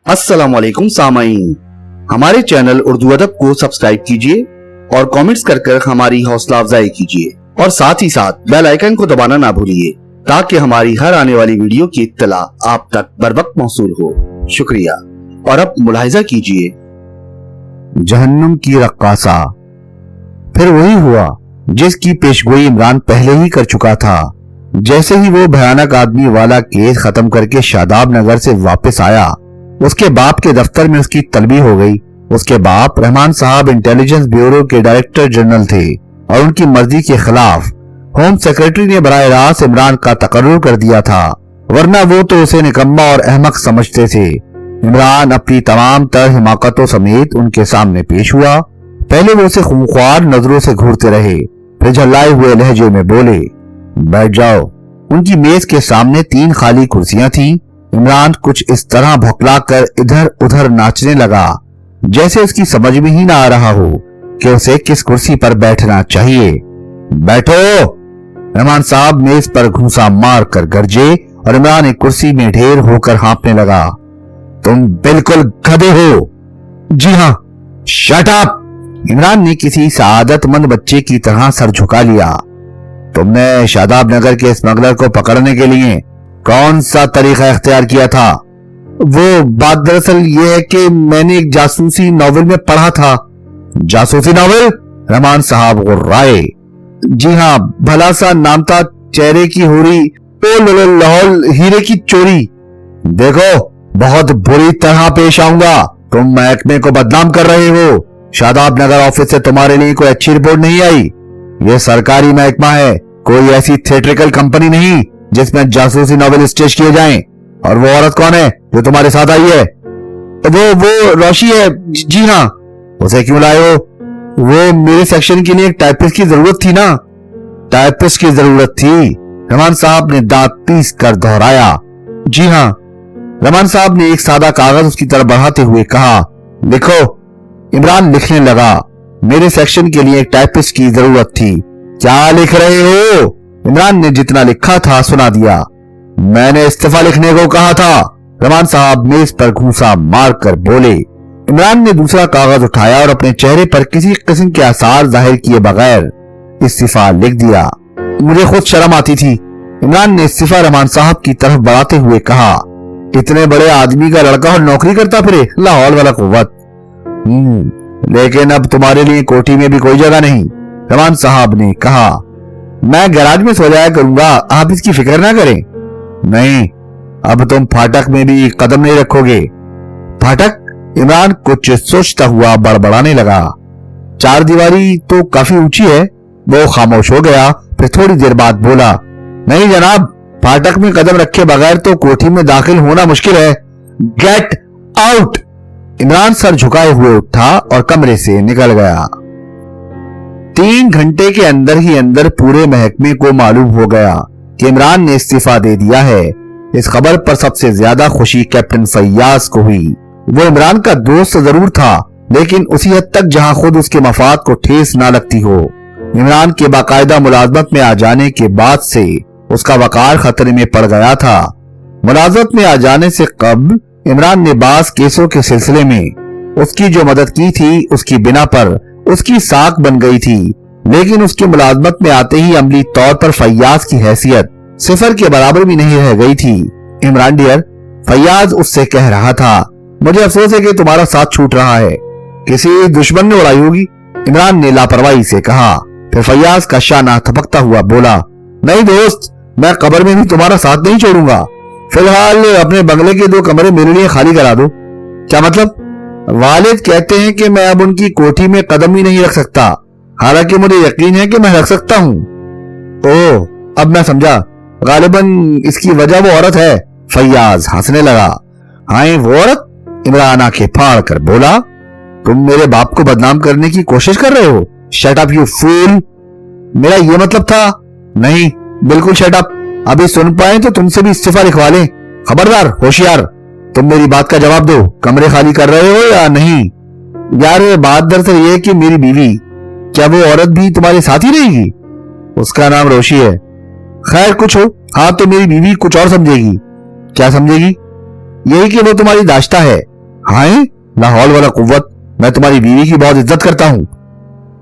अस्सलामुअलैकुम सामाईन, हमारे चैनल उर्दू अदब को सब्सक्राइब कीजिए और कमेंट्स कर हमारी हौसला अफजाई कीजिए और साथ ही साथ बेल आइकन को दबाना ना भूलिए ताकि हमारी हर आने वाली वीडियो की इत्तला आप तक बर वक्त मौसूल हो। शुक्रिया। और अब मुलाहिजा कीजिए। जहन्नुम की रक्कासा। फिर वही हुआ जिसकी पेशगोई इमरान पहले ही कर चुका था। जैसे ही वो भयानक आदमी वाला केस खत्म करके शादाब नगर से वापस आया, उसके बाप के दफ्तर में उसकी तलबी हो गई। उसके बाप रहमान साहब इंटेलिजेंस ब्यूरो के डायरेक्टर जनरल थे और उनकी मर्जी के खिलाफ होम सेक्रेटरी ने बराह रास्त इमरान का तकर्रुर कर दिया था, वरना वो तो उसे निकम्मा और अहमक समझते थे। इमरान अपनी तमाम तर हिमाकतों समेत उनके सामने पेश हुआ। पहले वो उसे खूंखार नजरों से घूरते रहे, फिर झल्लाए हुए लहजे में बोले, बैठ जाओ। उनकी मेज के सामने 3 खाली कुर्सियां थीं। इमरान कुछ इस तरह भौकला कर इधर उधर नाचने लगा जैसे उसकी समझ में ही ना आ रहा हो कि उसे किस कुर्सी पर बैठना चाहिए। बैठो। रहमान साहब मेज पर घूंसा मार कर गरजे और इमरान एक कुर्सी में ढेर होकर हाँफने लगा। तुम बिल्कुल गधे हो। जी हाँ। Shut up. इमरान ने किसी सआदतमंद बच्चे की तरह सर झुका लिया। तुमने शादाब नगर के स्मगलर को पकड़ने के लिए कौन सा तरीका इख्तियार किया था? वो बात दरअसल ये है कि मैंने एक जासूसी नॉवेल में पढ़ा था। जासूसी नॉवेल? रहमान साहब गुर्राए। जी हाँ, भला सा नाम था चेहरे की होरी लाहौल हीरे की चोरी। देखो, बहुत बुरी तरह पेश आऊंगा। तुम महकमे को बदनाम कर रहे हो। शादाब नगर ऑफिस से तुम्हारे लिए कोई अच्छी रिपोर्ट नहीं आई। ये सरकारी महकमा है, कोई ऐसी थिएट्रिकल कंपनी नहीं जिसमें जासूसी नॉवेल स्टेज किए जाएं। और वो औरत कौन है जो तुम्हारे साथ आई है? वो रोशी है। जी हाँ। उसे क्यों लाए हो? वो मेरे सेक्शन के लिए एक टाइपिस्ट की जरूरत थी ना। टाइपिस्ट की जरूरत थी? रहमान साहब ने दांत पीस कर दोहराया। जी हाँ। रहमान साहब ने एक सादा कागज उसकी तरफ बढ़ाते हुए कहा, लिखो। इमरान लिखने लगा, मेरे सेक्शन के लिए एक टाइपिस्ट की जरूरत थी। क्या लिख रहे हो? इमरान ने जितना लिखा था सुना दिया। मैंने इस्तीफा लिखने को कहा था। रहमान साहब मेज पर घूंसा मार कर बोले। इमरान ने दूसरा कागज उठाया और अपने चेहरे पर किसी किस्म के आसार जाहिर किए बगैर इस्तीफा लिख दिया। मुझे खुद शर्म आती थी। इमरान ने इस्तीफा रहमान साहब की तरफ बढ़ाते हुए कहा, इतने बड़े आदमी का लड़का और नौकरी करता फिरे, लाहौल वाला कुव्वत। लेकिन अब तुम्हारे लिए कोठी में भी कोई जगह नहीं। रहमान साहब ने कहा, मैं गैराज में सो जाया करूंगा, आप इसकी फिक्र ना करें। नहीं, अब तुम फाटक में भी कदम नहीं रखोगे। फाटक? इमरान कुछ सोचता हुआ बड़बड़ाने लगा। 4 दीवारी तो काफी ऊंची है। वो खामोश हो गया, फिर थोड़ी देर बाद बोला, नहीं जनाब, फाटक में कदम रखे बगैर तो कोठी में दाखिल होना मुश्किल है। Get out. इमरान सर झुकाए हुए उठा और कमरे से निकल गया। 3 घंटे के अंदर ही अंदर पूरे महकमे को मालूम हो गया कि इमरान ने इस्तीफा दे दिया है। इस खबर पर सबसे ज्यादा खुशी कैप्टन फैयाज को हुई। वो इमरान का दोस्त जरूर था, लेकिन उसी हद तक जहां खुद उसके मफाद को ठेस ना लगती हो। इमरान के बाकायदा मुलाजमत में आ जाने के बाद से उसका वकार खतरे में पड़ गया था। मुलाजमत में आ जाने से कबल इमरान ने बास केसों के सिलसिले में उसकी जो मदद की थी, उसकी बिना पर उसकी साख बन गई थी। लेकिन उसकी मुलाजमत में आते ही अमली तौर पर फैयाज की हैसियत सिफर के बराबर भी नहीं रह गई थी। इमरान डियर, फैयाज उससे कह रहा था, मुझे अफसोस है कि तुम्हारा साथ छूट रहा है। किसी दुश्मन ने उड़ाई होगी। इमरान ने लापरवाही से कहा। फिर फैयाज का शाना थपकता हुआ बोला, नहीं दोस्त, मैं कब्र में भी तुम्हारा साथ नहीं छोड़ूंगा। फिलहाल अपने बंगले के 2 कमरे मेरे लिए खाली करा दो। क्या मतलब? वालिद कहते हैं कि मैं अब उनकी कोठी में कदम ही नहीं रख सकता, हालांकि मुझे यकीन है कि मैं रख सकता हूँ। ओह, अब मैं समझा। गालिबन इसकी वजह वो औरत है। फैयाज हंसने लगा। हाँ, वो औरत? इमरान आंखें फाड़ कर बोला, तुम मेरे बाप को बदनाम करने की कोशिश कर रहे हो? Shut up you fool. मेरा ये मतलब था। नहीं, बिल्कुल शट अप। अभी सुन पाए तो तुमसे भी इस्तीफा लिखवा लें। खबरदार, होशियार। तुम मेरी बात का जवाब दो, कमरे खाली कर रहे हो या नहीं? यार, बात दरअसल ये है कि मेरी बीवी, क्या वो औरत भी तुम्हारे साथ ही रहेगी? उसका नाम रोशी है। खैर कुछ हो। हाँ, तो मेरी बीवी कुछ और समझेगी। क्या समझेगी? यही कि वो तुम्हारी दाश्ता है। हाय लाहौल वाला कुव्वत, मैं तुम्हारी बीवी की बहुत इज्जत करता हूँ।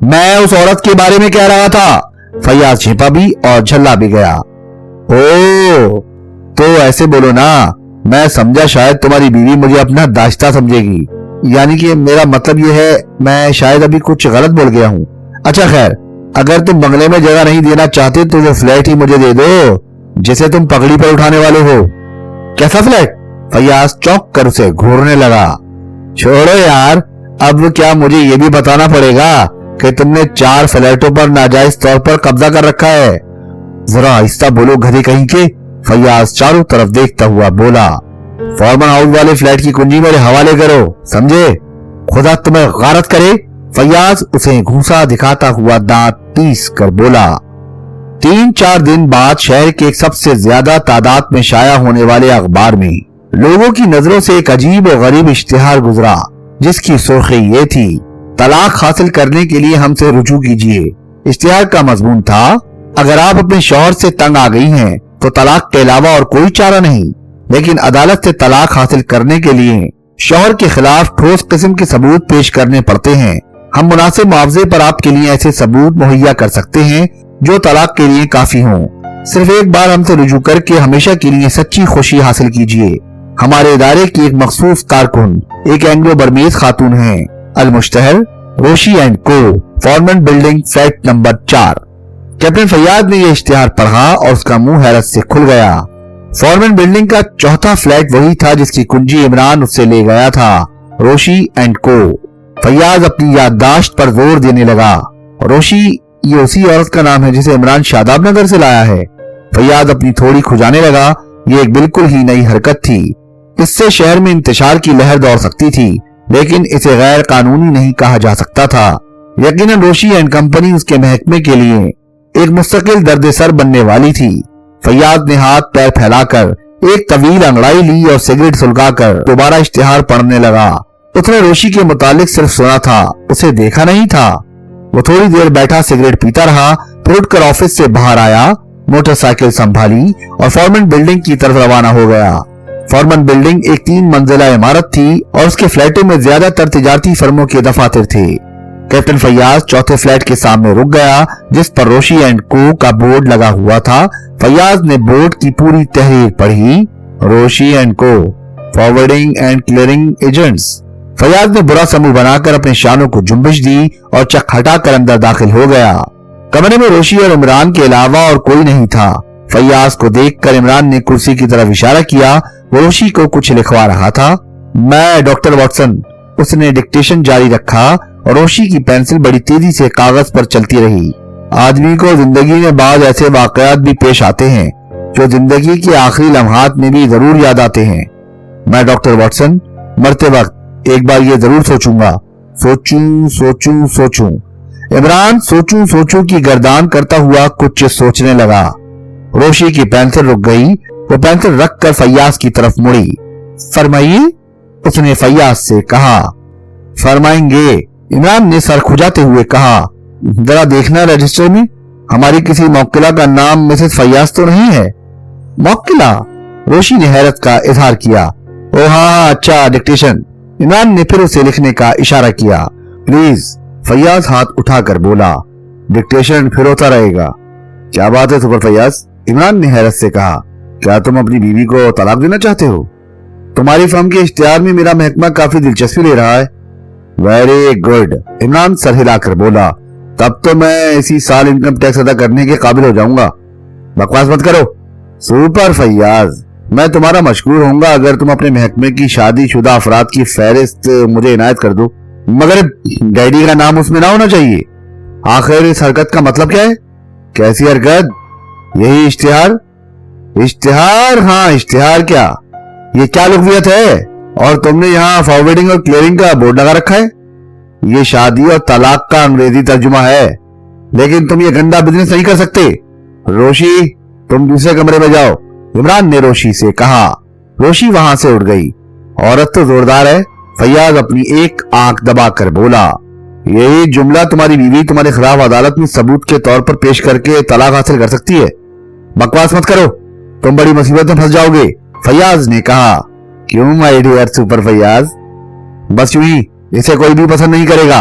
मैं उस औरत के बारे में कह रहा था। फैयाज छिपा भी और झल्ला भी गया। ओ तो ऐसे बोलो ना, मैं समझा शायद तुम्हारी बीवी मुझे अपना दाश्ता समझेगी। यानी कि मेरा मतलब ये है, मैं शायद अभी कुछ गलत बोल गया हूँ। अच्छा खैर, अगर तुम बंगले में जगह नहीं देना चाहते तो वो फ्लैट ही मुझे दे दो जिसे तुम पगड़ी पर उठाने वाले हो। कैसा फ्लैट? फैयाज चौंक कर उसे घूरने लगा। छोड़ो यार, अब क्या मुझे ये भी बताना पड़ेगा कि तुमने 4 फ्लैटों पर नाजायज तौर पर कब्जा कर रखा है? जरा आहिस्ता बोलो गधे कहीं के। फैयाज चारों तरफ देखता हुआ बोला। फॉर्मन हाउस वाले फ्लैट की कुंजी मेरे हवाले करो, समझे? खुदा तुम्हें गारत करे। फैयाज उसे घूंसा दिखाता हुआ दांत पीस कर बोला। 3-4 दिन बाद शहर के एक सबसे ज्यादा तादाद में शाया होने वाले अखबार में लोगों की नजरों से एक अजीब और गरीब इश्तिहार गुजरा, जिसकी सुर्खी ये थी, तलाक हासिल करने के लिए हमसे रुजू कीजिए। इश्तिहार का मजमून था, अगर आप अपने शौहर से तंग आ गई हैं तो तलाक के अलावा और कोई चारा नहीं, लेकिन अदालत से तलाक हासिल करने के लिए शौहर के खिलाफ ठोस किस्म के सबूत पेश करने पड़ते हैं। हम मुनासिब मुआवजे पर आपके लिए ऐसे सबूत मुहैया कर सकते हैं जो तलाक के लिए काफी हों। सिर्फ एक बार हमसे रुजू करके हमेशा के लिए सच्ची खुशी हासिल कीजिए। हमारे इदारे की एक मखसूस कारकुन एक एंग्लो बर्मीज खातून है, अल-मुश्तहर रोशी एंड को, Forman building, flat number 4। Captain Faiyaz ने यह इश्तिहार पढ़ा और उसका मुंह हैरत से खुल गया। फॉर्मन बिल्डिंग का चौथा फ्लैट वही था जिसकी कुंजी इमरान उससे ले गया था, रोशी एंड को। फैयाज अपनी याददाश्त पर जोर देने लगा। रोशी ये उसी औरत का नाम है जिसे इमरान शादाब नगर से लाया है। फैयाज अपनी थोड़ी खुजाने लगा। ये एक बिल्कुल ही नई हरकत थी। इससे शहर में इंतशार की लहर दौड़ सकती थी, लेकिन इसे गैर कानूनी नहीं कहा जा सकता था। यकीनन रोशी एंड कंपनी उसके महकमे के लिए एक मुस्तकिल दर्द-ए-सर बनने वाली थी। फैयाज ने हाथ पैर फैलाकर एक तवील अंगड़ाई ली और सिगरेट सुलगाकर दोबारा इश्तिहार पढ़ने लगा। उसने रोशी के मुतालिक सिर्फ सुना था, उसे देखा नहीं था। वो थोड़ी देर बैठा सिगरेट पीता रहा, फिर उठकर ऑफिस से बाहर आया, मोटरसाइकिल संभाली और फॉर्मन बिल्डिंग की तरफ रवाना हो गया। फॉर्मन बिल्डिंग एक 3 मंजिला इमारत थी और उसके फ्लैटों में ज्यादातर तिजारती फर्मों के दफातर थे। कैप्टन फैयाज चौथे फ्लैट के सामने रुक गया, जिस पर रोशी एंड को का बोर्ड लगा हुआ था। फैयाज ने बोर्ड की पूरी तहरीर पढ़ी। रोशी एंड को, forwarding and clearing agents. Faiyaz ने बुरा समूह बनाकर अपने शानों को जुम्बिश दी और चक हटाकर अंदर दाखिल हो गया। कमरे में रोशी और इमरान के अलावा और कोई नहीं था। फैयाज को देखकर इमरान ने कुर्सी की तरफ इशारा किया। वो रोशी को कुछ लिखवा रहा था। मैं डॉक्टर वॉटसन। उसने डिक्टेशन जारी रखा और रोशी की पेंसिल बड़ी तेजी से कागज पर चलती रही। आदमी को जिंदगी में बाद ऐसे वाकयात भी पेश आते हैं जो जिंदगी के आखिरी लम्हात में भी जरूर याद आते हैं। मैं डॉक्टर वॉटसन मरते वक्त एक बार ये जरूर सोचूंगा। सोचूं। इमरान सोचूं की गर्दान करता हुआ कुछ सोचने लगा। रोशी की पेंसिल रुक गई। वो पेंसिल रख कर फैयाज की तरफ मुड़ी। फरमाइए, उसने फैयाज से कहा। फरमाएंगे, इमरान ने सर खुजाते हुए कहा। जरा देखना रजिस्टर में, हमारी किसी मौक्किला का नाम मिसेस फैयाज तो नहीं है? मौक्किला? रोशी ने हैरत का इजहार किया। ओ हाँ, अच्छा, डिक्टेशन। इमरान ने फिर उसे लिखने का इशारा किया। प्लीज। फैयाज हाथ उठाकर बोला। डिक्टेशन फिर होता रहेगा। क्या बात है सुपर फैयाज? इमरान ने हैरत से कहा। क्या तुम अपनी बीवी को तलाक देना चाहते हो? तुम्हारी फर्म के इश्तिहार में मेरा महकमा काफी दिलचस्पी ले रहा है। वेरी गुड, इमरान सर हिलाकर बोला। तब तो मैं इसी साल इनकम टैक्स अदा करने के काबिल हो जाऊंगा। बकवास मत करो। सुपर फैयाज, मैं तुम्हारा मशकूर होऊंगा अगर तुम अपने महकमे की शादीशुदा अफराद की फहरिस्त मुझे इनायत कर दो, मगर डैडी का नाम उसमें ना होना चाहिए। आखिर इस हरकत का मतलब क्या है? कैसी हरकत? यही इश्तिहार। इश्तिहार? हाँ, इश्तिहार क्या? ये क्या लुग़वियत है? और तुमने यहाँ फॉरवर्डिंग और क्लियरिंग का बोर्ड लगा रखा है। ये शादी और तलाक का अंग्रेजी तर्जुमा है, लेकिन तुम ये गंदा बिजनेस नहीं कर सकते। रोशी, तुम दूसरे कमरे में जाओ, इमरान ने रोशी से कहा। रोशी वहां से उठ गई। औरत तो जोरदार है, फैयाज अपनी एक आंख दबाकर बोला। यही जुमला तुम्हारी बीवी तुम्हारे खिलाफ अदालत में सबूत के तौर पर पेश करके तलाक हासिल कर सकती है। बकवास मत करो, तुम बड़ी मुसीबत में फंस जाओगे, फैयाज ने कहा। क्यों माय डियर सुपर फैयाज? बस यूं ही, इसे कोई भी पसंद नहीं करेगा।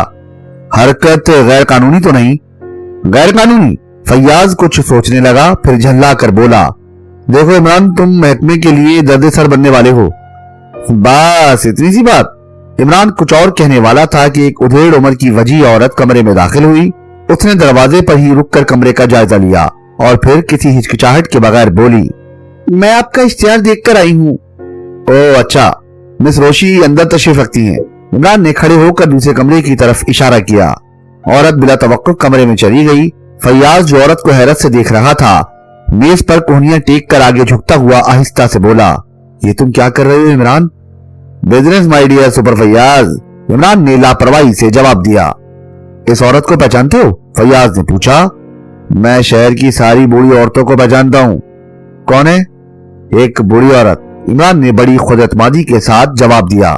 हरकत गैर कानूनी तो नहीं? गैर कानूनी? फैयाज कुछ सोचने लगा, फिर झल्ला कर बोला, देखो इमरान, तुम महकमे के लिए दर्द सर बनने वाले हो। बस इतनी सी बात? इमरान कुछ और कहने वाला था कि एक उधेड़ उम्र की वजी औरत कमरे में दाखिल हुई। उसने दरवाजे पर ही रुककर कमरे का जायजा लिया और फिर किसी हिचकिचाहट के बगैर बोली, मैं आपका इश्तिहार देखकर आई हूँ। ओह अच्छा, मिस रोशी अंदर तशरीफ रखती हैं। इमरान ने खड़े होकर दूसरे कमरे की तरफ इशारा किया। औरत बिला तवक्कुफ कमरे में चली गई। फैयाज जो औरत को हैरत से देख रहा था, मेज पर कोहनियां टेक कर आगे झुकता हुआ आहिस्ता से बोला, ये तुम क्या कर रहे हो Imran? Business my dear super Fayyaz, Imran ने लापरवाही से जवाब दिया। इस औरत को पहचानते हो? फैयाज ने पूछा। मैं शहर की सारी बूढ़ी औरतों को पहचानता हूँ। कौन है? एक बूढ़ी औरत, इमरान ने बड़ी खुदएतमादी के साथ जवाब दिया।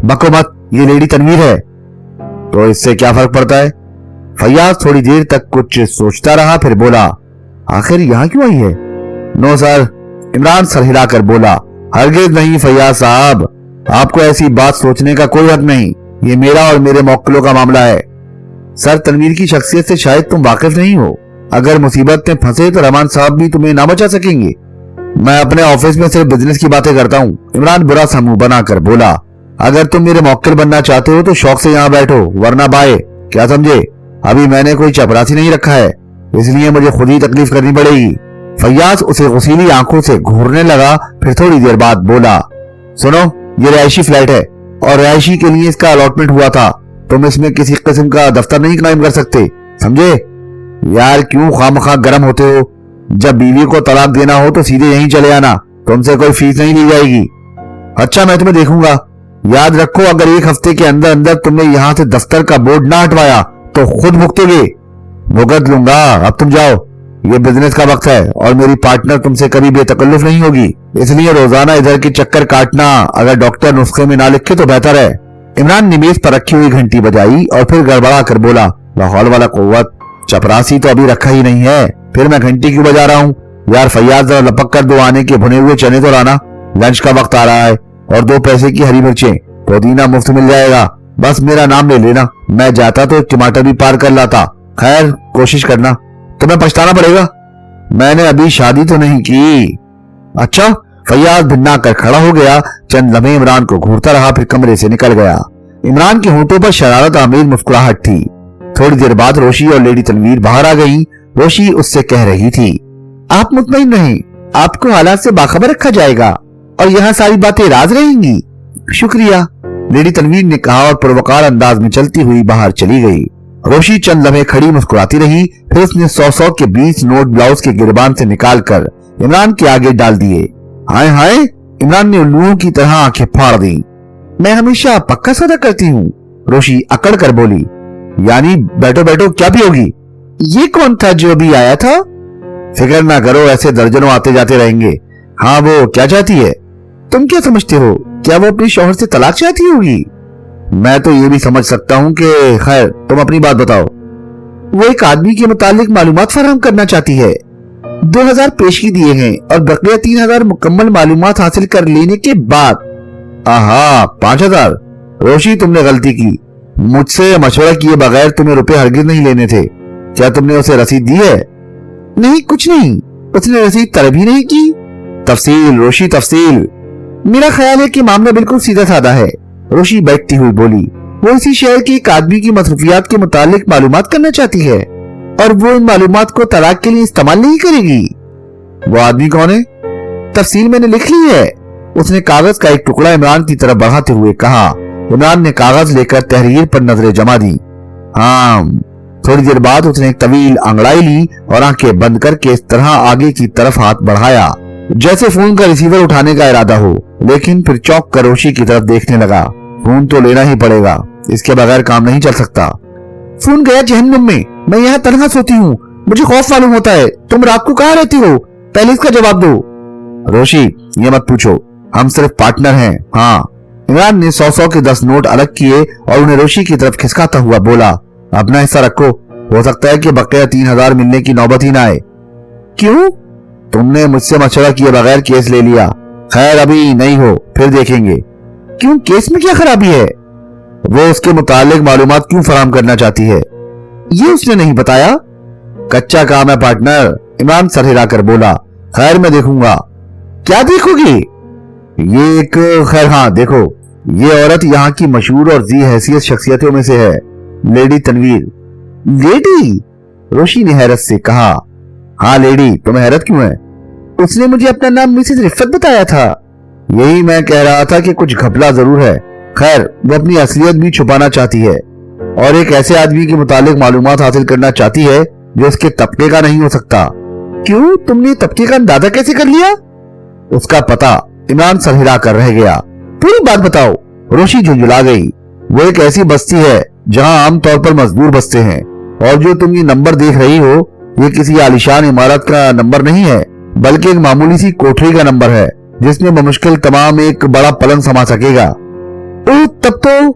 बको मत, ये लेडी तनवीर है। तो इससे क्या फर्क पड़ता है? फैयाज थोड़ी देर तक कुछ सोचता रहा, फिर बोला, आखिर यहाँ क्यों आई है? नो सर, इमरान सर हिलाकर बोला, हरगिज नहीं फैयाज साहब, आपको ऐसी बात सोचने का कोई हक नहीं। ये मेरा और मेरे मौक्किलों का मामला है। सर, तनवीर की शख्सियत से शायद तुम वाकिफ नहीं हो। अगर मुसीबत में फंसे तो रहमान साहब भी तुम्हें ना बचा सकेंगे। मैं अपने ऑफिस में सिर्फ बिजनेस की बातें करता हूँ। इमरान बुरा सा मुंह बनाकर बोला, अगर तुम मेरे मौक्किल बनना चाहते हो तो शौक से यहाँ बैठो, वरना बाय। क्या समझे? अभी मैंने कोई चपरासी नहीं रखा है, इसलिए मुझे खुद ही तकलीफ करनी पड़ेगी। फैयाज उसे गुस्सीली आंखों से घूरने लगा, फिर थोड़ी देर बाद बोला, सुनो, ये रिहायशी फ्लैट है और रिहायशी के लिए इसका अलॉटमेंट हुआ था। तुम इसमें किसी किस्म का दफ्तर नहीं कायम कर सकते, समझे? यार क्यों खामखा गर्म होते हो? जब बीवी को तलाक देना हो तो सीधे यहीं चले आना, तुमसे कोई फीस नहीं ली जाएगी। अच्छा, मैं तुम्हें देखूंगा। याद रखो, अगर एक हफ्ते के अंदर अंदर तुमने यहाँ से दफ्तर का बोर्ड ना हटवाया तो खुद भुगतोगे। भुगत लूंगा, अब तुम जाओ, ये बिजनेस का वक्त है और मेरी पार्टनर तुमसे कभी बेतकल्लुफ नहीं होगी, इसलिए रोजाना इधर के चक्कर काटना अगर डॉक्टर नुस्खे में ना लिखे तो बेहतर है। इमरान ने मेज पर रखी हुई घंटी बजाई और फिर गड़बड़ा कर बोला, लाहौल वाला कुव्वत, चपरासी तो अभी रखा ही नहीं है, फिर मैं घंटी क्यों बजा रहा हूँ? यार फैयाज, जरा लपक कर 2 आने के भुने हुए चने तो लाना, लंच का वक्त आ रहा है, और 2 पैसे की हरी मिर्चें, पुदीना मुफ्त मिल जाएगा। बस मेरा नाम ले लेना, मैं जाता तो टमाटर भी पार कर लाता। खैर कोशिश करना, तुम्हें पछताना पड़ेगा। मैंने अभी शादी तो नहीं की। अच्छा, फैयाज भिन्ना कर खड़ा हो गया, चंद लम्हे इमरान को घूरता रहा, फिर कमरे से निकल गया। इमरान के होंठों पर शरारत आमेज मुस्कुराहट थी। थोड़ी देर बाद रोशी और लेडी तनवीर बाहर आ गई। रोशी उससे कह रही थी, आप मुतमईन रहें, आपको हालात से बाखबर रखा जाएगा और यहाँ सारी बातें राज रहेंगी। शुक्रिया, लेडी तनवीर ने कहा और पुरवकार अंदाज में चलती हुई बाहर चली गई। रोशी चंद लम्हे खड़ी मुस्कुराती रही, फिर उसने 100 के 20 नोट ब्लाउज के गिरबान से निकालकर इमरान के आगे डाल दिए। हाय हाय, इमरान ने उल्लुओं की तरह आंखें फाड़ दी। मैं हमेशा पक्का सौदा करती हूँ, रोशी अकड़ कर बोली। यानी बैठो बैठो, क्या पियोगी? ये कौन था जो अभी आया था? फिक्र ना करो, ऐसे दर्जनों आते जाते रहेंगे। हाँ, वो क्या चाहती है? तुम क्या समझते हो, क्या वो अपने शौहर से तलाक चाहती होगी? मैं तो ये भी समझ सकता हूँ कि खैर, तुम अपनी बात बताओ। वो एक आदमी के मुतालिक मालूमात फराहम करना चाहती है। 2000 पेशगी दिए हैं और बकिया 3000 मुकम्मल मालूमात हासिल कर लेने के बाद। आहा, 5000। रोशी, तुमने गलती की, मुझसे मशवरा किए बगैर तुम्हें रुपए हरगिज नहीं लेने थे। क्या तुमने उसे रसीद दी है? नहीं, कुछ नहीं, उसने रसीद तलब ही नहीं की। तफसील रोशी, तफसील। मेरा ख्याल है कि मामला बिल्कुल सीधा साधा है, रोशी बैठती हुई बोली। वो इसी शहर के एक आदमी की मसरूफियात के मुतालिक मालूमात करना चाहती है और वो इन मालूमात को तलाक के लिए इस्तेमाल नहीं करेगी। वो आदमी कौन है? तफसील मैंने लिख ली है, उसने कागज का एक टुकड़ा इमरान की तरफ बढ़ाते हुए कहा। इमरान ने कागज लेकर तहरीर पर नजरें जमा दी। हाँ, थोड़ी देर बाद उसने एक तवील अंगड़ाई ली और आंखें बंद करके इस तरह आगे की तरफ हाथ बढ़ाया जैसे फोन का रिसीवर उठाने का इरादा हो, लेकिन फिर चौंक कर रोशी की तरफ देखने लगा। फोन तो लेना ही पड़ेगा, इसके बगैर काम नहीं चल सकता। फोन गया जहन्नुम में, मैं यहाँ तनहा सोती हूँ, मुझे खौफ मालूम होता है। तुम रात को कहाँ रहती हो? पहले इसका जवाब दो। रोशी, ये मत पूछो, हम सिर्फ पार्टनर हैं। हाँ। इमरान ने 100 के 10 नोट अलग किए और उन्हें रोशी की तरफ खिसकाता हुआ बोला, अपना हिस्सा रखो, हो सकता है कि बकाया 3000 मिलने की नौबत ही ना आए। क्यों? तुमने मुझसे मशवरा किए बगैर केस ले लिया। खैर, अभी नहीं हो, फिर देखेंगे। क्यों, केस में क्या खराबी है? वो उसके मुतालिक मालूमात क्यों फराहम करना चाहती है? ये उसने नहीं बताया। कच्चा काम है पार्टनर, इमरान सर हिलाकर बोला। खैर मैं देखूंगा। क्या देखोगे? ये एक खैर हाँ देखो, ये औरत यहाँ की मशहूर और जी हैसियत शख्सियतों में से है, लेडी तनवीर। लेडी? रोशी ने हैरत से कहा। हाँ लेडी, तुम्हें हैरत क्यों है? उसने मुझे अपना नाम मिसेस रिफत बताया था। यही मैं कह रहा था कि कुछ घपला जरूर है। खैर वो अपनी असलियत भी छुपाना चाहती है और एक ऐसे आदमी के मुतालिक मालूमात हासिल करना चाहती है जो उसके तबके का नहीं हो सकता। क्यों, तुमने तबके का अंदाजा कैसे कर लिया? उसका पता। इमरान सर हिला कर रह गया। पूरी बात बताओ। रोशी झुंझुला गई। वो एक ऐसी बस्ती है जहाँ आमतौर पर मजदूर बसते हैं और जो तुम ये नंबर देख रही हो ये किसी आलीशान इमारत का नंबर नहीं है, बल्कि एक मामूली सी कोठरी का नंबर है जिसमें बमुश्किल तमाम एक बड़ा पलंग समा सकेगा। ओह, तब तो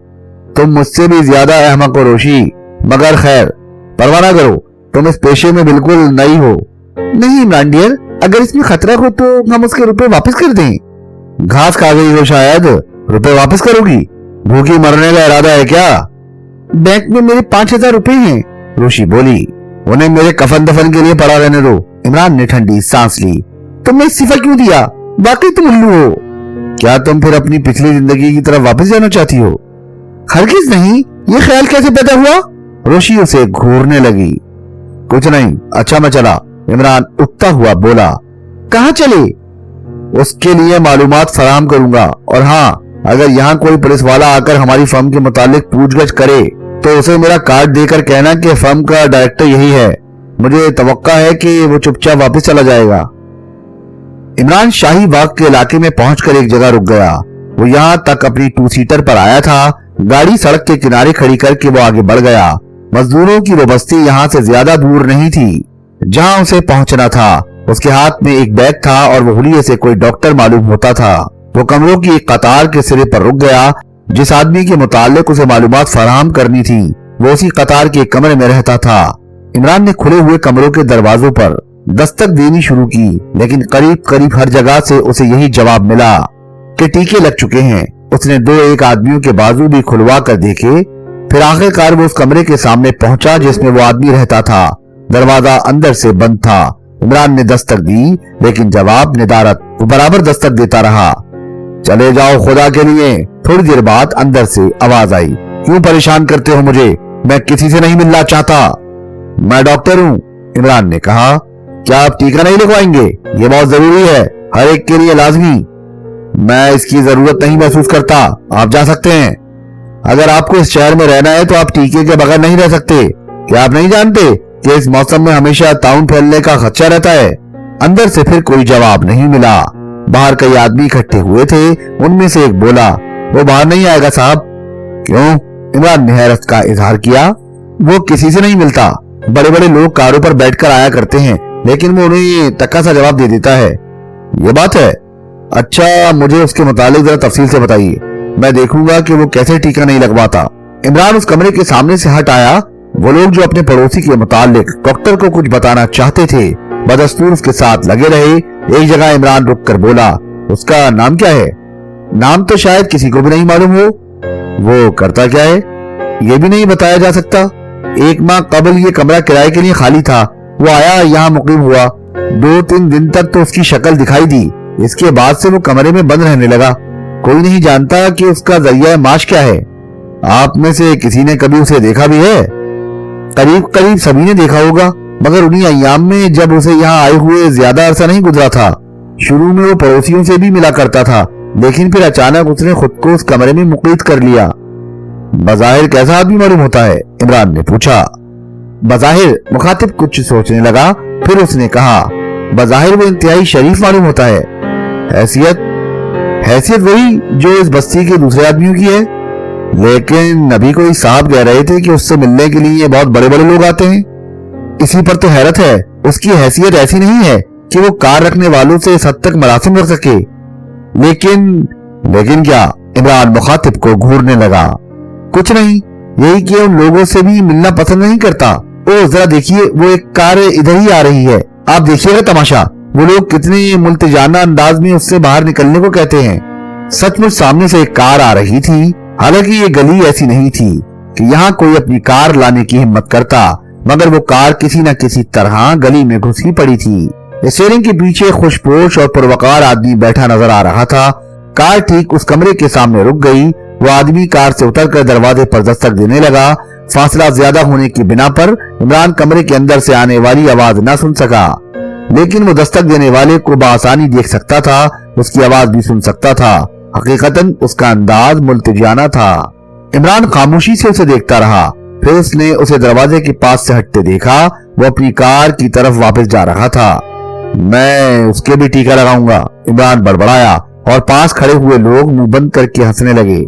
तुम मुझसे भी ज्यादा अहमक हो रोशी। मगर खैर परवाह ना करो, तुम इस पेशे में बिल्कुल नई हो। नहीं इमरान डियर, अगर इसमें खतरा हो तो हम उसके रुपए वापस कर दें। घास खा गई हो शायद, रुपए वापस करोगी? भूखी मरने का इरादा है क्या? बैंक में मेरे 5,000 रुपए हैं, रोशी बोली। उन्हें मेरे कफन दफन के लिए पड़ा रहने दो। इमरान ने ठंडी सांस ली। तुमने इस्तीफा क्यों दिया? वाकई तुम उल्लू हो। क्या तुम फिर अपनी पिछली जिंदगी की तरफ वापस जाना चाहती हो? हरगिज नहीं। ये ख्याल कैसे पैदा हुआ? रोशी उसे घूरने लगी। कुछ नहीं, अच्छा मैं चला। इमरान उठता हुआ बोला। कहाँ चले? उसके लिए मालूमात फराहम करूंगा, और हाँ अगर यहाँ कोई पुलिस वाला आकर हमारी फर्म के मुतालिक पूछगछ करे तो उसे मेरा कार्ड देकर कहना कि फर्म का डायरेक्टर यही है। मुझे तवक्का है कि वो चुपचाप वापस चला जाएगा। इमरान शाही बाग के इलाके में पहुंचकर एक जगह रुक गया। वो यहाँ तक अपनी 2 सीटर पर आया था। गाड़ी सड़क के किनारे खड़ी करके वो आगे बढ़ गया। मजदूरों की वो बस्ती यहाँ से ज्यादा दूर नहीं थी जहाँ उसे पहुंचना था। उसके हाथ में एक बैग था और वो हुलिये से कोई डॉक्टर मालूम होता था। वो कमरों की एक कतार के सिरे पर रुक गया। जिस आदमी के मुतालिक उसे मालूमात फराहम करनी थी वो उसी कतार के कमरे में रहता था। इमरान ने खुले हुए कमरों के दरवाजों पर दस्तक देनी शुरू की, लेकिन करीब करीब हर जगह से उसे यही जवाब मिला कि टीके लग चुके हैं। उसने 2-1 आदमियों के बाजू भी खुलवा कर देखे। फिर आखिरकार वो उस कमरे के सामने पहुंचा जिसमें वो आदमी रहता था। दरवाजा अंदर से बंद था। इमरान ने दस्तक दी, लेकिन जवाब निदारत। वो बराबर दस्तक देता रहा। चले जाओ खुदा के लिए। थोड़ी देर बाद अंदर से आवाज आई। क्यों परेशान करते हो मुझे? मैं किसी से नहीं मिलना चाहता। मैं डॉक्टर हूँ, इमरान ने कहा। क्या आप टीका नहीं लिखवाएंगे? ये बहुत जरूरी है, हर एक के लिए लाजमी। मैं इसकी जरूरत नहीं महसूस करता, आप जा सकते हैं। अगर आपको इस शहर में रहना है तो आप टीके के बगैर नहीं रह सकते। क्या आप नहीं जानते कि इस मौसम में हमेशा ताउन फैलने का खदशा रहता है? अंदर से फिर कोई जवाब नहीं मिला। बाहर कई आदमी इकट्ठे हुए थे। उनमें से एक बोला, वो बाहर नहीं आएगा साहब। क्यों? इमरान ने हैरत का इजहार किया। वो किसी से नहीं मिलता। बड़े बड़े लोग कारों पर बैठकर आया करते हैं, लेकिन वो उन्हें तक्का सा जवाब दे देता है। ये बात है? अच्छा, मुझे उसके मुतालिक जरा तफसील से बताइए। मैं देखूंगा कि वो कैसे टीका नहीं लगवाता। इमरान उस कमरे के सामने से हट आया। वो लोग जो अपने पड़ोसी के मुतालिक डॉक्टर को कुछ बताना चाहते थे बदस्तूर उसके साथ लगे रहे। एक जगह इमरान रुक कर बोला, उसका नाम क्या है? नाम तो शायद किसी को भी नहीं मालूम हो। वो करता क्या है ये भी नहीं बताया जा सकता। 1 माह कबल ये कमरा किराए के लिए खाली था। वो आया, यहाँ मुकीम हुआ। 2-3 दिन तक तो उसकी शक्ल दिखाई दी। इसके बाद से वो कमरे में बंद रहने लगा। कोई नहीं जानता कि उसका जरिया माश क्या है। आप में से किसी ने कभी उसे देखा भी है? करीब करीब सभी ने देखा होगा, मगर उन्हीं अय्याम में जब उसे यहाँ आए हुए ज्यादा अरसा नहीं गुजरा था। शुरू में वो पड़ोसियों से भी मिला करता था, लेकिन फिर अचानक उसने खुद को उस कमरे में मुक़य्यद कर लिया। बज़ाहिर कैसा आदमी मालूम होता है? इमरान ने पूछा। बज़ाहिर? मुखातिब कुछ सोचने लगा, फिर उसने कहा, बज़ाहिर वो इंतहाई शरीफ मालूम होता है। हैसियत? हैसियत वही जो इस बस्ती के दूसरे आदमियों की है। लेकिन अभी कोई साहब कह रहे थे कि उससे मिलने के लिए बहुत बड़े बड़े लोग आते हैं। इसी पर तो हैरत है। उसकी हैसियत ऐसी नहीं है कि वो कार रखने वालों से इस हद तक मरासिम रख सके। लेकिन क्या? इमरान मुखातिब को घूरने लगा। कुछ नहीं, यही कि उन लोगों से भी मिलना पसंद नहीं करता। ओ जरा देखिए, वो एक कार इधर ही आ रही है। आप देखिएगा तमाशा। वो लोग कितने मुल्तजाना अंदाज में उससे बाहर निकलने को कहते हैं। सचमुच सामने से एक कार आ रही थी। हालांकि ये गली ऐसी नहीं थी कि यहाँ कोई अपनी कार लाने की हिम्मत करता, मगर वो कार किसी न किसी तरह गली में घुसी पड़ी थी। स्टीयरिंग के पीछे खुशपोश और पुरवकार आदमी बैठा नजर आ रहा था। कार ठीक उस कमरे के सामने रुक गई। वो आदमी कार से उतरकर दरवाजे पर दस्तक देने लगा। फासला ज्यादा होने की बिना पर इमरान कमरे के अंदर से आने वाली आवाज न सुन सका, लेकिन वो दस्तक देने वाले को बआसानी देख सकता था, उसकी आवाज भी सुन सकता था। हकीकतन उसका अंदाज मुल्तजियाना था। इमरान खामोशी से उसे देखता रहा। फिर उसने उसे दरवाजे के पास से हटते देखा। वो अपनी कार की तरफ वापस जा रहा था। मैं उसके भी टीका लगाऊंगा, इमरान बड़बड़ाया और पास खड़े हुए लोग मुंह बंद करके हंसने लगे।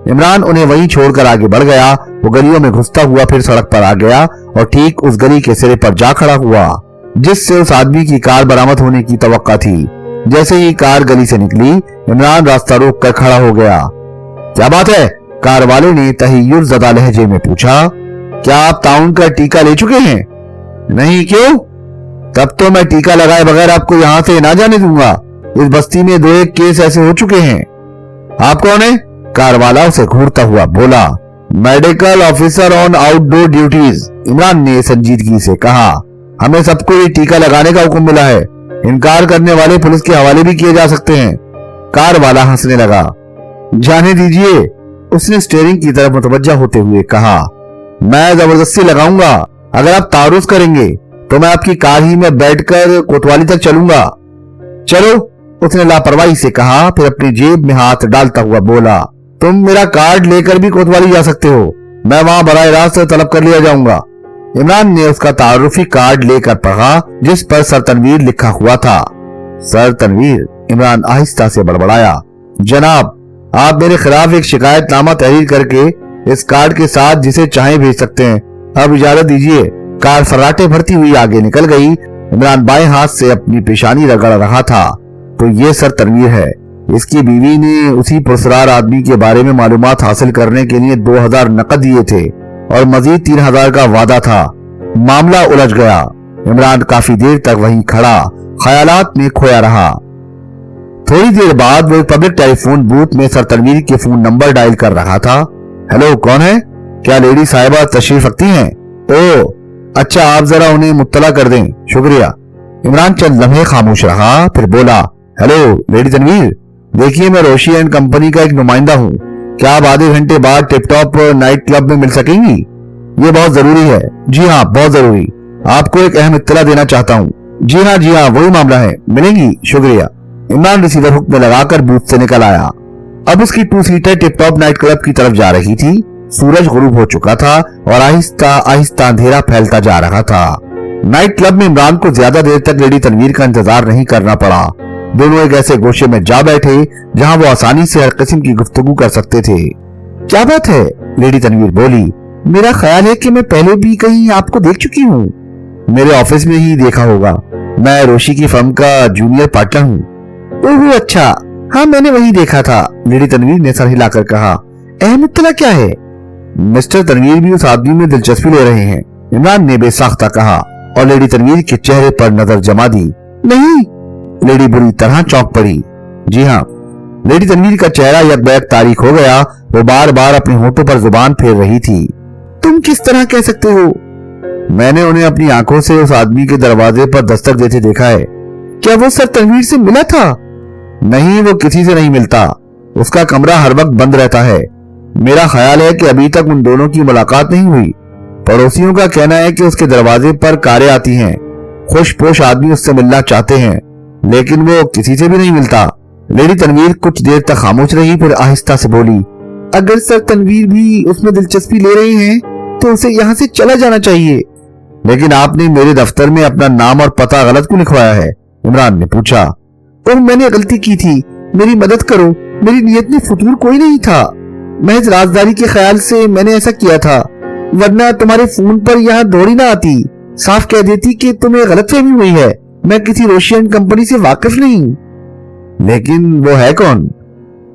इमरान उन्हें वहीं छोड़कर आगे बढ़ गया। वो गलियों में घुसता हुआ फिर सड़क पर आ गया और ठीक उस गली के सिरे पर जा खड़ा हुआ जिससे उस आदमी की कार बरामद होने की तवक्का थी। जैसे ही कार गली से निकली, इमरान रास्ता रोक कर खड़ा हो गया। क्या बात है? कार वाले ने तहय्युर ज़दा लहजे में पूछा। क्या आप ताउन का टीका ले चुके हैं? नहीं, क्यों? तब तो मैं टीका लगाए बगैर आपको यहाँ से ना जाने दूंगा। इस बस्ती में 2-1 केस ऐसे हो चुके हैं। आप कौन है? कार वाला उसे घूरता हुआ बोला। Medical officer on outdoor duties, Imran ने संजीदगी से कहा। हमें सबको ये टीका लगाने का हुक्म मिला है। इनकार करने वाले पुलिस के हवाले भी किए जा सकते हैं। कार वाला हंसने लगा। जाने दीजिए, उसने स्टीयरिंग की तरफ मुतवज्जा होते हुए कहा। मैं जबरदस्ती लगाऊंगा। अगर आप तारुफ करेंगे तो मैं आपकी कार ही में बैठकर कोतवाली तक चलूंगा। चलो, उसने लापरवाही से कहा। फिर अपनी जेब में हाथ डालता हुआ बोला, तुम मेरा कार्ड लेकर भी कोतवाली जा सकते हो। मैं वहां बराह रास्त तलब कर लिया जाऊंगा। इमरान ने उसका तारुफी कार्ड लेकर पढ़ा जिस पर सर तनवीर लिखा हुआ था। सर तनवीर, इमरान आहिस्ता से बड़बड़ाया। जनाब, आप मेरे खिलाफ एक शिकायतनामा तहरीर करके इस कार्ड के साथ जिसे चाहे भेज सकते हैं। अब इजाजत दीजिए। कार फर्राटे भरती हुई आगे निकल गई। इमरान बाएं हाथ से अपनी पेशानी रगड़ रहा था। तो ये सर तनवीर है। इसकी बीवी ने उसी पुरसरार आदमी के बारे में मालूमात हासिल करने के लिए 2000 नकद दिए थे और मजीद 3000 का वादा था। मामला उलझ गया। इमरान काफी देर तक वहीं खड़ा ख्यालात में खोया रहा। थोड़ी देर बाद वो पब्लिक टेलीफोन बूथ में सर तनवीर के फोन नंबर डायल कर रहा था। हेलो, कौन है? क्या लेडी साहिबा तशरीफ रखती हैं? ओह अच्छा, आप जरा उन्हें मुत्तला कर दें। शुक्रिया। इमरान चंद लम्हे खामोश रहा, फिर बोला, हेलो लेडी तनवीर, देखिए मैं रोशी एंड कंपनी का एक नुमाइंदा हूँ। क्या आप आधे घंटे बाद टिप टॉप नाइट क्लब में मिल सकेंगी? ये बहुत जरूरी है। जी हाँ, बहुत जरूरी। आपको एक अहम इत्तला देना चाहता हूँ। जी हाँ, वही मामला है। मिलेंगी? शुक्रिया। इमरान रिसीवर हुक में लगाकर बूथ से निकल आया। अब उसकी 2 seater tip top night club की तरफ जा रही थी। सूरज गुरूब हो चुका था और आहिस्ता आहिस्ता अंधेरा फैलता जा रहा था। नाइट क्लब में इमरान को ज्यादा देर तक लेडी तनवीर का इंतजार नहीं करना पड़ा। दोनों एक ऐसे गोशे में जा बैठे जहां वो आसानी से हर किस्म की गुफ्तगू कर सकते थे। क्या बात है? लेडी तनवीर बोली। मेरा ख्याल है कि मैं पहले भी कहीं आपको देख चुकी हूँ। मेरे ऑफिस में ही देखा होगा। मैं रोशी की फर्म का जूनियर पार्टनर हूँ। ओह अच्छा, हाँ मैंने वही देखा था। लेडी तनवीर ने सर हिलाकर कहा। अहम इत्तला क्या है? मिस्टर तनवीर भी उस आदमी में दिलचस्पी ले रहे हैं, इमरान ने बेसाख्ता कहा और लेडी तनवीर के चेहरे पर नजर जमा दी। नहीं, लेडी बुरी तरह चौंक पड़ी। जी हाँ। लेडी तनवीर का चेहरा यकबैक तारीख हो गया। वो बार बार अपने होठों पर जुबान फेर रही थी। तुम किस तरह कह सकते हो? मैंने उन्हें अपनी आंखों से उस आदमी के दरवाजे पर दस्तक देते देखा है। क्या वो सर तनवीर से मिला था? नहीं, वो किसी से नहीं मिलता। उसका कमरा हर वक्त बंद रहता है। मेरा ख्याल है कि अभी तक उन दोनों की मुलाकात नहीं हुई। पड़ोसियों का कहना है कि उसके दरवाजे पर कारें आती हैं। खुशपोश आदमी उससे मिलना चाहते हैं, लेकिन वो किसी से भी नहीं मिलता। लेडी तनवीर कुछ देर तक खामोश रही, फिर आहिस्ता से बोली, अगर सर तनवीर भी उसमें दिलचस्पी ले रहे हैं तो उसे यहाँ से चला जाना चाहिए। लेकिन आपने मेरे दफ्तर में अपना नाम और पता गलत क्यों लिखवाया है? इमरान ने पूछा। ओह, मैंने गलती की थी, मेरी मदद करो। मेरी नीयत में फुतूर कोई नहीं था। महज राजदारी के ख्याल से मैंने ऐसा किया था, वरना तुम्हारे फोन पर यहाँ दौड़ी ना आती। साफ कह देती कि तुम्हें गलतफहमी हुई है। मैं किसी रोशियन कंपनी से वाकिफ नहीं। लेकिन वो है कौन?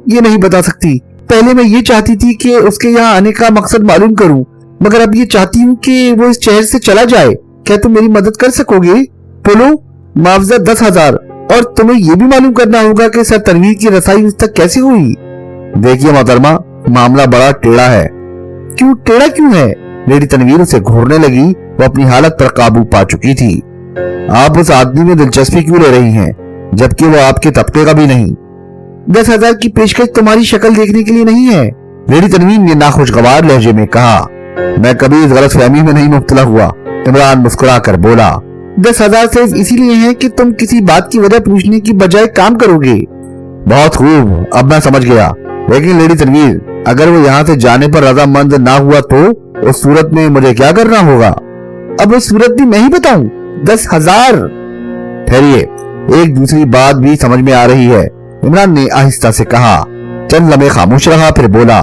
ये नहीं बता सकती। पहले मैं ये चाहती थी कि उसके यहाँ आने का मकसद मालूम करूं, मगर अब ये चाहती हूँ कि वो इस शहर से चला जाए। क्या तुम मेरी मदद कर सकोगे? बोलो। मुआवजा 10,000। और तुम्हें ये भी मालूम करना होगा कि सर तनवीर की रसाई उस तक कैसे हुई। देखिए मोहतरमा, मामला बड़ा टेढ़ा है। क्यों टेढ़ा क्यों है? लेडी तनवीर उसे घूरने लगी। वो अपनी हालत पर काबू पा चुकी थी। आप उस आदमी में दिलचस्पी क्यों ले रही हैं, जबकि वो आपके तबके का भी नहीं? 10,000 की पेशकश तुम्हारी शक्ल देखने के लिए नहीं है, लेडी तनवीर ने नाखुशगवार लहजे में कहा। मैं कभी इस गलतफहमी में नहीं मुब्तला हुआ, इमरान मुस्कुरा कर बोला। 10,000 सिर्फ इसीलिए है कि तुम किसी बात की वजह पूछने की बजाय काम करोगे। बहुत खूब, अब मैं समझ गया। लेकिन लेडी तनवीर, अगर वो यहाँ से जाने पर रजामंद ना हुआ तो उस सूरत में मुझे क्या करना होगा? अब उस सूरत भी मैं ही बताऊं? 10,000? ठहरिए, एक दूसरी बात भी समझ में आ रही है, इमरान ने आहिस्ता से कहा। चंद लम्हे खामोश रहा, फिर बोला,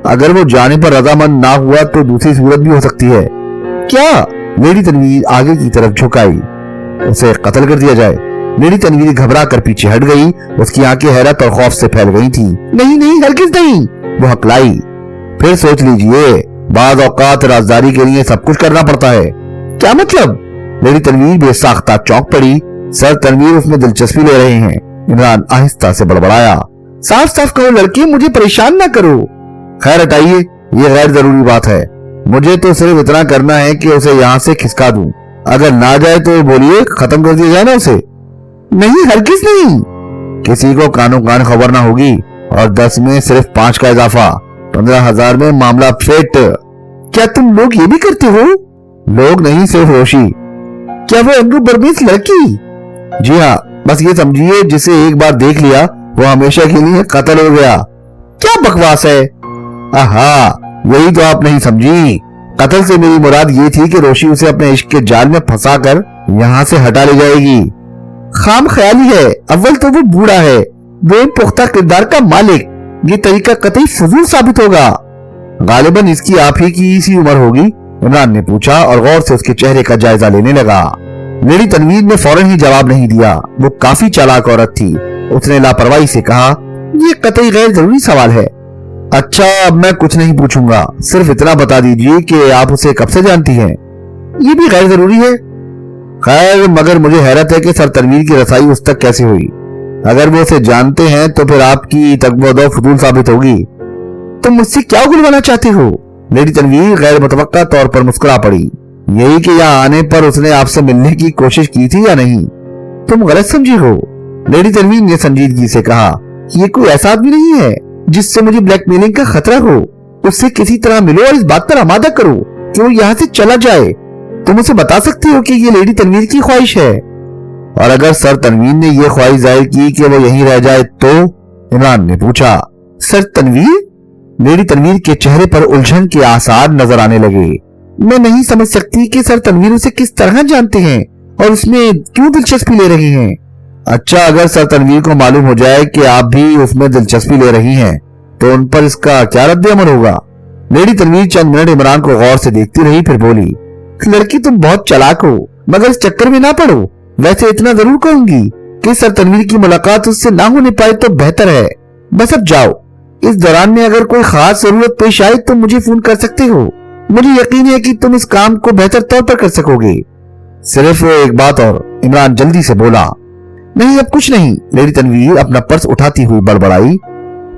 अगर वो जाने पर रजामंद ना हुआ तो दूसरी सूरत भी हो सकती है। क्या? लेडी तनवीर आगे की तरफ झुकाई। उसे कत्ल कर दिया जाए। लेडी तनवीर घबरा कर पीछे हट गई। उसकी आंखें हैरत और खौफ से फैल गई थी। नहीं नहीं, हरगिज़ नहीं, वो हकलाई। फिर सोच लीजिए, बाज़ औकात राजदारी के लिए सब कुछ करना पड़ता है। क्या मतलब? लेडी तनवीर बेसाख्ता चौंक पड़ी। सर तनवीर उसमें दिलचस्पी ले रहे हैं, इमरान आहिस्ता से बड़बड़ाया। साफ साफ कहो लड़के, मुझे परेशान ना करो। खैर हटाइए, ये गैर जरूरी बात है। मुझे तो सिर्फ इतना करना है कि उसे यहाँ से खिसका दूं। अगर ना जाए तो बोलिए, खत्म कर दिया जाए ना उसे। नहीं, हरगिज़ नहीं। किसी को कानो कान खबर ना होगी, और 10 में सिर्फ 5 का इजाफा, 15,000 में मामला फिट। क्या तुम लोग ये भी करते हो? लोग नहीं, सिर्फ रोशी। क्या वो अंगू बरमीज लड़की? जी हाँ, बस ये समझिए, जिसे एक बार देख लिया वो हमेशा के लिए कत्ल हो गया। क्या बकवास है? आहा, यही तो आप नहीं समझी। कत्ल से मेरी मुराद ये थी कि रोशी उसे अपने इश्क के जाल में फंसाकर यहाँ से हटा ले जाएगी। खाम ख्याली है। अव्वल तो वो बूढ़ा है, बेन पुख्ता किरदार का मालिक। ये तरीका कतई फजूल साबित होगा। गालिबन इसकी आप ही की इसी उम्र होगी, इमरान ने पूछा और गौर से उसके चेहरे का जायजा लेने लगा। लेडी तनवीर ने फौरन ही जवाब नहीं दिया। वो काफी चालाक औरत थी। उसने लापरवाही से कहा, ये कतई गैर जरूरी सवाल है। अच्छा, अब मैं कुछ नहीं पूछूंगा, सिर्फ इतना बता दीजिए कि आप उसे कब से जानती हैं। ये भी गैर जरूरी है। खैर, मगर मुझे हैरत है कि सर तनवीर की रसाई उस तक कैसे हुई। अगर वो उसे जानते हैं तो फिर आपकी तकबोदो फजूल साबित होगी। तुम मुझसे क्या उगलवाना चाहते हो? लेडी तनवीर गैर मुतवक्का तौर पर मुस्कुरा पड़ी। यही कि यहाँ आने पर उसने आपसे मिलने की कोशिश की थी या नहीं? तुम गलत समझी हो, लेडी तनवीर ने संजीदगी से कहा। ये कोई ऐसा आदमी नहीं है जिससे मुझे ब्लैकमेलिंग का खतरा हो। उससे किसी तरह मिलो और इस बात पर आमादा करो कि वो यहाँ से चला जाए। तुम उसे बता सकते हो कि ये लेडी तनवीर की ख्वाहिश है। और अगर सर तनवीर ने ये ख्वाहिश जाहिर की कि वो यहीं रह जाए तो? इमरान ने पूछा। सर तनवीर? लेडी तनवीर के चेहरे पर उलझन के आसार नजर आने लगे। मैं नहीं समझ सकती कि सर तनवीर उसे किस तरह जानते हैं और उसमें क्यों दिलचस्पी ले रहे हैं। अच्छा, अगर सर तनवीर को मालूम हो जाए कि आप भी उसमें दिलचस्पी ले रही हैं, तो उन पर इसका क्या रद्द-ए-अमल होगा? लेडी तनवीर चंद मिनट इमरान को गौर से देखती रही, फिर बोली, लड़की तुम बहुत चालाक हो, मगर इस चक्कर में ना पड़ो। वैसे इतना जरूर कहूंगी कि सर तनवीर की मुलाकात उससे ना होने पाए तो बेहतर है। बस अब जाओ। इस दौरान में अगर कोई खास जरूरत पेश आए तो मुझे फोन कर सकते हो। मुझे यकीन है कि तुम इस काम को बेहतर तौर पर कर सकोगे। सिर्फ एक बात और, इमरान जल्दी से बोला। नहीं, अब कुछ नहीं। लेडी तनवीर अपना पर्स उठाती हुई बड़बड़ाई।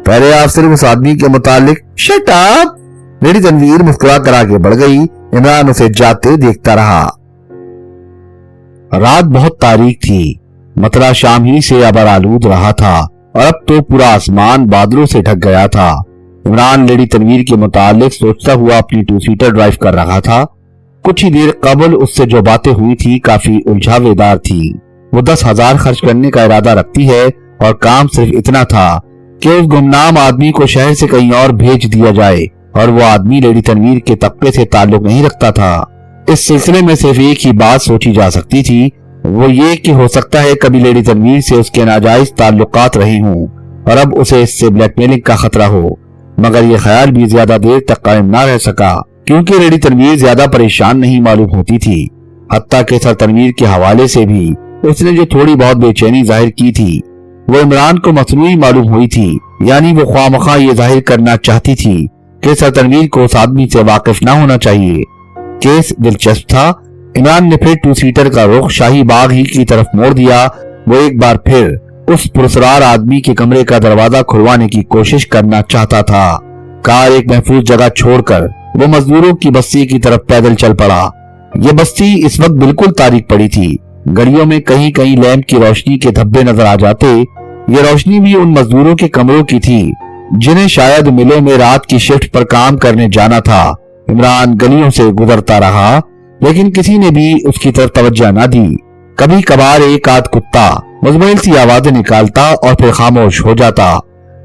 पहले आप सिर्फ उस आदमी के मुतालिक। Shut up. लेडी तनवीर मुस्कुरा कर आगे बढ़ गई। इमरान उसे जाते देखता रहा। रात बहुत तारीक थी। मतला शाम ही से अबरालूद रहा था और अब तो पूरा आसमान बादलों से ढक गया था। इमरान लेडी तनवीर के मुतालिक सोचता हुआ अपनी 2 सीटर ड्राइव कर रहा था। कुछ ही देर कबल उससे जो बातें हुई थी काफी उलझावेदार थी। वो 10,000 खर्च करने का इरादा रखती है और काम सिर्फ इतना था कि उस गुमनाम आदमी को शहर से कहीं और भेज दिया जाए, और वो आदमी लेडी तनवीर के तबके से ताल्लुक नहीं रखता था। इस सिलसिले में सिर्फ एक ही बात सोची जा सकती थी, वो ये कि हो सकता है कभी लेडी तनवीर से उसके नाजायज ताल्लुकात रहे हों और अब उसे इससे ब्लैकमेलिंग का खतरा हो। मगर ये ख्याल भी ज्यादा देर तक कायम ना रह सका, क्योंकि लेडी तनवीर ज्यादा परेशान नहीं मालूम होती थी। हत्ता के सर तनवीर के हवाले से भी उसने जो थोड़ी बहुत बेचैनी जाहिर की थी वो इमरान को मसनूई मालूम हुई थी। यानी वो ख्वामखा ये जाहिर करना चाहती थी कि सर तनवीर को उस आदमी से वाकिफ ना होना चाहिए। केस दिलचस्प था। इमरान ने फिर 2 सीटर का रुख शाही बाग ही की तरफ मोड़ दिया। वो एक बार फिर उस पुरसरार आदमी के कमरे का दरवाजा खुलवाने की कोशिश करना चाहता था। कार एक महफूज जगह छोड़कर वो मजदूरों की बस्ती की तरफ पैदल चल पड़ा। ये बस्ती इस वक्त बिल्कुल तारीक पड़ी थी। गलियों में कहीं कहीं लैंप की रोशनी के धब्बे नजर आ जाते। ये रोशनी भी उन मजदूरों के कमरों की थी जिन्हें शायद मिलों में रात की शिफ्ट पर काम करने जाना था। इमरान गलियों से गुजरता रहा, लेकिन किसी ने भी उसकी तरफ तवज्जो न दी। कभी कभार एक आध कुत्ता मुज़म्मिल सी आवाजें निकालता और फिर खामोश हो जाता।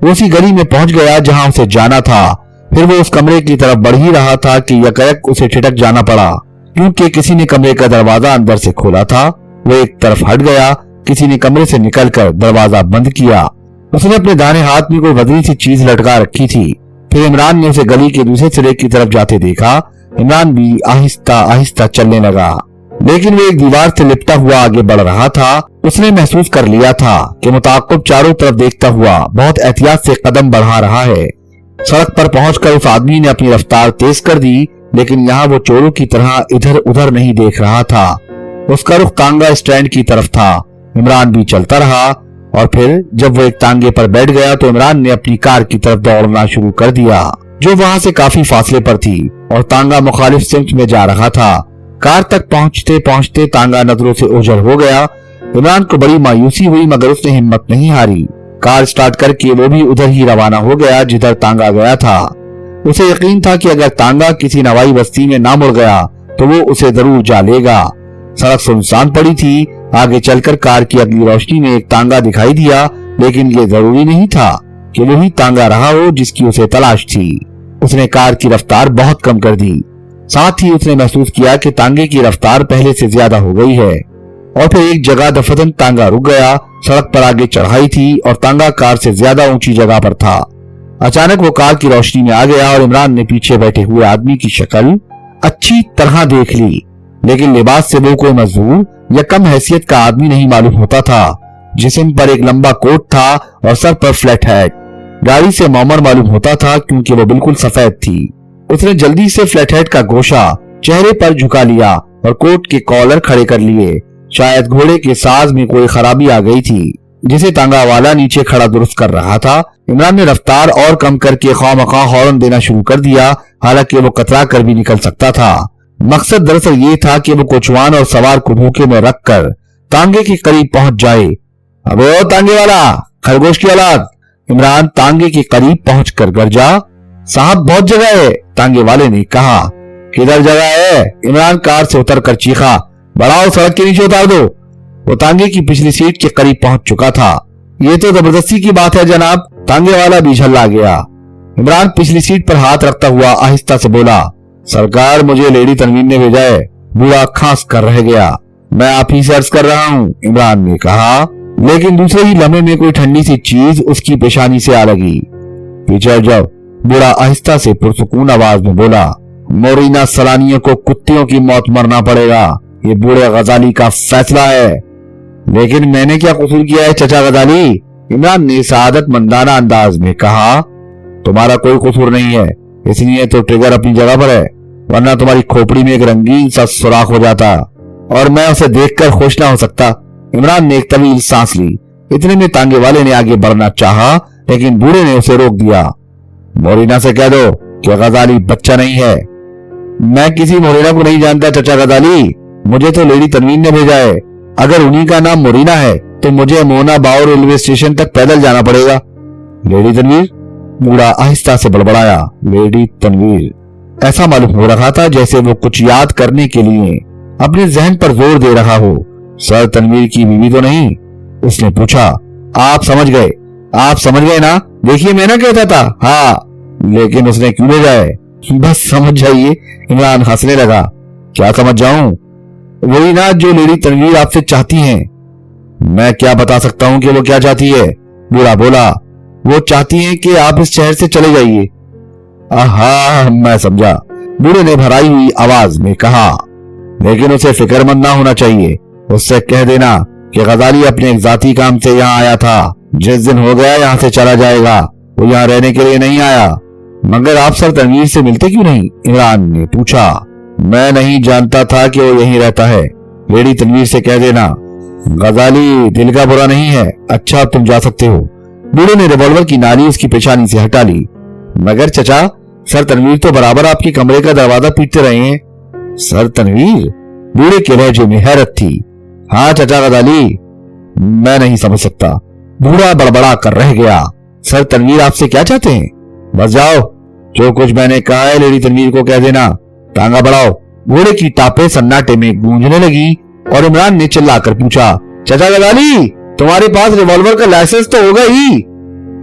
वो उसी गली में पहुंच गया जहां उसे जाना था। फिर वो उस कमरे की तरफ बढ़ ही रहा था कि यकायक उसे ठिठक जाना पड़ा, क्योंकि किसी ने कमरे का दरवाजा अंदर से खोला था। वो एक तरफ हट गया। किसी ने कमरे से निकलकर दरवाजा बंद किया। उसने अपने दाहिने हाथ में कोई वजनी सी चीज लटका रखी थी। फिर इमरान ने उसे गली के दूसरे सिरे की तरफ जाते देखा। इमरान भी आहिस्ता आहिस्ता चलने लगा, लेकिन वो एक दीवार से लिपटा हुआ आगे बढ़ रहा था। उसने महसूस कर लिया था कि मुताक़िब चारों तरफ देखता हुआ बहुत एहतियात से कदम बढ़ा रहा है। सड़क पर पहुंचकर उस आदमी ने अपनी रफ्तार तेज कर दी, लेकिन यहाँ वो चोरों की तरह इधर उधर नहीं देख रहा था। उसका रुख तांगा स्टैंड की तरफ था। इमरान भी चलता रहा, और फिर जब वो एक तांगे पर बैठ गया तो इमरान ने अपनी कार की तरफ दौड़ना शुरू कर दिया, जो वहां से काफी फासले पर थी, और तांगा मुखालिफ सिमत में जा रहा था। कार तक पहुंचते पहुंचते तांगा नजरों से ओझल हो गया। इमरान को बड़ी मायूसी हुई, मगर उसने हिम्मत नहीं हारी। कार स्टार्ट करके वो भी उधर ही रवाना हो गया जिधर तांगा गया था। उसे यकीन था कि अगर तांगा किसी नवाई बस्ती में ना मुड़ गया तो वो उसे जरूर जा लेगा। सड़क सुनसान पड़ी थी। आगे चलकर कार की अगली रोशनी में एक तांगा दिखाई दिया, लेकिन ये जरूरी नहीं था कि वही तांगा रहा हो जिसकी उसे तलाश थी। उसने कार की रफ्तार बहुत कम कर दी। साथ ही उसने महसूस किया कि तांगे की रफ्तार पहले से ज्यादा हो गई है। और फिर एक जगह दफतन तांगा रुक गया। सड़क पर आगे चढ़ाई थी और तांगा कार से ज्यादा ऊंची जगह पर था। अचानक वो कार की रोशनी में आ गया और इमरान ने पीछे बैठे हुए आदमी की शक्ल अच्छी तरह देख ली, लेकिन लिबास से वो कोई मजदूर या कम हैसियत का आदमी नहीं मालूम होता था। जिस्म पर एक लंबा कोट था और सर पर फ्लैट हैट। गाड़ी से मॉमर मालूम होता था क्योंकि वो बिल्कुल सफेद थी। उसने जल्दी से फ्लैट हैट का गोशा चेहरे पर झुका लिया और कोट के कॉलर खड़े कर लिए। शायद घोड़े के साज में कोई खराबी आ गई थी, जिसे तांगा वाला नीचे खड़ा दुरुस्त कर रहा था। इमरान ने रफ्तार और कम करके खामखा हॉर्न देना शुरू कर दिया, हालांकि वो कतरा कर भी निकल सकता था। मकसद दरअसल ये था कि वो कोचवान और सवार को धोखे में रखकर तांगे के करीब पहुंच जाए। अबे ओ तांगे वाला, खरगोश की औलाद! इमरान तांगे के करीब पहुंचकर गरजा। साहब बहुत जगह है, तांगे वाले ने कहा। किधर जगह है? इमरान कार से उतरकर चीखा। बढ़ाओ, सड़क के नीचे उतार दो। वो तांगे की पिछली सीट के करीब पहुंच चुका था। ये तो जबरदस्ती की बात है जनाब, तांगे वाला भी झल्ला गया। इमरान पिछली सीट पर हाथ रखता हुआ आहिस्ता से बोला, सरकार मुझे लेडी तनवीन ने भेजा है। बूढ़ा खांस कर रह गया। मैं आप ही से अर्ज कर रहा हूँ, इमरान ने कहा, लेकिन दूसरे ही लम्हे में कोई ठंडी सी चीज उसकी पेशानी से आ लगी। पीछे हट जाओ, बूढ़ा आहिस्ता से पुरसुकून आवाज में बोला। मोरीना सलानियों को कुत्तियों की मौत मरना पड़ेगा, ये बूढ़े गजाली का फैसला है। लेकिन मैंने क्या कसूर किया है चचा गजाली? इमरान ने सआदत मंदाना अंदाज में कहा। तुम्हारा कोई कसूर नहीं है, इसलिए तो ट्रिगर अपनी जगह पर है, वरना तुम्हारी खोपड़ी में एक रंगीन सा सुराख हो जाता और मैं उसे देखकर खुश ना हो सकता। इमरान ने एक तवील सांस ली। इतने में तांगे वाले ने आगे बढ़ना चाहा, लेकिन बूढ़े ने उसे रोक दिया। मोरीना से कह दो कि गजाली बच्चा नहीं है। मैं किसी मोरीना को नहीं जानता चचा गजाली, मुझे तो लेडी तनवीन ने भेजा है। अगर उन्हीं का नाम मोरीना है तो मुझे मोना बाव रेलवे स्टेशन तक पैदल जाना पड़ेगा। लेडी तनवीर? बूढ़ा आहिस्ता से बड़बड़ाया। लेडी तनवीर? ऐसा मालूम हो रहा था जैसे वो कुछ याद करने के लिए अपने जहन पर जोर दे रहा हो। सर तनवीर की बीवी तो नहीं? उसने पूछा। आप समझ गए, आप समझ गए ना? देखिए मैं ना कहता था। हाँ, लेकिन उसने क्यों भेजा है? बस समझ जाइए। इमरान हंसने लगा। क्या समझ जाऊं? वही ना जो लेडी तनवीर आपसे चाहती हैं। मैं क्या बता सकता हूं कि वो क्या चाहती है? बूढ़ा बोला। वो चाहती हैं कि आप इस शहर से चले जाइए। आहा, मैं समझा, बूढ़े ने भराई हुई आवाज में कहा। लेकिन उसे फिक्रमंद ना होना चाहिए। उससे कह देना कि गजाली अपने एक जाती काम से यहाँ आया था। जिस दिन हो गया यहाँ से चला जाएगा। वो यहाँ रहने के लिए नहीं आया। मगर आप सर तनवीर से मिलते क्यों नहीं? इमरान ने पूछा। मैं नहीं जानता था कि वो यहीं रहता है। लेडी तनवीर से कह देना गजाली दिल का बुरा नहीं है। अच्छा, तुम जा सकते हो। बूढ़े ने रिवॉल्वर की नाली उसकी पेशानी से हटा ली। मगर चचा, सर तनवीर तो बराबर आपके कमरे का दरवाजा पीटते रहे हैं। सर तनवीर? बूढ़े के लहजे में हैरत थी। हाँ चचा गजाली, मैं नहीं समझ सकता। बूढ़ा बड़बड़ा कर रह गया। सर तनवीर आपसे क्या चाहते हैं? बस जाओ, जो कुछ मैंने कहा है लेडी तनवीर को कह देना। टांगा बढ़ाओ। बूढ़े की टापे सन्नाटे में गूंजने लगी और इमरान ने चिल्लाकर पूछा, चचा गजाली, तुम्हारे पास रिवॉल्वर का लाइसेंस तो होगा ही?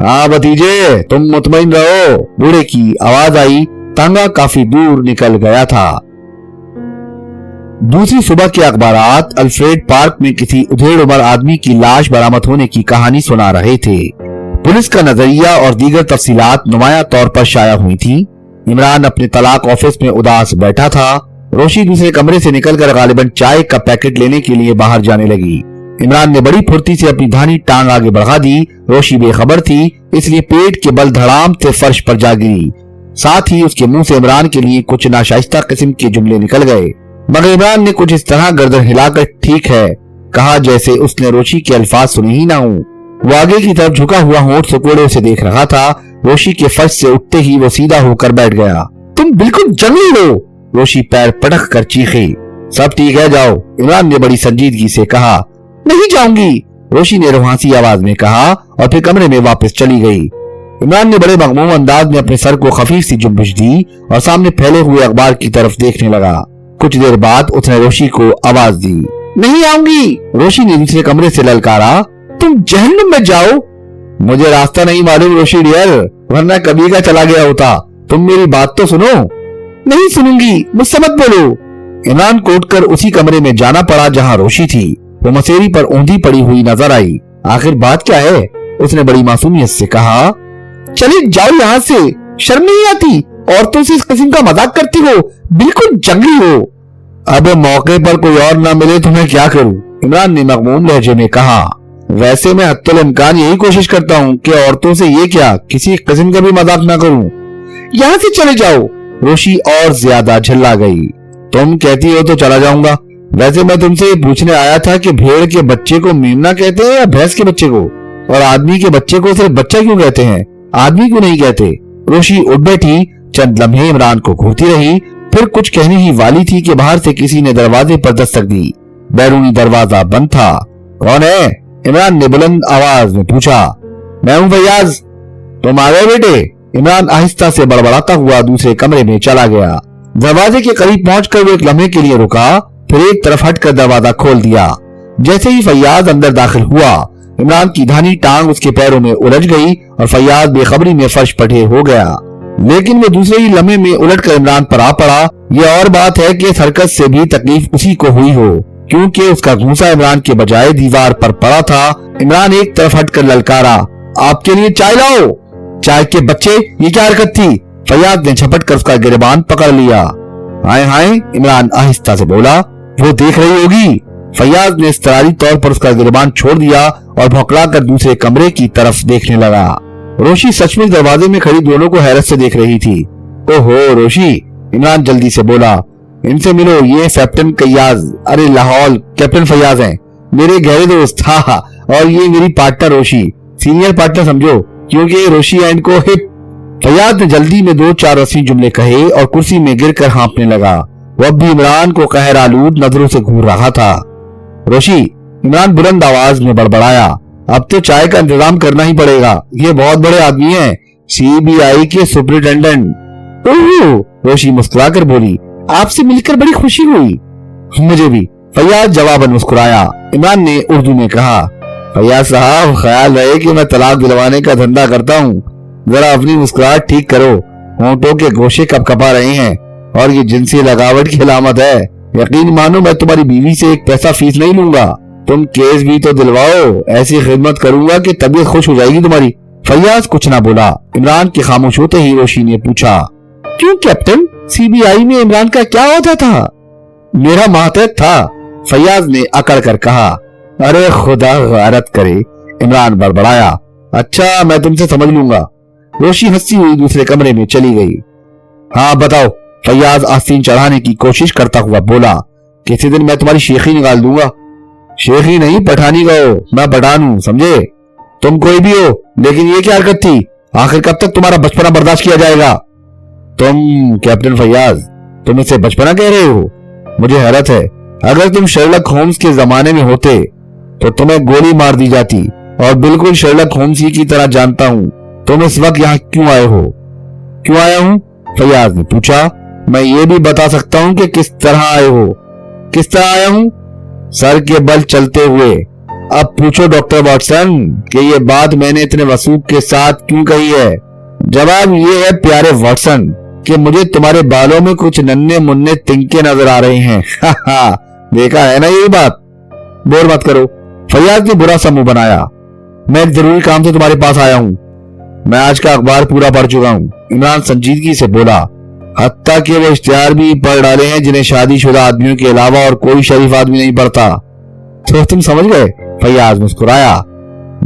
हाँ भतीजे, तुम मुतमईन रहो, बूढ़े की आवाज आई। तांगा काफी दूर निकल गया था। दूसरी सुबह के अखबारात अल्फ्रेड पार्क में किसी उधेड़ उम्र आदमी की लाश बरामद होने की कहानी सुना रहे थे। पुलिस का नजरिया और दीगर तफसीलात नुमाया तौर पर शाया हुई थी। इमरान अपने तलाक ऑफिस में उदास बैठा था। रोशी दूसरे कमरे से निकलकर गालिबन चाय का पैकेट लेने के लिए बाहर जाने लगी। इमरान ने बड़ी फुर्ती से अपनी धानी टांग आगे बढ़ा दी। रोशी बेखबर थी, इसलिए पेट के बल धड़ाम से फर्श पर जा गिरी। साथ ही उसके मुंह से इमरान के लिए कुछ नाशाइस्ता किस्म के जुमले निकल गए, मगर इमरान ने कुछ इस तरह गर्दन हिलाकर ठीक है कहा जैसे उसने रोशी के अल्फाज सुने ही ना हो। वो आगे की तरफ झुका हुआ होंठ सिकोड़े उसे देख रहा था। रोशी के फर्श से उठते ही वो सीधा होकर बैठ गया। तुम बिल्कुल जंगली हो, रोशी पैर पटक कर चीखी। सब ठीक है, जाओ, इमरान ने बड़ी संजीदगी से कहा। नहीं जाऊंगी, रोशी ने रुहासी आवाज में कहा और फिर कमरे में वापस चली गई। इमरान ने बड़े मगमूम अंदाज में अपने सर को खफीफ सी जुम्बिश दी और सामने फैले हुए अखबार की तरफ देखने लगा। कुछ देर बाद उसने रोशी को आवाज दी। नहीं आऊंगी, रोशी ने दूसरे कमरे से ललकारा। तुम जहन्नुम में जाओ। मुझे रास्ता नहीं मालूम रोशी डियर, वरना कभी का चला गया होता। तुम मेरी बात तो सुनो। नहीं सुनूंगी, मुझसे मत बोलो। इमरान को उठकर उसी कमरे में जाना पड़ा जहाँ रोशी थी। वो मसेरी पर ऊंधी पड़ी हुई नजर आई। आखिर बात क्या है? उसने बड़ी मासूमियत से कहा। चले जाओ यहाँ से, शर्म नहीं आती? औरतों से इस किस्म का मजाक करती हो, बिल्कुल जंगली हो। अब मौके पर कोई और ना मिले तो मैं क्या करूं? इमरान ने मगमूम लहजे में कहा। वैसे मैं हत्तुल इम्कान यही कोशिश करता हूँ कि औरतों से ये क्या किसी किस्म का भी मजाक ना करूं। यहाँ से चले जाओ। रोशी और ज्यादा झल्ला गई। तुम कहती हो तो चला जाऊंगा। वैसे मैं तुमसे पूछने आया था कि भेड़ के बच्चे को मेमना कहते हैं या भैंस के बच्चे को, और आदमी के बच्चे को सिर्फ बच्चा क्यों कहते हैं, आदमी क्यों नहीं कहते? रोशी उठ बैठी, चंद लम्हे इमरान को घूरती रही, फिर कुछ कहने ही वाली थी कि बाहर से किसी ने दरवाजे पर दस्तक दी। बैरूनी दरवाजा बंद था। कौन है? इमरान ने बुलंद आवाज में पूछा। मैं हूं फैयाज। तुम आ गए बेटे? इमरान आहिस्ता से बड़बड़ाता हुआ दूसरे कमरे में चला गया। दरवाजे के करीब पहुंचकर वो एक लम्हे के लिए रुका, फिर एक तरफ हटकर दरवाजा खोल दिया। जैसे ही फैयाज अंदर दाखिल हुआ, इमरान की धानी टांग उसके पैरों में उलझ गई और फैयाज बेखबरी में फर्श पर ढेर हो गया। लेकिन वो दूसरे ही लम्हे में उलटकर इमरान पर आ पड़ा। यह और बात है कि हरकत से भी तकलीफ उसी को हुई हो, क्योंकि उसका घूंसा इमरान के बजाय दीवार पर पड़ा था। इमरान एक तरफ हटकर ललकारा। आपके लिए चाय लाओ। चाय के बच्चे, ये क्या हरकत थी? फैयाज ने झपट कर उसका गिरबान पकड़ लिया। हाय हाय, इमरान आहिस्ता से बोला। वो देख रही होगी। फैयाज ने इस्तरारी तौर पर उसका गिरबान छोड़ दिया और भौंकला कर दूसरे कमरे की तरफ देखने लगा। रोशी सचमुच दरवाजे में खड़ी दोनों को हैरत से देख रही थी। ओहो रोशी, इमरान जल्दी से बोला। इनसे मिलो, ये कैप्टन कयाज, अरे लाहौल कैप्टन फैयाज हैं, मेरे गहरे दोस्त। हाँ, और ये मेरी पार्टनर रोशी, सीनियर पार्टनर समझो, क्योंकि रोशी एंड को हिप। फैयाज ने जल्दी में 2-4 रस्मी जुमले कहे और कुर्सी में गिरकर हाँफने लगा। वो अब भी इमरान को कहर आलूद नजरों से घूर रहा था। रोशी, इमरान बुलंद आवाज में बड़बड़ाया, अब तो चाय का इंतजाम करना ही पड़ेगा। ये बहुत बड़े आदमी हैं, CBI के सुपरिटेंडेंट। ओह, रोशी मुस्कुराकर बोली। आपसे मिलकर बड़ी खुशी हुई। मुझे भी, फैयाज जवाबन मुस्कुराया। इमरान ने उर्दू में कहा। फैयाज साहब, ख्याल रहे कि मैं तलाक दिलवाने का धंधा करता हूँ। जरा अपनी मुस्कुराहट ठीक करो, होंठों के गोशे कपकपा रहे हैं और ये जिनसी लगावट की अलामत है। यकीन मानो मैं तुम्हारी बीवी से एक पैसा फीस नहीं लूंगा। तुम केस भी तो दिलवाओ, ऐसी खिदमत करूंगा कि तबीयत खुश हो जाएगी तुम्हारी। फैयाज कुछ ना बोला। इमरान के खामोश होते ही रोशी ने पूछा, क्यों कैप्टन, CBI में इमरान का क्या होता था? मेरा मातहत था, फैयाज ने अकड़ कर कहा। अरे खुदा गैरत करे, इमरान बड़बड़ाया। अच्छा, मैं तुमसे समझ लूंगा। रोशी हंसती हुई दूसरे कमरे में चली गई। हाँ बताओ, फैयाज आस्तीन चढ़ाने की कोशिश करता हुआ बोला। किसी दिन मैं तुम्हारी शेखी निकाल दूंगा। शेखी नहीं, पठानी कहो, मैं पठान हूं, समझे? तुम कोई भी हो, लेकिन ये क्या हरकत थी? आखिर कब तक तुम्हारा बचपना बर्दाश्त किया जाएगा? तुम कैप्टन फैयाज, तुम इसे बचपना कह रहे हो? मुझे हैरत है, अगर तुम शर्लक होम्स के जमाने में होते तो तुम्हें गोली मार दी जाती, और बिल्कुल शर्लक होम्स ही की तरह जानता हूं तुम इस वक्त यहाँ क्यों आए हो। क्यों आया हूं? फैयाज ने पूछा। मैं ये भी बता सकता हूं कि किस तरह आए हो। किस तरह आया हूं? सर के बल चलते हुए। अब पूछो डॉक्टर वाटसन कि ये बात मैंने इतने वसूख के साथ क्यों कही है। जवाब ये है प्यारे वाटसन कि मुझे तुम्हारे बालों में कुछ नन्हे मुन्ने तिनके नजर आ रहे हैं। देखा है ना यही बात। बोर मत करो। फैयाज ने बुरा सा मुंह बनाया। मैं एक जरूरी काम से तुम्हारे पास आया हूं। मैं आज का अखबार पूरा पढ़ चुका हूं। इमरान संजीदगी से बोला। हत्ता कि वो इश्तिहार भी पढ़ डाले हैं जिन्हें शादीशुदा आदमियों के अलावा और कोई शरीफ आदमी नहीं पढ़ता। तो तुम समझ गए? फैयाज मुस्कुराया।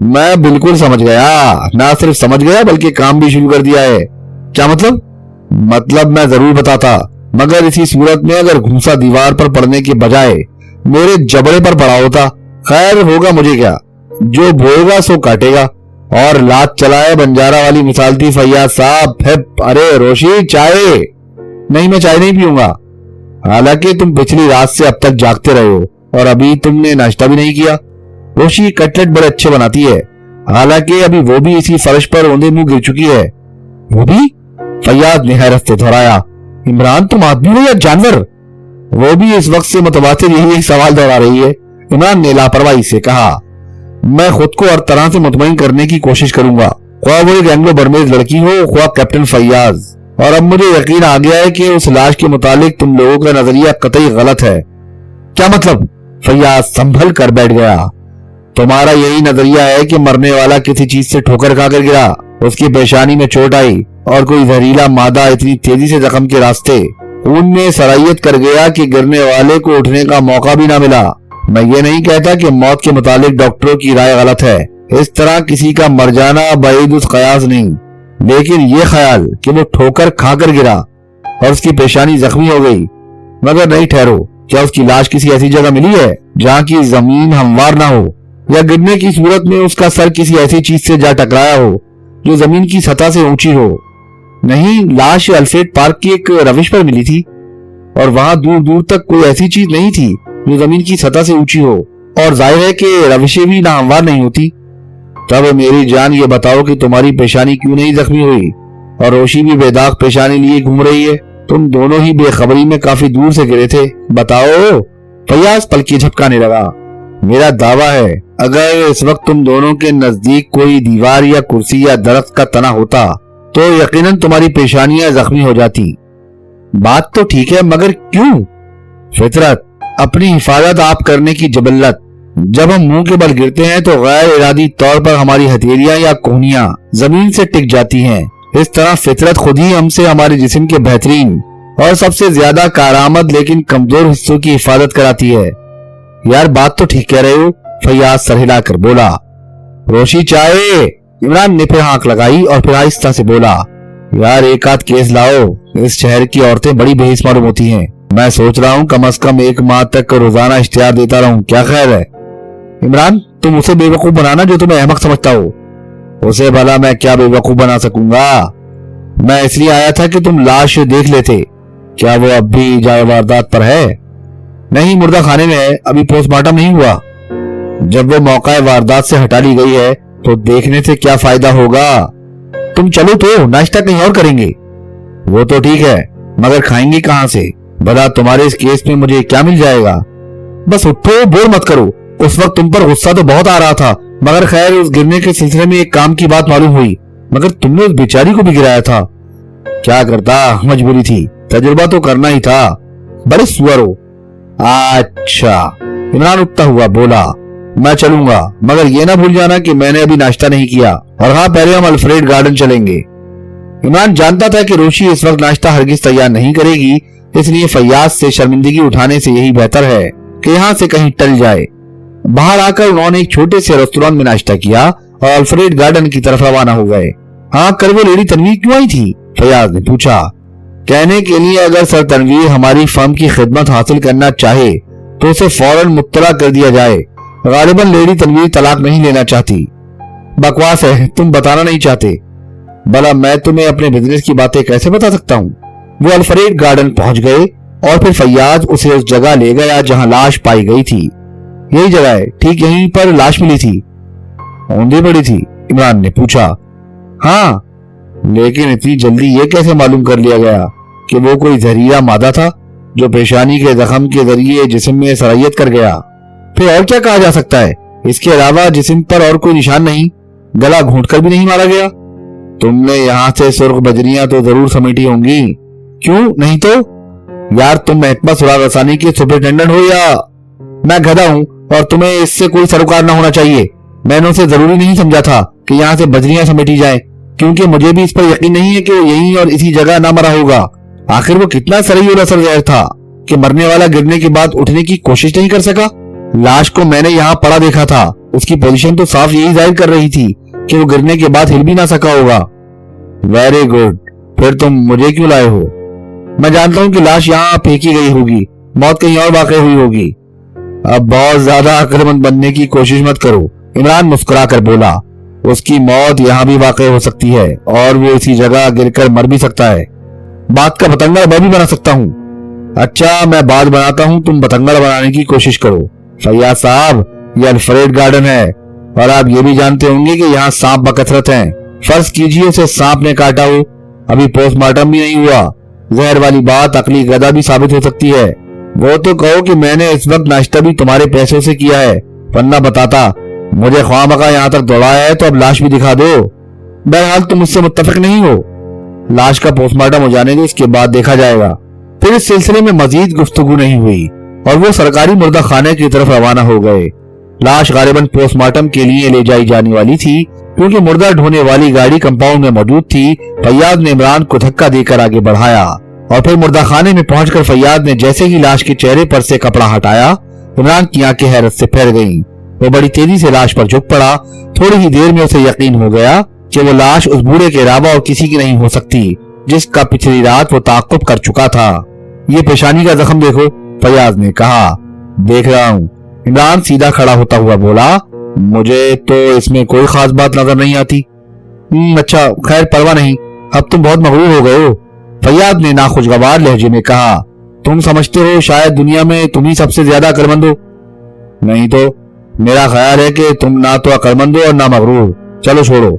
मैं बिल्कुल समझ गया, ना सिर्फ समझ गया बल्कि काम भी शुरू कर दिया है। क्या मतलब? मतलब मैं जरूर बताता, मगर इसी सूरत में अगर घूसा दीवार पर पड़ने के बजाय मेरे जबड़े पर पड़ा होता। खैर होगा मुझे क्या, जो बोएगा सो काटेगा। और लात चलाए बंजारा वाली मिसाल थी फैयाज साहब। अरे रोशी, चाय? नहीं, मैं चाय नहीं पीऊंगा। हालांकि तुम पिछली रात से अब तक जागते रहे हो और अभी तुमने नाश्ता भी नहीं किया। रोशी कटलेट बड़े अच्छे बनाती है, हालांकि अभी वो भी इसी फर्श पर औंधे मुंह गिर चुकी है। वो भी? फैयाज ने हैरत से दोहराया। इमरान, तुम आदमी हो या जानवर? वो भी इस वक्त से मुतवातिर यही सवाल दोहरा रही है। इमरान ने लापरवाही से कहा। मैं खुद को हर तरह से मुतमईन करने की कोशिश करूंगा, ख्वाह वो एक एंग्लो बर्मेज लड़की हो, ख्वाह कैप्टन फैयाज। और अब मुझे यकीन आ गया है कि उस लाश के मुतालिक तुम लोगों का नजरिया कतई गलत है। क्या मतलब? फैयाज संभल कर बैठ गया। तुम्हारा यही नजरिया है कि मरने वाला किसी चीज से ठोकर खाकर गिरा, उसकी पेशानी में चोट आई और कोई जहरीला मादा इतनी तेजी से जख्म के रास्ते खून में सरायत कर गया कि गिरने वाले को उठने का मौका भी ना मिला। मैं ये नहीं कहता कि मौत के मुतालिक डॉक्टरों की राय गलत है, इस तरह किसी का मर जाना बाइद उस कयास नहीं, लेकिन ये ख्याल कि वो ठोकर खाकर गिरा और उसकी पेशानी जख्मी हो गई। मगर नहीं ठहरो, क्या उसकी लाश किसी ऐसी जगह मिली है जहाँ की जमीन हमवार ना हो, या गिरने की सूरत में उसका सर किसी ऐसी चीज से जा टकराया हो जो जमीन की सतह से ऊंची हो? नहीं, लाश अल्फ्रेड पार्क की एक रविश पर मिली थी और वहां दूर दूर तक कोई ऐसी चीज नहीं थी जो जमीन की सतह से ऊंची हो, और जाहिर है कि रविशें भी नाहमवार नहीं होती। तब मेरी जान ये बताओ कि तुम्हारी पेशानी क्यों नहीं जख्मी हुई? और रोशी भी बेदाग पेशानी लिए घूम रही है। तुम दोनों ही बेखबरी में काफी दूर से गिरे थे। बताओ। फैयाज पलकी झपकाने लगा। मेरा दावा है, अगर इस वक्त तुम दोनों के नजदीक कोई दीवार या कुर्सी या दरख्त का तना होता तो यकीनन तुम्हारी पेशानियां जख्मी हो जाती। बात तो ठीक है, मगर क्यों? फितरत, अपनी हिफाजत आप करने की जबल्लत। जब हम मुंह के बल गिरते हैं तो गैर इरादी तौर पर हमारी हथेलियां या कोहनियां जमीन से टिक जाती हैं। इस तरह फितरत खुद ही हमसे हमारे जिस्म के बेहतरीन और सबसे ज्यादा कारामद लेकिन कमजोर हिस्सों की हिफाजत कराती है। यार बात तो ठीक कह रहे हो, फैयाज सर हिलाकर बोला। रोशी, चाय? इमरान ने फिर आंख लगाई और फिर आहिस्ता से बोला। यार एक आध केस लाओ, इस शहर की औरतें बड़ी बेहिस मालूम होती हैं। मैं सोच रहा हूँ कम से कम 1 माह तक रोजाना इश्तिहार देता रहूं, क्या ख्याल है? इमरान, तुम उसे बेवकूफ बनाना जो तुम्हें अहमक समझता हो। उसे भला मैं क्या बेवकूफ बना सकूंगा? मैं इसलिए आया था कि तुम लाश देख लेते। क्या वो अब भी जाए वारदात पर है? नहीं, मुर्दा खाने में है, अभी पोस्टमार्टम नहीं हुआ। जब वो मौका वारदात से हटा ली गई है तो देखने से क्या फायदा होगा? तुम चलो तो नाश्ता कहीं और करेंगे। वो तो ठीक है, मगर खाएंगे कहाँ से? भला तुम्हारे इस केस में मुझे क्या मिल जाएगा? बस उठो, बोर मत करो। उस वक्त तुम पर गुस्सा तो बहुत आ रहा था, मगर खैर उस गिरने के सिलसिले में एक काम की बात मालूम हुई। मगर तुमने उस बेचारी को भी गिराया था। क्या करता, मजबूरी थी, तजुर्बा तो करना ही था। बड़े सुअर हो। अच्छा, इमरान उठता हुआ बोला। मैं चलूंगा, मगर ये ना भूल जाना कि मैंने अभी नाश्ता नहीं किया। और हाँ, पहले हम अल्फ्रेड गार्डन चलेंगे। इमरान जानता था कि रोशी इस वक्त नाश्ता हरगिज तैयार नहीं करेगी, इसलिए फैयाज से शर्मिंदगी उठाने से यही बेहतर है कि यहाँ से कहीं टल जाए। बाहर आकर उन्होंने एक छोटे से रेस्टोरेंट में नाश्ता किया और अल्फ्रेड गार्डन की तरफ रवाना हो गए। हाँ, कर वो लेडी तनवीर क्यों आई थी? फैयाज ने पूछा। कहने के लिए अगर सर तनवीर हमारी फर्म की खिदमत हासिल करना चाहे तो उसे फौरन मुत्तला कर दिया जाए। गालिबन लेडी तनवीर तलाक नहीं लेना चाहती। बकवास है, तुम बताना नहीं चाहते। भला मैं तुम्हें अपने बिजनेस की बातें कैसे बता सकता हूँ। वो अल्फ्रेड गार्डन पहुंच गए और फिर फैयाज उसे उस जगह ले गया जहां लाश पाई गई थी। यही जगह है, ठीक यहीं पर लाश मिली थी। औंधी पड़ी थी? इमरान ने पूछा। हाँ, लेकिन इतनी जल्दी ये कैसे मालूम कर लिया गया कि वो कोई जहरीला मादा था जो पेशानी के जख्म के जरिए जिस्म में सरायत कर गया? फिर और क्या कहा जा सकता है? इसके अलावा जिस्म पर और कोई निशान नहीं, गला घोंटकर भी नहीं मारा गया। तुमने यहाँ से सुर्ख बजरियां तो जरूर समेटी होंगी। क्यों नहीं तो? यार, तुम महकमा सुराग रसानी के सुपरिटेंडेंट हो या मैं गधा हूँ और तुम्हें इससे कोई सरोकार न होना चाहिए। मैंने उसे जरूरी नहीं समझा था कि यहाँ से बजरियां समेटी जाएं, क्योंकि मुझे भी इस पर यकीन नहीं है कि वो यहीं और इसी जगह ना मरा होगा। आखिर वो कितना सही और असर जहर था कि मरने वाला गिरने के बाद उठने की कोशिश नहीं कर सका। लाश को मैंने यहाँ पड़ा देखा था, उसकी पोजीशन तो साफ यही जाहिर कर रही थी कि वो गिरने के बाद हिल भी ना सका होगा। वेरी गुड, फिर तुम मुझे क्यों लाए हो? मैं जानता हूँ कि लाश यहाँ फेंकी गई होगी, मौत कहीं और वाकई हुई होगी। अब बहुत ज्यादा अक्लमंद बनने की कोशिश मत करो, इमरान मुस्कुरा कर बोला। उसकी मौत यहाँ भी वाकई हो सकती है और वो इसी जगह गिरकर मर भी सकता है। बात का पतंगड़ मैं भी बना सकता हूँ। अच्छा, मैं बात बनाता हूँ, तुम पतंगड़ बनाने की कोशिश करो। फैयाज साहब, ये अल्फ्रेड गार्डन है और आप ये भी जानते होंगे कि यहाँ सांप बकसरत हैं। फर्ज कीजिए उसे सांप ने काटा हो, अभी पोस्टमार्टम भी नहीं हुआ। जहर वाली बात अकली गदा भी साबित हो सकती है। वो तो कहो कि मैंने इस वक्त नाश्ता भी तुम्हारे पैसों से किया है, वरना बताता। मुझे ख्वामखा यहाँ तक दौड़ाया है तो अब लाश भी दिखा दो। बहरहाल तुम मुझसे मुत्तफिक नहीं हो। लाश का पोस्टमार्टम हो जाने दो, इसके बाद देखा जाएगा। फिर इस सिलसिले में मजीद गुफ्तगू नहीं हुई और वो सरकारी मुर्दा खाने की तरफ रवाना हो गए। लाश गालिबन पोस्टमार्टम के लिए ले जाई जाने वाली थी, क्योंकि मुर्दा ढोने वाली गाड़ी कंपाउंड में मौजूद थी। फैयाज ने इमरान को धक्का देकर आगे बढ़ाया और फिर मुर्दा खाने में पहुंचकर फैयाज ने जैसे ही लाश के चेहरे पर से कपड़ा हटाया, इमरान की आंखें हैरत से फैल गईं। वो बड़ी तेजी से लाश पर झुक पड़ा। थोड़ी ही देर में उसे यकीन हो गया कि वो लाश उस बूढ़े के अलावा और किसी की नहीं हो सकती जिसका पिछली रात वो ताक़ुब कर चुका था। ये पेशानी का जख्म देखो, फैयाज ने कहा। देख रहा हूँ, इमरान सीधा खड़ा होता हुआ बोला। मुझे तो इसमें कोई खास बात नजर नहीं आती। अच्छा, खैर परवाह नहीं, अब तुम बहुत मगरूर हो गए हो, फैयाज ने नाखुशगवार लहजे में कहा। तुम समझते हो शायद दुनिया में तुम ही सबसे ज्यादा अक्लमंद हो। नहीं तो मेरा ख्याल है कि तुम ना तो अक्लमंद हो और ना मगरूर। चलो छोड़ो,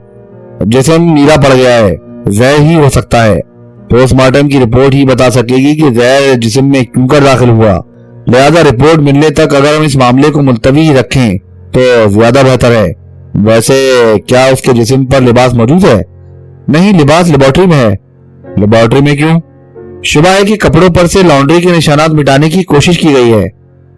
जिस्म नीला पड़ गया है, जहर ही हो सकता है। पोस्टमार्टम की रिपोर्ट ही बता सकेगी कि जहर जिस्म में क्यों कर दाखिल हुआ। लिहाजा रिपोर्ट मिलने तक अगर हम इस मामले को मुलतवी ही रखें तो ज्यादा बेहतर है। वैसे क्या उसके जिस्म पर लिबास मौजूद है? नहीं, लिबास लेबोरेटरी में है। लेबोरेटरी में क्यों? शुबा है कि कपड़ों पर से लॉन्ड्री के निशानात मिटाने की कोशिश की गई है।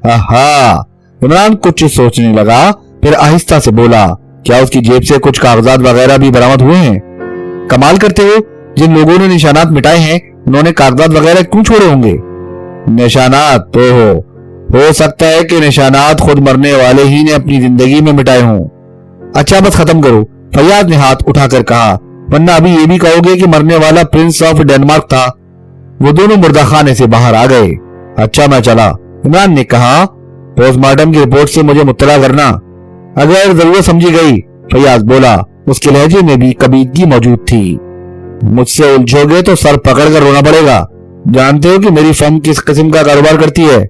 आहा, इमरान कुछ सोचने लगा, फिर आहिस्ता से बोला। क्या उसकी जेब से कुछ कागजात वगैरह भी बरामद हुए हैं? कमाल करते हो, जिन लोगों ने निशानात मिटाए हैं उन्होंने कागजात वगैरह क्यों छोड़े होंगे? निशानात तो हो सकता है कि निशानात खुद मरने वाले ही ने अपनी जिंदगी में मिटाए हों। अच्छा, बस खत्म करो, फैयाज ने हाथ उठाकर कहा, वरना अभी ये भी कहोगे कि मरने वाला प्रिंस ऑफ डेनमार्क था। वो दोनों मुर्दा खाने से बाहर आ गए। अच्छा, मैं चला, इमरान ने कहा। पोस्टमार्टम की रिपोर्ट से मुझे मुत्तला करना अगर जरूरत समझी गई, फैयाज बोला। उसके लहजे में भी कबीदगी मौजूद थी। मुझसे उलझोगे तो सर पकड़कर रोना पड़ेगा। जानते हो कि मेरी फर्म किस किस्म का कारोबार करती है?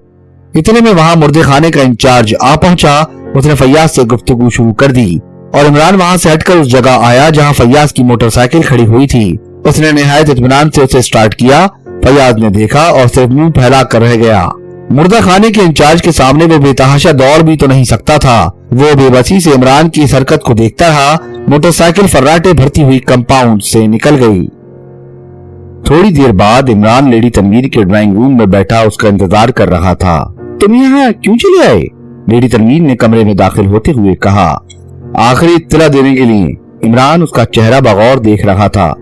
इतने में वहां मुर्दे खाने का इंचार्ज आ पहुंचा। उसने फैयाज से गुफ्तगू शुरू कर दी और इमरान वहां से हटकर उस जगह आया जहां फैयाज की मोटरसाइकिल खड़ी हुई थी। उसने निहायत इत्मीनान से उसे स्टार्ट किया। फैयाज ने देखा और सिर्फ मुंह फैला कर रह गया। मुर्दा खाने के इंचार्ज के सामने वो बेतहाशा दौड़ भी तो नहीं सकता था। वो बेबसी से इमरान की इस हरकत को देखता रहा। मोटरसाइकिल फर्राटे भरती हुई कंपाउंड से निकल गई। थोड़ी देर बाद इमरान लेडी तनवीर के ड्राइंग रूम में बैठा उसका इंतजार कर रहा था। तुम यहाँ क्यों चले आए? लेडी तनवीर ने कमरे में दाखिल होते हुए कहा। आखिरी इत्तला देने के लिए। इमरान उसका चेहरा बगौर देख रहा था।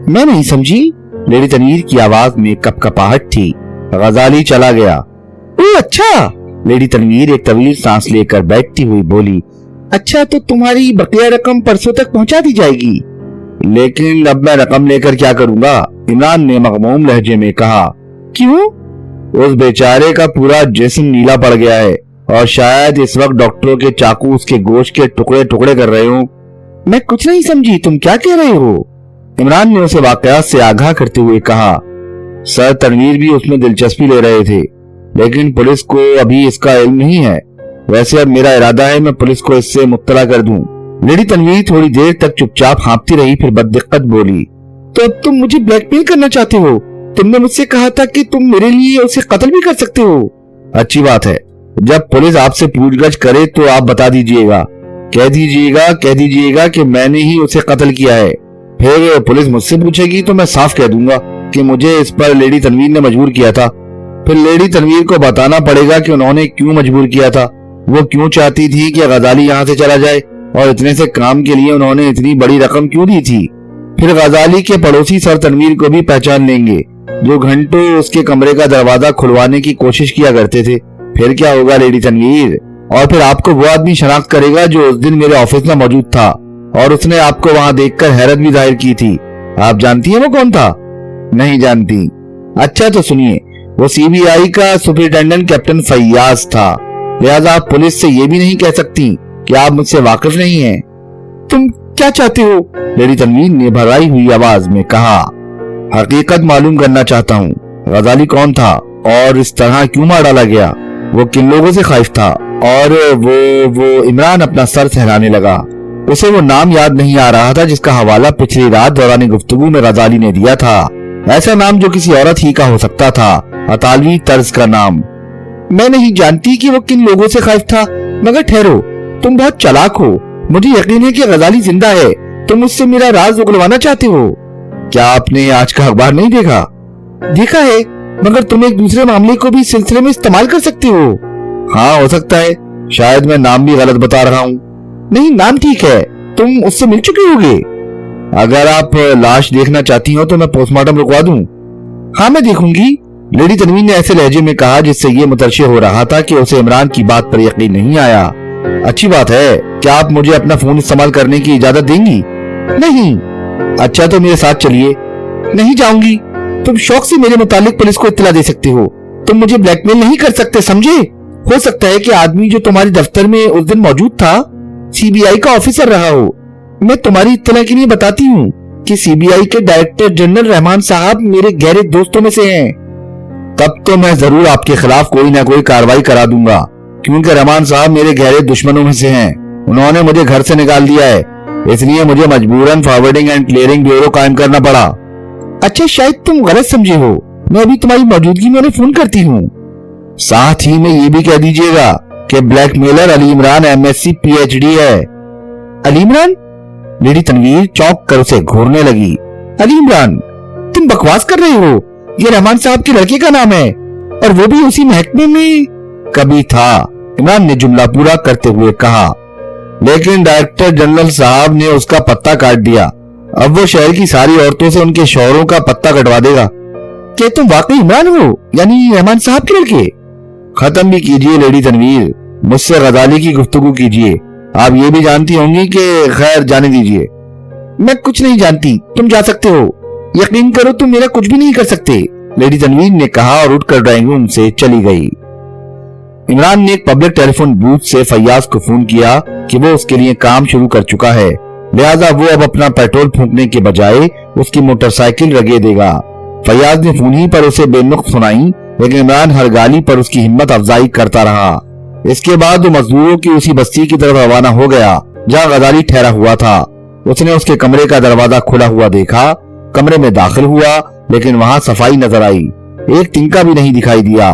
मैं नहीं समझी। लेडी तनवीर की आवाज में कपकपाहट थी। गजाली चला गया। ओ अच्छा। लेडी तनवीर एक तवील सांस लेकर बैठती हुई बोली। अच्छा, तो तुम्हारी बकिया रकम परसों तक पहुंचा दी जाएगी। लेकिन अब मैं रकम लेकर क्या करूंगा? इमरान ने मगमूम लहजे में कहा। क्यों? उस बेचारे का पूरा जिस्म नीला पड़ गया है और शायद इस वक्त डॉक्टरों के चाकू उसके गोश्त के टुकड़े टुकड़े कर रहे हो। मैं कुछ नहीं समझी, तुम क्या कह रहे हो? इमरान ने उसे वाकयात से आगाह करते हुए कहा, सर तनवीर भी उसमें दिलचस्पी ले रहे थे, लेकिन पुलिस को अभी इसका इल्म नहीं है। वैसे अब मेरा इरादा है मैं पुलिस को इससे मुत्तला कर दूं। लेडी तनवीर थोड़ी देर तक चुपचाप हाँफती रही, फिर बद्दिक्कत बोली, तो तुम मुझे ब्लैकमेल करना चाहते हो? तुमने मुझसे कहा था कि तुम मेरे लिए उसे कत्ल भी कर सकते हो। अच्छी बात है, जब पुलिस आपसे पूछगछ करे तो आप बता दीजिएगा, कह दीजिएगा कि मैंने ही उसे कत्ल किया है। फिर पुलिस मुझसे पूछेगी तो मैं साफ कह दूंगा कि मुझे इस पर लेडी तनवीर ने मजबूर किया था। फिर लेडी तनवीर को बताना पड़ेगा कि उन्होंने क्यों मजबूर किया था, वो क्यों चाहती थी कि गजाली यहाँ से चला जाए, और इतने से काम के लिए उन्होंने इतनी बड़ी रकम क्यों दी थी। फिर गजाली के पड़ोसी सर तनवीर को भी पहचान लेंगे, जो घंटों उसके कमरे का दरवाजा खुलवाने की कोशिश किया करते थे। फिर क्या होगा लेडी तनवीर? और फिर आपको वो आदमी शनाख्त करेगा जो उस दिन मेरे ऑफिस में मौजूद था, और उसने आपको वहां देखकर हैरत भी जाहिर की थी। आप जानती हैं वो कौन था? नहीं जानती। अच्छा तो सुनिए, वो सीबीआई का सुपरिटेंडेंट कैप्टन फैयाज था। लिहाजा आप पुलिस से ये भी नहीं कह सकती कि आप मुझसे वाकिफ नहीं हैं। तुम क्या चाहते हो? लेडी तनवीर ने भराई हुई आवाज में कहा, हकीकत मालूम करना चाहता हूँ। गजाली कौन था और इस तरह क्यों मार डाला गया? वो किन लोगों से खौफ था? और वो इमरान अपना सर सहलाने लगा। उसे वो नाम याद नहीं आ रहा था जिसका हवाला पिछली रात दौरान गुफ्तगू में गजाली ने दिया था। ऐसा नाम जो किसी औरत ही का हो सकता था, अतालवी तर्ज का नाम। मैं नहीं जानती कि वो किन लोगों से खौफ था, मगर ठहरो, तुम बहुत चालाक हो। मुझे यकीन है कि गजाली जिंदा है। तुम मुझसे मेरा राज उगलवाना चाहते हो। क्या आपने आज का अखबार नहीं देखा? देखा है, मगर तुम एक दूसरे मामले को भी इस सिलसिले में इस्तेमाल कर सकते हो। हाँ हो सकता है, शायद मैं नाम भी गलत बता रहा हूँ। नहीं, नाम ठीक है। तुम उससे मिल चुके होगे। अगर आप लाश देखना चाहती हो तो मैं पोस्टमार्टम रुकवा दूं। हाँ मैं देखूंगी, लेडी तनवीर ने ऐसे लहजे में कहा जिससे ये मुतरशिह हो रहा था कि उसे इमरान की बात पर यकीन नहीं आया। अच्छी बात है, क्या आप मुझे अपना फोन इस्तेमाल करने की इजाजत देंगी? नहीं। अच्छा तो मेरे साथ चलिए। नहीं जाऊंगी। तुम शौक से मेरे मुतालिक पुलिस को इत्तला दे सकते हो, तुम मुझे ब्लैकमेल नहीं कर सकते, समझे? हो सकता है कि आदमी जो तुम्हारे दफ्तर में उस दिन मौजूद था सीबीआई का ऑफिसर रहा हो। मैं तुम्हारी इत्तला के लिए बताती हूँ कि सीबीआई के डायरेक्टर जनरल रहमान साहब मेरे गहरे दोस्तों में से हैं। तब तो मैं जरूर आपके खिलाफ कोई ना कोई कार्रवाई करा दूंगा, क्योंकि रहमान साहब मेरे गहरे दुश्मनों में से हैं। उन्होंने मुझे घर से निकाल दिया है, इसलिए मुझे मजबूरन फॉरवर्डिंग एंड क्लियरिंग ब्यूरो कायम करना पड़ा। अच्छा, शायद तुम गलत समझे हो, मैं अभी तुम्हारी मौजूदगी में उन्हें फोन करती हूँ। साथ ही में ये भी कह दीजिएगा कि blackmailer Ali Imran MSc PhD है। अली इमरान? लेडी तनवीर चौंक कर उसे घूरने लगी। अली इमरान? तुम बकवास कर रहे हो, ये रहमान साहब के लड़के का नाम है, और वो भी उसी महकमे में कभी था। इमरान ने जुमला पूरा करते हुए कहा, लेकिन डायरेक्टर जनरल साहब ने उसका पत्ता काट दिया। अब वो शहर की सारी औरतों से उनके शौहरों का पत्ता कटवा देगा। क्या तुम वाकई इमरान हो, यानी रहमान साहब के लड़के? खत्म भी कीजिए लेडी तनवीर, मुझसे गजाली की गुफ्तगू कीजिए। आप ये भी जानती होंगी कि खैर जाने दीजिए। मैं कुछ नहीं जानती, तुम जा सकते हो। यकीन करो तुम मेरा कुछ भी नहीं कर सकते, लेडी तनवीर ने कहा और उठकर ड्राइंग रूम से चली गई। इमरान ने एक पब्लिक टेलीफोन बूथ से फैयाज को फोन किया कि वो उसके लिए काम शुरू कर चुका है, लिहाजा वो अब अपना पेट्रोल फूंकने के बजाय उसकी मोटरसाइकिल रगे देगा। फैयाज ने फोन ही पर उसे बेनुक्स सुनाई, लेकिन इमरान हर गाली पर उसकी हिम्मत अफजाई करता रहा। इसके बाद वो मजदूरों की उसी बस्ती की तरफ रवाना हो गया जहाँ गजाली ठहरा हुआ था। उसने उसके कमरे का दरवाजा खुला हुआ देखा, कमरे में दाखिल हुआ, लेकिन वहाँ सफाई नजर आई, एक तिनका भी नहीं दिखाई दिया।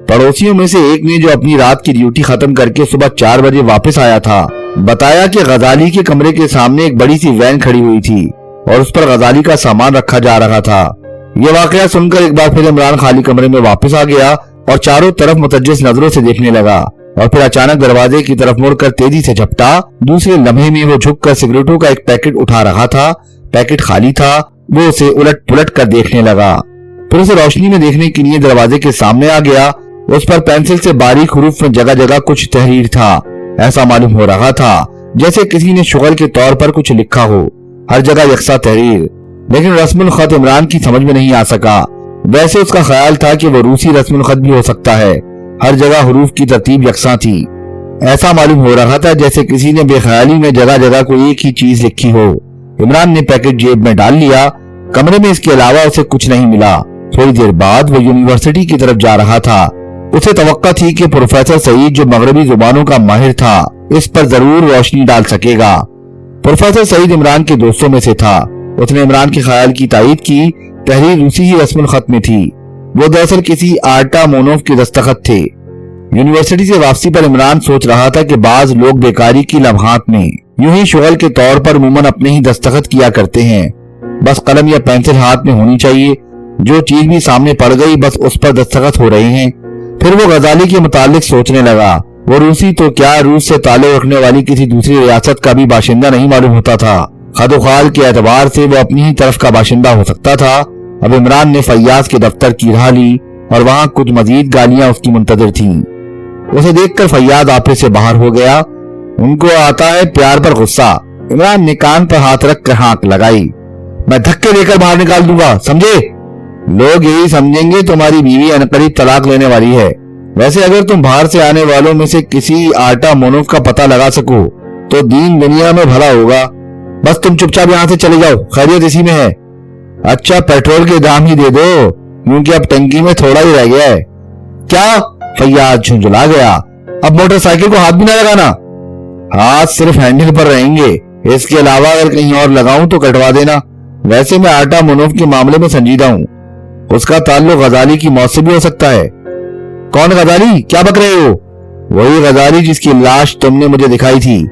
पड़ोसियों में से एक ने, जो अपनी रात की ड्यूटी खत्म करके सुबह 4 बजे वापस आया था, बताया कि गजाली के कमरे के सामने एक बड़ी सी वैन खड़ी हुई थी और उस पर गजाली का सामान रखा जा रहा था। ये वाकया सुनकर एक बार फिर इमरान खाली कमरे में वापस आ गया और चारों तरफ मुतज्जिस नजरों से देखने लगा, और फिर अचानक दरवाजे की तरफ मुड़कर तेजी से झपटा। दूसरे लम्हे में वो झुककर सिगरेटों का एक पैकेट उठा रहा था। पैकेट खाली था। वो उसे उलट पुलट कर देखने लगा, फिर उसे रोशनी में देखने के लिए दरवाजे के सामने आ गया। उस पर पेंसिल से बारीक हरूफ में जगह जगह कुछ तहरीर था। ऐसा मालूम हो रहा था जैसे किसी ने शुगल के तौर पर कुछ लिखा हो, हर जगह यकसा तहरीर, लेकिन रस्मुल खत इमरान की समझ में नहीं आ सका। वैसे उसका ख्याल था कि वो रूसी रस्मुल खत भी हो सकता है, हर जगह हरूफ की तरतीब यकसा थी। ऐसा मालूम हो रहा था जैसे किसी ने बेख्याली में जगह जगह कोई एक ही चीज लिखी हो। इमरान ने पैकेट जेब में डाल लिया। कमरे में इसके अलावा उसे कुछ नहीं मिला। थोड़ी देर बाद वो यूनिवर्सिटी की तरफ जा रहा था। उसे तवक्का थी कि प्रोफेसर सईद, जो मगरबी जुबानों का माहिर था, इस पर जरूर रोशनी डाल सकेगा। प्रोफेसर सईद इमरान के दोस्तों में से था। उसने इमरान के ख्याल की तायीद की। तहरीर रूसी ही रस्मुल खत में थी। वो दरअसल किसी आर्टामोनोव के दस्तखत थे। यूनिवर्सिटी से वापसी पर इमरान सोच रहा था कि बाज लोग बेकारी की लम्हात में यूं ही शुगल के तौर पर अमूमन अपने ही दस्तखत किया करते हैं। बस कलम या पेंसिल हाथ में होनी चाहिए, जो चीज भी सामने पड़ गई बस उस पर दस्तखत हो रहे हैं। फिर वो गजाली के मुतालिक सोचने लगा। वो रूसी तो क्या, रूस से ताल्लुक रखने वाली किसी दूसरी रियासत का भी बाशिंदा नहीं मालूम होता था। खदोखाल के एतबार से वो अपनी ही तरफ का बाशिंदा हो सकता था। अब इमरान ने फैयाज के दफ्तर की राह ली और वहां कुछ मजीद गालियां उसकी मुंतजर थीं। उसे देखकर फैयाज ऑफिस से बाहर हो गया। उनको आता है प्यार पर गुस्सा। इमरान ने कान पर हाथ रख कर हाँक लगाई। मैं धक्के देकर बाहर निकाल दूंगा, समझे? लोग यही समझेंगे तुम्हारी बीवी अनकरीब तलाक लेने वाली है। वैसे अगर तुम बाहर से आने वालों में से किसी आर्टामोनोव का पता लगा सको तो दीन दुनिया में भला होगा। बस तुम चुपचाप यहाँ से चले जाओ, खैरियत इसी में है। अच्छा, पेट्रोल के दाम ही दे दो, क्योंकि अब टंकी में थोड़ा ही रह गया है। क्या? फैयाज झुंझुला गया। अब मोटरसाइकिल को हाथ भी ना लगाना। हाथ सिर्फ हैंडल पर रहेंगे, इसके अलावा अगर कहीं और लगाऊं तो कटवा देना। वैसे मैं आर्टामोनोव के मामले में संजीदा हूँ। उसका ताल्लुक गजाली की मौत से भी हो सकता है। कौन गजाली? क्या बक रहे हो? वही गजाली जिसकी लाश तुमने मुझे दिखाई थी।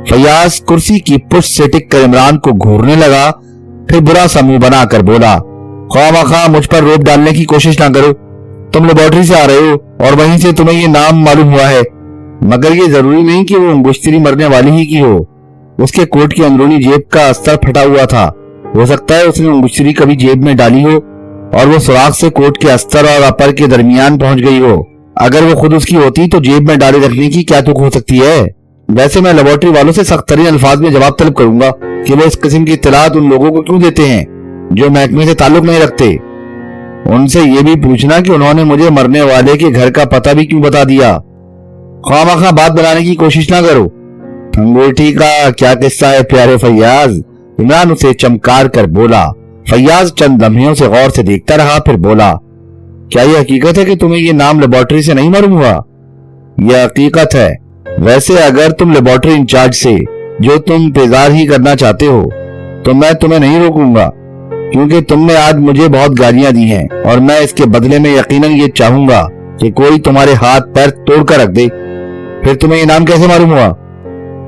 फैयाज कुर्सी की पुष्ट से टिक कर इमरान को घूरने लगा, फिर बुरा सा मुंह बनाकर बोला, ख्वामखा मुझ पर रोप डालने की कोशिश ना करो। तुम लेबोरेटरी से आ रहे हो और वहीं से तुम्हें ये नाम मालूम हुआ है, मगर ये जरूरी नहीं कि वो अंगुश्तरी मरने वाली ही की हो। उसके कोट की अंदरूनी जेब का अस्तर फटा हुआ था। हो सकता है उसने अंगुश्तरी कभी जेब में डाली हो और वो सुराख से कोट के अस्तर और अपर के दरमियान पहुंच गई हो। अगर वो खुद उसकी होती तो जेब में डाले रखने की क्या तुक हो सकती है? वैसे मैं लेबोरेटरी वालों से सख्त तरीन अल्फाज में जवाब तलब करूंगा कि वो इस किस्म की इत्तलात उन लोगों को क्यों देते हैं जो महकमे से ताल्लुक नहीं रखते। उनसे ये भी पूछना कि उन्होंने मुझे मरने वाले के घर का पता भी क्यों बता दिया। ख्वामखा बात बनाने की कोशिश ना करो। अंगूठी का क्या किस्सा है प्यारे फैयाज? इमरान उसे चमकार कर बोला। फैयाज चंद लम्हों से गौर से देखता रहा, फिर बोला, क्या यह हकीकत है कि तुम्हें ये नाम लेबोरेटरी से नहीं मालूम हुआ? यह हकीकत है। वैसे अगर तुम लेबोरेटरी इंचार्ज से जो तुम इंतजार ही करना चाहते हो तो मैं तुम्हें नहीं रोकूंगा, क्योंकि तुमने आज मुझे बहुत गालियां दी हैं और मैं इसके बदले में यकीनन ये चाहूंगा कि कोई तुम्हारे हाथ पैर तोड़कर रख दे। फिर तुम्हें ये नाम कैसे मालूम हुआ?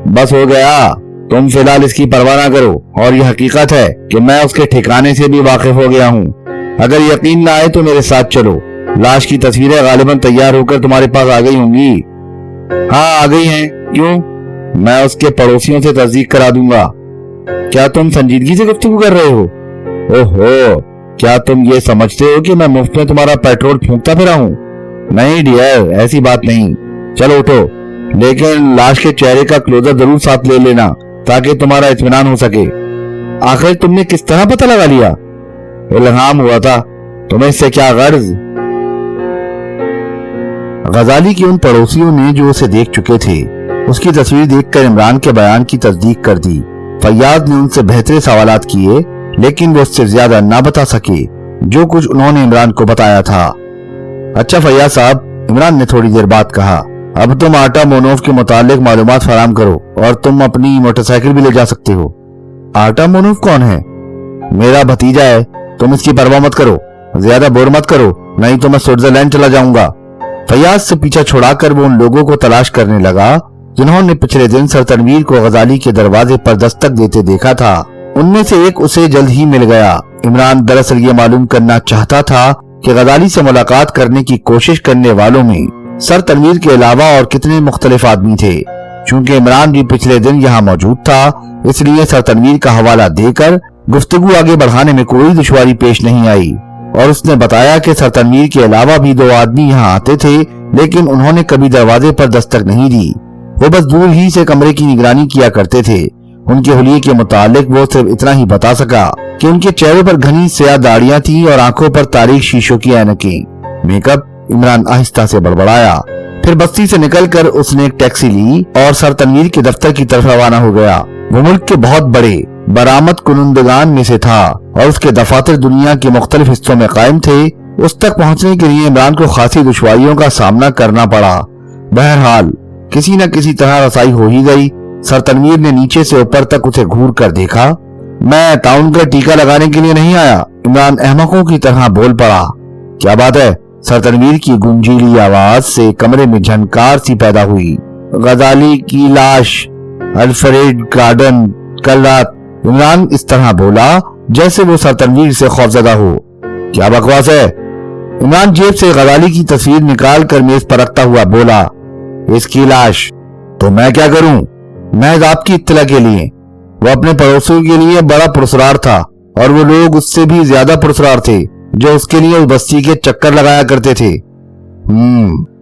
बस हो गया, तुम फिलहाल इसकी परवाह ना करो। और यह हकीकत है कि मैं उसके ठिकाने से भी वाकिफ हो गया हूँ। अगर यकीन ना आए तो मेरे साथ चलो। लाश की तस्वीरें गालिबन तैयार होकर तुम्हारे पास आ गई होंगी। हाँ, आ गई हैं। क्यों? मैं उसके पड़ोसियों से तस्दीक करा दूंगा। क्या तुम संजीदगी से गुफ्तगू कर रहे हो? ओहो, क्या तुम ये समझते हो कि मैं मुफ्त में तुम्हारा पेट्रोल फूंकता फिरा हूँ? नहीं डियर, ऐसी बात नहीं। चलो उठो, लेकिन लाश के चेहरे का क्लोजर जरूर साथ ले लेना ताकि तुम्हारा इत्मीनान हो सके। आखिर तुमने किस तरह पता लगा लिया? इल्हाम हुआ था। तुम्हें इससे क्या गर्ज? गजाली के उन पड़ोसियों ने जो उसे देख चुके थे उसकी तस्वीर देखकर इमरान के बयान की तस्दीक कर दी। फैयाज ने उनसे बेहतरीन सवालात किए, लेकिन वो उससे ज्यादा ना बता सके जो कुछ उन्होंने इमरान को बताया था। अच्छा फैयाज साहब, इमरान ने थोड़ी देर बाद कहा, अब तुम आर्टामोनोव के मुतालिक मालूमात फराम करो और तुम अपनी मोटरसाइकिल भी ले जा सकते हो। आर्टामोनोव कौन है? मेरा भतीजा है। तुम इसकी परवाह मत करो, ज्यादा बोर मत करो, नहीं तो मैं स्विट्जरलैंड चला जाऊंगा। फैयाज से पीछा छुड़ाकर वो उन लोगों को तलाश करने लगा जिन्होंने पिछले दिन सर तनवीर को गजाली के दरवाजे पर दस्तक देते देखा था। उनमें से एक उसे जल्द ही मिल गया। इमरान दरअसल ये मालूम करना चाहता था कि गजाली से मुलाकात करने की कोशिश करने वालों में सर तनवीर के अलावा और कितने मुख्तलिफ आदमी थे। चूंकि इमरान भी पिछले दिन यहाँ मौजूद था, इसलिए सर तनवीर का हवाला देकर गुफ्तगू आगे बढ़ाने में कोई दुश्वारी पेश नहीं आई और उसने बताया कि सर तनवीर के अलावा भी 2 आदमी यहाँ आते थे, लेकिन उन्होंने कभी दरवाजे पर दस्तक नहीं दी। वो बस दूर ही से कमरे की निगरानी किया करते थे। उनके हुलिये के मुतालिक वो सिर्फ इतना ही बता सका कि उनके चेहरे पर घनी स्याह दाढ़ियां थी और आंखों पर तारीक शीशों की ऐनकें। मेकअप? इमरान आहिस्ता से बड़बड़ाया। फिर बस्ती से निकलकर उसने एक टैक्सी ली और सर तनवीर के दफ्तर की तरफ रवाना हो गया। वो मुल्क के बहुत बड़े बरामद कुनंदगान में से था और उसके दफातर दुनिया के मुख्तलिफ हिस्सों में कायम थे। उस तक पहुंचने के लिए इमरान को खासी दुश्वारियों का सामना करना पड़ा। बहरहाल किसी न किसी तरह रसाई हो ही गई। सर तनवीर ने नीचे से ऊपर तक उसे घूर कर देखा। मैं टाउन का टीका लगाने के लिए नहीं आया, इमरान अहमकों की तरह बोल पड़ा। क्या बात है? सर तनवीर की गुंजीली आवाज से कमरे में झनकार सी पैदा हुई। गजाली की लाश, अल्फ्रेड गार्डन, कल रात। इमरान इस तरह बोला जैसे वो सर तनवीर से खौफजदा हो। क्या बकवास है? इमरान जेब से गजाली की तस्वीर निकाल कर मेज पर रखता हुआ बोला, इसकी लाश। तो मैं क्या करूं? महज आपकी इत्तला के लिए। वो अपने पड़ोसियों के लिए बड़ा पुरस्कार था और वो लोग उससे भी ज्यादा पुरस्कार थे जो उसके लिए उस बस्ती के चक्कर लगाया करते थे।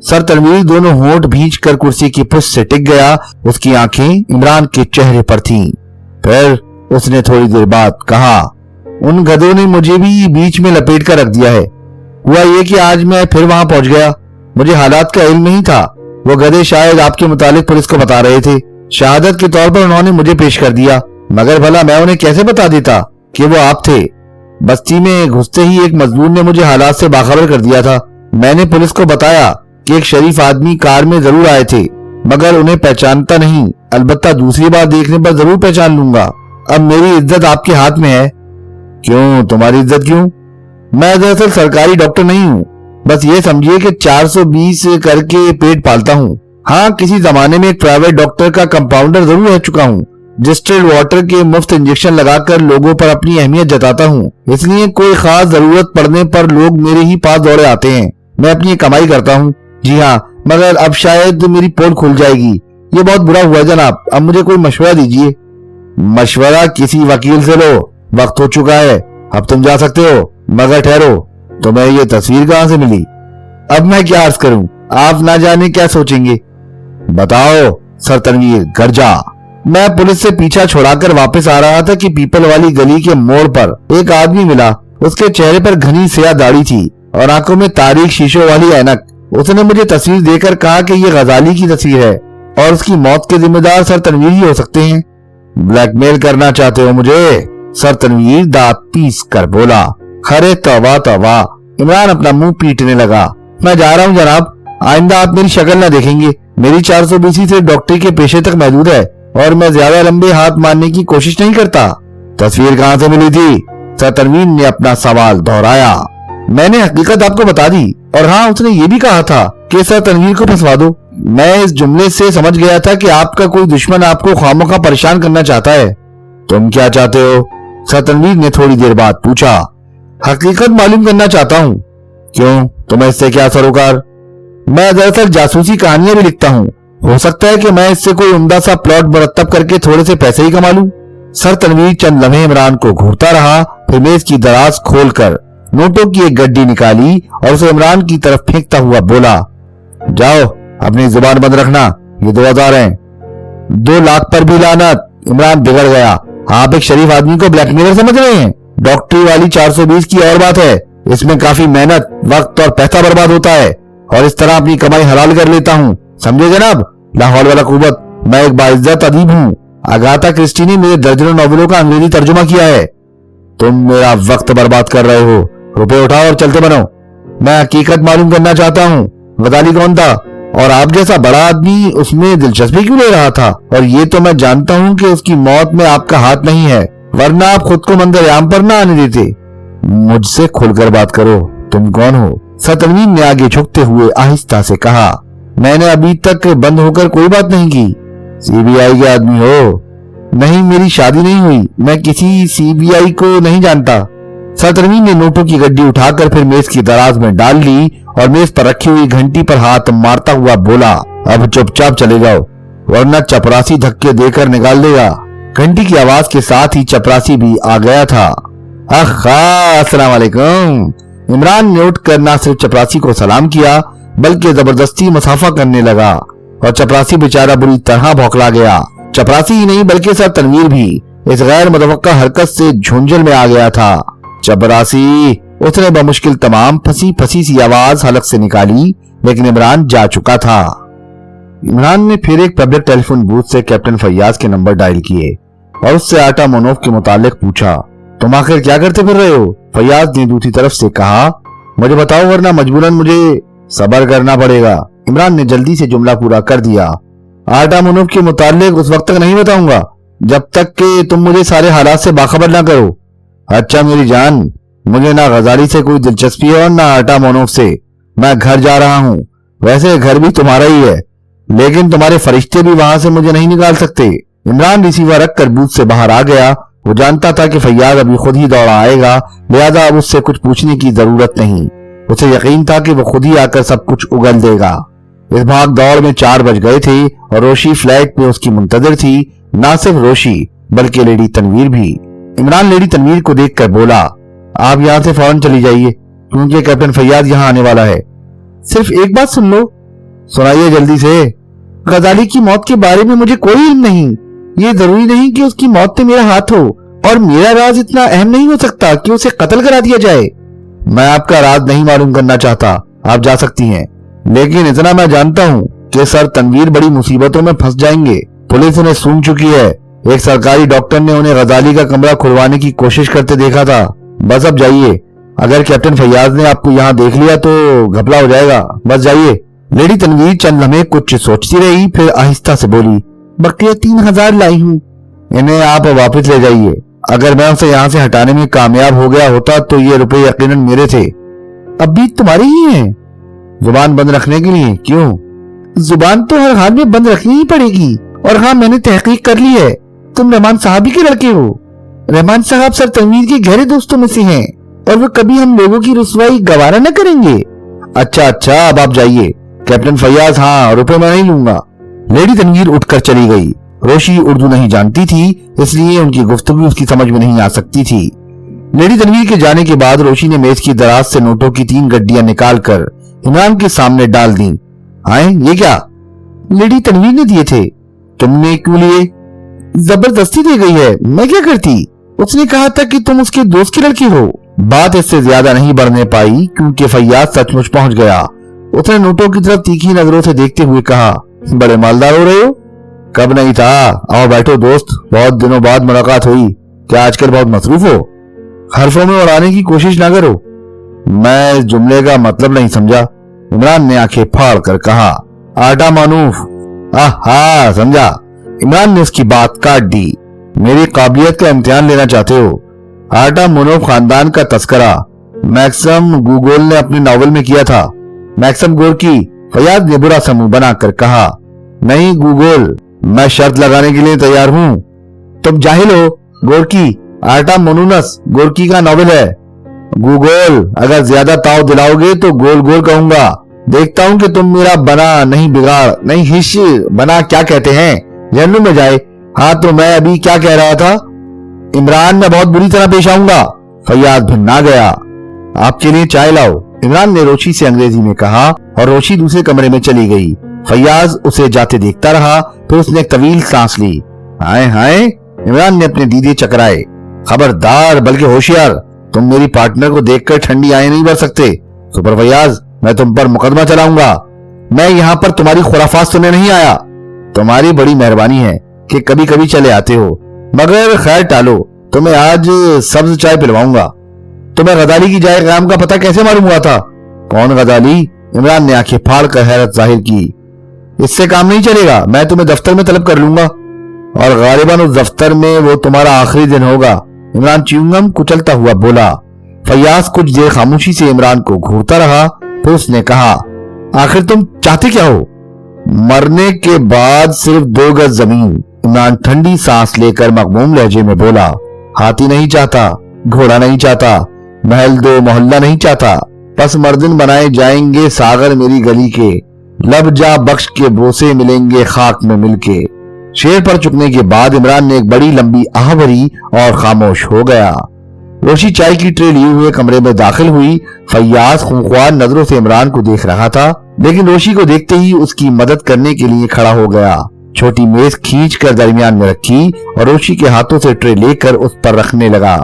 सर तनवीर दोनों होंठ भींच कर कुर्सी की पुष्ट से टिक गया। उसकी आंखें इमरान के चेहरे पर थीं। फिर उसने थोड़ी देर बाद कहा, उन गधों ने मुझे भी बीच में लपेट कर रख दिया है। हुआ ये कि आज मैं फिर वहां पहुंच गया। मुझे हालात का इल्म नहीं था। वो गधे शायद आपके मुतालिक पुलिस को बता रहे थे। शहादत के तौर पर उन्होंने मुझे पेश कर दिया, मगर भला मैं उन्हें कैसे बता देता कि वो आप थे? बस्ती में घुसते ही एक मजदूर ने मुझे हालात से बाखबर कर दिया था। मैंने पुलिस को बताया कि एक शरीफ आदमी कार में जरूर आए थे, मगर उन्हें पहचानता नहीं। अलबत्ता दूसरी बार देखने पर जरूर पहचान लूंगा। अब मेरी इज्जत आपके हाथ में है। क्यों? तुम्हारी इज्जत क्यों? मैं दरअसल सरकारी डॉक्टर नहीं हूँ। बस ये समझिए कि 420 करके पेट पालता हूँ। हाँ, किसी जमाने में एक प्राइवेट डॉक्टर का कंपाउंडर जरूर रह चुका हूँ। डिस्टिल्ड वाटर के मुफ्त इंजेक्शन लगाकर लोगों पर अपनी अहमियत जताता हूँ, इसलिए कोई खास जरूरत पड़ने पर लोग मेरे ही पास दौड़े आते हैं। मैं अपनी कमाई करता हूँ। जी हाँ, मगर अब शायद मेरी पोल खुल जाएगी। ये बहुत बुरा हुआ जनाब। अब मुझे कोई मशवरा दीजिए। मशवरा किसी वकील से लो, वक्त हो चुका है। अब तुम जा सकते हो, मगर ठहरो, तुम्हें ये तस्वीर कहाँ से मिली? अब मैं क्या अर्ज करूं, आप ना जाने क्या सोचेंगे। बताओ। सर तनवीर गरजा। मैं पुलिस से पीछा छुड़ाकर वापस आ रहा था कि पीपल वाली गली के मोड़ पर एक आदमी मिला। उसके चेहरे पर घनी स्याह दाढ़ी थी और आंखों में तारीक शीशों वाली ऐनक। उसने मुझे तस्वीर देकर कहा कि ये गजाली की तस्वीर है और उसकी मौत के जिम्मेदार सर तनवीर ही हो सकते हैं। ब्लैकमेल करना चाहते हो मुझे? सर तनवीर दांत पीस कर बोला। खरे तौबा तौबा। इमरान अपना मुंह पीटने लगा। मैं जा रहा हूँ जनाब, आइंदा आप मेरी शक्ल न देखेंगे। मेरी 420 से डॉक्टरी के पेशे तक महदूद है और मैं ज्यादा लंबे हाथ मारने की कोशिश नहीं करता। तस्वीर कहाँ से मिली थी? सर तनवीर ने अपना सवाल दोहराया। मैंने हकीकत आपको बता दी और हाँ, उसने ये भी कहा था कि सर तनवीर को फंसवा दो। मैं इस जुमले से समझ गया था कि आपका कोई दुश्मन आपको खामोखा परेशान करना चाहता है। तुम क्या चाहते हो? सर तनवीर ने थोड़ी देर बाद पूछा। हकीकत मालूम करना चाहता हूँ। क्यों? तुम्हें इससे क्या सरोकार? मैं दरअसल जासूसी कहानियां भी लिखता हूँ। हो सकता है कि मैं इससे कोई उम्दा सा प्लॉट मुरत्तब करके थोड़े से पैसे ही कमा लूं। सर तनवीर चंद लम्हे इमरान को घूरता रहा, फिर मेज की दराज खोलकर नोटों की एक गड्डी निकाली और उसे इमरान की तरफ फेंकता हुआ बोला, जाओ अपनी जुबान बंद रखना, ये 2000 हैं। 2 लाख पर भी लानत। इमरान बिगड़ गया। आप एक शरीफ आदमी को ब्लैकमेलर समझ रहे हैं? डॉक्टरी वाली 420 की और बात है। इसमें काफी मेहनत, वक्त और पैसा बर्बाद होता है और इस तरह अपनी कमाई हलाल कर लेता हूँ। समझे जनाब? लाहौल वाला कुवत। मैं एक बाइज्जत अदीब हूँ। अगाथा क्रिस्टी ने मेरे दर्जनों नॉवेलों का अंग्रेजी तर्जुमा किया है। तुम मेरा वक्त बर्बाद कर रहे हो। रुपए उठाओ और चलते बनो। मैं हकीकत मालूम करना चाहता हूँ। गजाली कौन था और आप जैसा बड़ा आदमी उसमें दिलचस्पी क्यों ले रहा था? और ये तो मैं जानता हूँ कि उसकी मौत में आपका हाथ नहीं है, वरना आप खुद को मंजर-ए-आम पर ना आने देते। मुझसे खुलकर बात करो। तुम कौन हो? सर तनवीर ने आगे झुकते हुए आहिस्ता से कहा। मैंने अभी तक बंद होकर कोई बात नहीं की। सीबीआई के आदमी हो? नहीं, मेरी शादी नहीं हुई। मैं किसी सीबीआई को नहीं जानता। सर तनवीर ने नोटों की गड्डी उठाकर फिर मेज की दराज में डाल ली और मेज पर रखी हुई घंटी पर हाथ मारता हुआ बोला, अब चुपचाप चले जाओ, वरना चपरासी धक्के देकर निकाल देगा। घंटी की आवाज के साथ ही चपरासी भी आ गया था। अस्सलाम वालेकुम। इमरान ने उठकर न सिर्फ चपरासी को सलाम किया बल्कि जबरदस्ती मुसाफा करने लगा और चपरासी बेचारा बुरी तरह भौंकला गया। चपरासी ही नहीं बल्कि सर तनवीर भी इस गैर मुतवक्का हरकत से झुंझल में आ गया था। चपरासी, उसने बमुश्किल तमाम फंसी फंसी सी आवाज हलक से निकाली, लेकिन इमरान जा चुका था। इमरान ने फिर एक पब्लिक टेलीफोन बूथ से कैप्टन फैयाज के नंबर डायल किए। اور اس سے آٹا منوف کے متعلق پوچھا۔ تم آخر کیا کرتے پھر رہے ہو؟ فیاض نے دوسری طرف سے کہا۔ مجھے بتاؤ ورنہ مجبوراً مجھے صبر کرنا پڑے گا۔ عمران نے جلدی سے جملہ پورا کر دیا۔ آٹا منوف کے متعلق اس وقت تک نہیں بتاؤں گا جب تک کہ تم مجھے سارے حالات سے باخبر نہ کرو۔ اچھا میری جان، مجھے نہ غزالی سے کوئی دلچسپی ہے اور نہ آٹا منوف سے۔ میں گھر جا رہا ہوں، ویسے گھر بھی تمہارا ہی ہے، لیکن تمہارے فرشتے بھی وہاں سے مجھے نہیں نکال سکتے۔ عمران ریسیور رکھ کر بوتھ سے باہر آ گیا۔ وہ جانتا تھا کہ فیاض ابھی خود ہی دوڑا آئے گا، لہذا اب اس سے کچھ پوچھنے کی ضرورت نہیں۔ اسے یقین تھا کہ وہ خود ہی آ کر سب کچھ اگل دے گا۔ اس بھاگ دوڑ میں 4 بج گئے تھے اور روشی فلیٹ میں اس کی منتظر تھی۔ نہ صرف روشی بلکہ لیڈی تنویر بھی۔ عمران لیڈی تنویر کو دیکھ کر بولا، آپ یہاں سے فوراً چلی جائیے کیونکہ کیپٹن فیاض یہاں آنے والا ہے۔ صرف ایک بات سن لو۔ سنائیے جلدی سے۔ غزالی کی موت کے بارے میں مجھے کوئی علم نہیں۔ یہ ضروری نہیں کہ اس کی موت میں میرا ہاتھ ہو، اور میرا راز اتنا اہم نہیں ہو سکتا کہ اسے قتل کرا دیا جائے۔ میں آپ کا راز نہیں معلوم کرنا چاہتا، آپ جا سکتی ہیں، لیکن اتنا میں جانتا ہوں کہ سر تنویر بڑی مصیبتوں میں پھنس جائیں گے۔ پولیس انہیں سون چکی ہے۔ ایک سرکاری ڈاکٹر نے انہیں غزالی کا کمرہ کھلوانے کی کوشش کرتے دیکھا تھا۔ بس اب جائیے، اگر کیپٹن فیاض نے آپ کو یہاں دیکھ لیا تو گھپلا ہو جائے گا۔ بس جائیے۔ لیڈی تنویر چند لمحے کچھ سوچتی رہی، پھر آہستہ سے بولی، بقیہ 3000 لائی ہوں، انہیں آپ واپس لے جائیے۔ اگر میں اسے یہاں سے ہٹانے میں کامیاب ہو گیا ہوتا تو یہ روپے یقیناً میرے تھے۔ اب بھی تمہاری ہی ہیں؟ زبان بند رکھنے کے لیے؟ کیوں؟ زبان تو ہر حال میں بند رکھنی ہی پڑے گی، اور ہاں میں نے تحقیق کر لی ہے، تم رحمان صاحب کے لڑکے ہو۔ رحمان صاحب سر تنویر کے گہرے دوستوں میں سے ہیں، اور وہ کبھی ہم لوگوں کی رسوائی گوارا نہ کریں گے۔ اچھا اب آپ جائیے۔ کیپٹن فیاض، ہاں روپے میں نہیں لوں گا۔ لیڈی تنویر اٹھ کر چلی گئی۔ روشی اردو نہیں جانتی تھی، اس لیے ان کی گفتگو اس کی سمجھ میں نہیں آ سکتی تھی۔ لیڈی تنویر کے جانے کے بعد روشی نے میز کی دراز سے نوٹوں کی 3 گڈیاں نکال کر عمران کے سامنے ڈال دیں۔ یہ کیا؟ لیڈی تنویر نے دیے تھے۔ تم نے کیوں لیے؟ زبردستی دی گئی ہے، میں کیا کرتی؟ اس نے کہا تھا کہ تم اس کے دوست کی لڑکی ہو۔ بات اس سے زیادہ نہیں بڑھنے پائی کیونکہ فیاض سچ مچ پہنچ گیا۔ اس نے نوٹوں کی طرف تیکھی نظروں سے دیکھتے ہوئے کہا، بڑے مالدار ہو رہے ہو؟ کب نہیں تھا، آؤ بیٹھو دوست، بہت دنوں بعد ملاقات ہوئی۔ کیا آج کل بہت مصروف ہو؟ حرفوں میں اڑانے کی کوشش نہ کرو، میں اس جملے کا مطلب نہیں سمجھا۔ عمران نے آنکھیں پھاڑ کر کہا، آٹا مانوف۔ ہاں سمجھا۔ عمران نے اس کی بات کاٹ دی۔ میری قابلیت کا امتحان لینا چاہتے ہو؟ آٹا منوف خاندان کا تذکرہ میکسم گوگول نے اپنے ناول میں کیا تھا۔ Maxim Gorky? فیاض نے برا سا منہ بنا کر کہا، نہیں گوگول، میں شرط لگانے کے لیے تیار ہوں۔ تم جاہل ہو، گورکی آٹا منونس گورکی کا ناول ہے۔ گوگول، اگر زیادہ تاؤ دلاؤ گے تو گول گول کہوں گا۔ دیکھتا ہوں کہ تم میرا بنا نہیں بگاڑ نہیں ہش بنا کیا کہتے ہیں جہنم میں جائے۔ ہاں تو میں ابھی کیا کہہ رہا تھا؟ عمران، میں بہت بری طرح پیش آؤں گا۔ فیاض بھنا گیا۔ آپ کے لیے چائے لاؤ، عمران نے روشی سے انگریزی میں کہا، اور روشی دوسرے کمرے میں چلی گئی۔ فیاض اسے جاتے دیکھتا رہا، پھر اس نے ایک طویل سانس لی۔ ہائے، عمران نے اپنے دیدے چکرائے۔ خبردار، بلکہ ہوشیار، تم میری پارٹنر کو دیکھ کر ٹھنڈی آئے نہیں بھر سکتے۔ سپر فیاض، میں تم پر مقدمہ چلاؤں گا۔ میں یہاں پر تمہاری خرافات سننے نہیں آیا۔ تمہاری بڑی مہربانی ہے کہ کبھی کبھی چلے آتے ہو، مگر خیر ٹالو، تمہیں آج سبز چائے پلواؤں گا۔ تمہیں غزالی کی جائے قیام کا پتہ کیسے معلوم ہوا تھا؟ کون غزالی؟ عمران نے آنکھیں پھاڑ کر حیرت ظاہر کی۔ اس سے کام نہیں چلے گا، میں تمہیں دفتر میں طلب کر لوں گا، اور غالباً اس دفتر میں وہ تمہارا آخری دن ہوگا۔ عمران چیونگم کچلتا ہوا بولا۔ فیاض کچھ دیر خاموشی سے عمران کو گھورتا رہا، پھر اس نے کہا، آخر تم چاہتے کیا ہو؟ مرنے کے بعد صرف 2 گز زمین۔ عمران ٹھنڈی سانس لے کر مغموم لہجے میں بولا، ہاتھی نہیں چاہتا، گھوڑا نہیں چاہتا، محل 2 محلہ نہیں چاہتا، پس مردن بنائے جائیں گے ساغر میری گلی کے، لب جا بخش کے بوسے ملیں گے خاک میں مل کے۔ شیر پر چکنے کے بعد عمران نے ایک بڑی لمبی آہ بھری اور خاموش ہو گیا۔ روشی چائے کی ٹرے لیے ہوئے کمرے میں داخل ہوئی۔ فیاض خونخوار نظروں سے عمران کو دیکھ رہا تھا، لیکن روشی کو دیکھتے ہی اس کی مدد کرنے کے لیے کھڑا ہو گیا۔ چھوٹی میز کھینچ کر درمیان میں رکھی اور روشی کے ہاتھوں سے ٹرے لے کر اس پر رکھنے لگا۔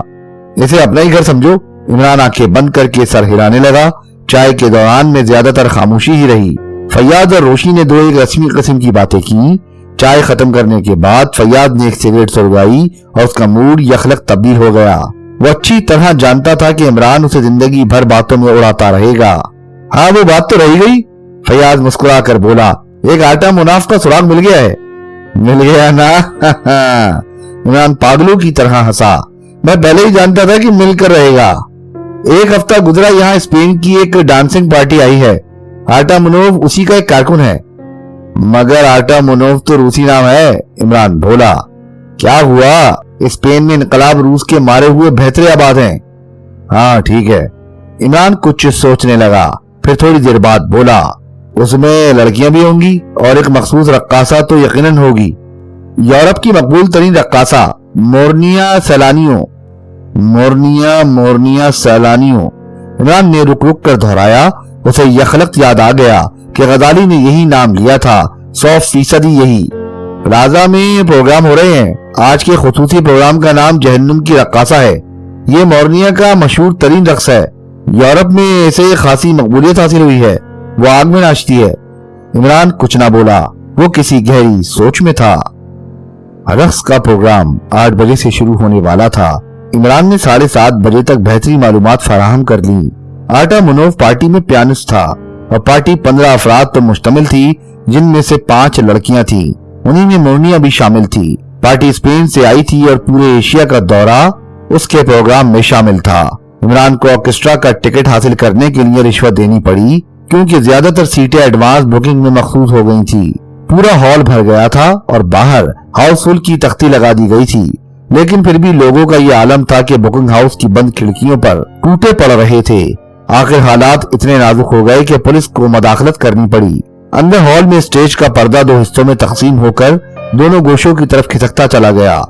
اسے اپنا ہی گھر سمجھو۔ عمران آنکھیں بند کر کے سر ہلانے لگا۔ چائے کے دوران میں زیادہ تر خاموشی ہی رہی۔ فیاض اور روشی نے 2 ایک رسمی قسم کی باتیں کی۔ چائے ختم کرنے کے بعد فیاض نے ایک سگریٹ سلگائی اور اس کا موڈ یخلق تبدیل ہو گیا۔ وہ اچھی طرح جانتا تھا کہ عمران اسے زندگی بھر باتوں میں اڑاتا رہے گا۔ ہاں وہ بات تو رہ گئی، فیاض مسکرا کر بولا، ایک آٹا مناف کا سراغ مل گیا ہے۔ مل گیا نا؟ عمران پاگلوں کی طرح ہنسا، میں پہلے ہی جانتا تھا کہ مل کر رہے گا۔ ایک ہفتہ گزرا، یہاں اسپین کی ایک ڈانسنگ پارٹی آئی ہے، آٹا منوف اسی کا ایک کارکن ہے۔ مگر آٹا منوف تو روسی نام ہے، عمران بولا۔ کیا ہوا؟ اسپین میں انقلاب روس کے مارے ہوئے بہترے آباد ہیں۔ ہاں ٹھیک ہے، عمران کچھ سوچنے لگا، پھر تھوڑی دیر بعد بولا، اس میں لڑکیاں بھی ہوں گی اور ایک مخصوص رقاصہ تو یقیناً ہوگی، یورپ کی مقبول ترین رقاصہ مورنیا سیلانیو۔ مورنیا سیلانیو، عمران نے رک رک کر دہرایا۔ اسے یخلق یاد آ گیا کہ غزالی نے یہی نام لیا تھا، 100% یہی۔ پلازا میں پروگرام ہو رہے ہیں، آج کے خصوصی پروگرام کا نام جہنم کی رقاصہ ہے۔ یہ مورنیا کا مشہور ترین رقص ہے، یورپ میں اسے خاصی مقبولیت حاصل ہوئی ہے، وہ آگ میں ناچتی ہے۔ عمران کچھ نہ بولا، وہ کسی گہری سوچ میں تھا۔ رقص کا پروگرام 8 بجے سے شروع ہونے والا تھا۔ عمران نے 7:30 بجے تک بہترین معلومات فراہم کر لی۔ آٹا منوف پارٹی میں پیانسٹ تھا اور پارٹی 15 افراد پر مشتمل تھی، جن میں سے 5 لڑکیاں تھیں، انہی میں مورنیا بھی شامل تھی۔ پارٹی اسپین سے آئی تھی اور پورے ایشیا کا دورہ اس کے پروگرام میں شامل تھا۔ عمران کو آرکیسٹرا کا ٹکٹ حاصل کرنے کے لیے رشوت دینی پڑی، کیونکہ زیادہ تر سیٹیں ایڈوانس بکنگ میں مخصوص ہو گئی تھی۔ پورا ہال بھر گیا تھا اور باہر ہاؤس فل کی تختی لگا دی گئی تھی، لیکن پھر بھی لوگوں کا یہ عالم تھا کہ بکنگ ہاؤس کی بند کھڑکیوں پر ٹوٹے پڑ رہے تھے۔ آخر حالات اتنے نازک ہو گئے کہ پولیس کو مداخلت کرنی پڑی۔ اندر ہال میں اسٹیج کا پردہ 2 حصوں میں تقسیم ہو کر دونوں گوشوں کی طرف کھسکتا چلا گیا۔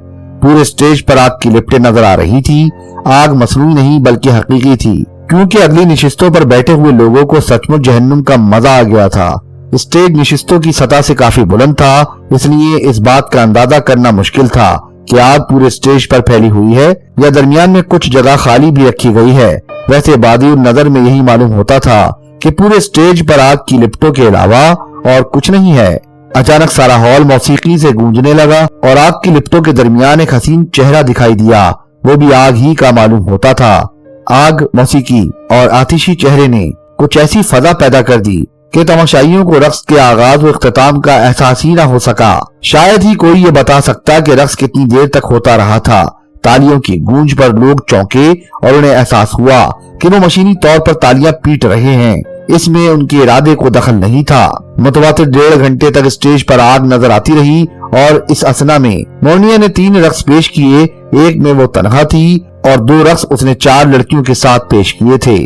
پورے اسٹیج پر آگ کی لپٹیں نظر آ رہی تھی۔ آگ مصنوعی نہیں بلکہ حقیقی تھی، کیونکہ اگلی نشستوں پر بیٹھے ہوئے لوگوں کو سچ مچ جہنم کا مزہ آ گیا تھا۔ اسٹیج نشستوں کی سطح سے کافی بلند تھا، اس لیے اس بات کا اندازہ کرنا مشکل تھا کہ آگ پورے اسٹیج پر پھیلی ہوئی ہے یا درمیان میں کچھ جگہ خالی بھی رکھی گئی ہے۔ ویسے بادی نظر میں یہی معلوم ہوتا تھا کہ پورے اسٹیج پر آگ کی لپٹوں کے علاوہ اور کچھ نہیں ہے۔ اچانک سارا ہال موسیقی سے گونجنے لگا اور آگ کی لپٹوں کے درمیان ایک حسین چہرہ دکھائی دیا، وہ بھی آگ ہی کا معلوم ہوتا تھا۔ آگ، موسیقی اور آتشی چہرے نے کچھ ایسی فضا پیدا کر دی کہ تماشائیوں کو رقص کے آغاز و اختتام کا احساس ہی نہ ہو سکا۔ شاید ہی کوئی یہ بتا سکتا کہ رقص کتنی دیر تک ہوتا رہا تھا۔ تالیوں کی گونج پر لوگ چونکے اور انہیں احساس ہوا کہ وہ مشینی طور پر تالیاں پیٹ رہے ہیں، اس میں ان کے ارادے کو دخل نہیں تھا۔ متواتر 1.5 گھنٹے تک اسٹیج پر آگ نظر آتی رہی اور اس اثنا میں مورنیا نے 3 رقص پیش کیے، ایک میں وہ تنہا تھی اور 2 رقص اس نے 4 لڑکیوں کے ساتھ پیش کیے تھے۔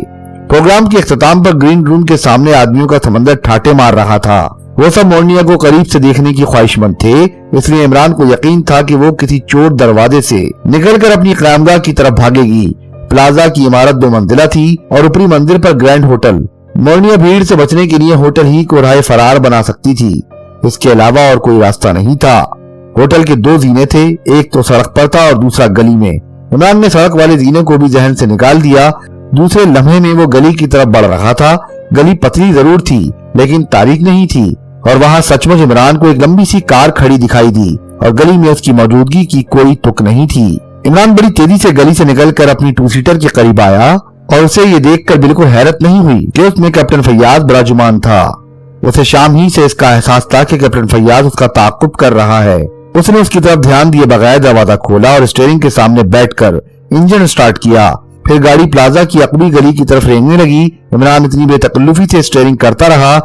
پروگرام کے اختتام پر گرین روم کے سامنے آدمیوں کا سمندر ٹھاٹے مار رہا تھا۔ وہ سب مورنیا کو قریب سے دیکھنے کی خواہش مند تھے، اس لیے عمران کو یقین تھا کہ وہ کسی چور دروازے سے نکل کر اپنی قیامگاہ کی طرف بھاگے گی۔ پلازا کی عمارت 2 منزلہ تھی اور اوپری منزل پر گرینڈ ہوٹل۔ مورنیا بھیڑ سے بچنے کے لیے ہوٹل ہی کو راہ فرار بنا سکتی تھی، اس کے علاوہ اور کوئی راستہ نہیں تھا۔ ہوٹل کے 2 زینے تھے، ایک تو سڑک پر تھا اور دوسرا گلی میں۔ عمران نے سڑک والے زینے کو بھی ذہن سے نکال دیا۔ دوسرے لمحے میں وہ گلی کی طرف بڑھ رہا تھا۔ گلی پتلی ضرور تھی لیکن تاریک نہیں تھی، اور وہاں سچ مچ عمران کو ایک لمبی سی کار کھڑی دکھائی دی اور گلی میں اس کی موجودگی کی کوئی تک نہیں تھی۔ عمران بڑی تیزی سے گلی سے نکل کر اپنی 2 سیٹر کے قریب آیا اور اسے یہ دیکھ کر بالکل حیرت نہیں ہوئی کہ اس میں کیپٹن فیاض براجمان تھا۔ اسے شام ہی سے اس کا احساس تھا کہ کیپٹن فیاض اس کا تعاقب کر رہا ہے۔ اس نے اس کی طرف دھیان دیے بغیر دروازہ کھولا اور اسٹیئرنگ کے سامنے بیٹھ کر انجن سٹارٹ کیا۔ پھر گاڑی پلازا کی عقبی گلی کی طرف رینگنے لگی۔ عمران اتنی بے تکلفی سے اسٹیئرنگ کرتا رہا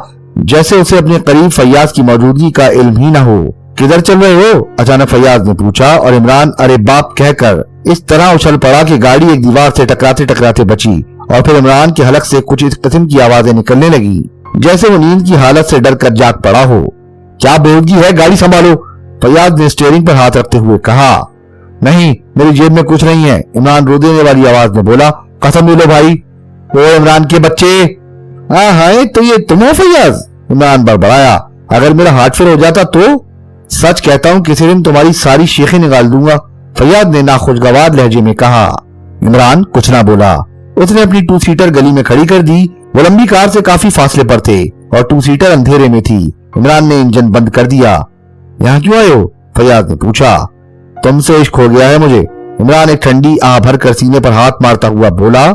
جیسے اسے اپنے قریب فیاض کی موجودگی کا علم ہی نہ ہو۔ کدھر چل رہے ہو؟ اچانک فیاض نے پوچھا اور عمران ارے باپ کہہ کر اس طرح اچھل پڑا کہ گاڑی ایک دیوار سے ٹکراتے ٹکراتے بچی، اور پھر عمران کے حلق سے کچھ اس قسم کی آوازیں نکلنے لگی جیسے وہ نیند کی حالت سے ڈر کر جاگ پڑا ہو۔ کیا بےہودگی ہے، گاڑی سنبھالو، فیاض نے اسٹیئرنگ پر ہاتھ رکھتے ہوئے کہا۔ نہیں، میری جیب میں کچھ نہیں ہے، عمران رو دینے والی آواز میں بولا۔ قسم لے لو بھائی۔ او عمران کے بچے، ہاں ہائے تو یہ تم ہو فیاض؟ عمران بڑبڑایا۔ اگر میرا ہارٹ فیل ہو جاتا تو؟ سچ کہتا ہوں کسی دن تمہاری ساری شیخیں نکال دوں گا، فیاض نے ناخوشگوار لہجے میں کہا۔ عمران کچھ نہ بولا۔ اس نے اپنی 2 سیٹر گلی میں کھڑی کر دی۔ وہ لمبی کار سے کافی فاصلے پر تھے اور 2 سیٹر اندھیرے میں تھی۔ عمران نے انجن بند کر دیا۔ यहाँ क्यों आए हो? फैयाज ने पूछा। तुमसे इश्क हो गया है मुझे। इमरान एक ठंडी आह भर कर सीने पर हाथ मारता हुआ बोला।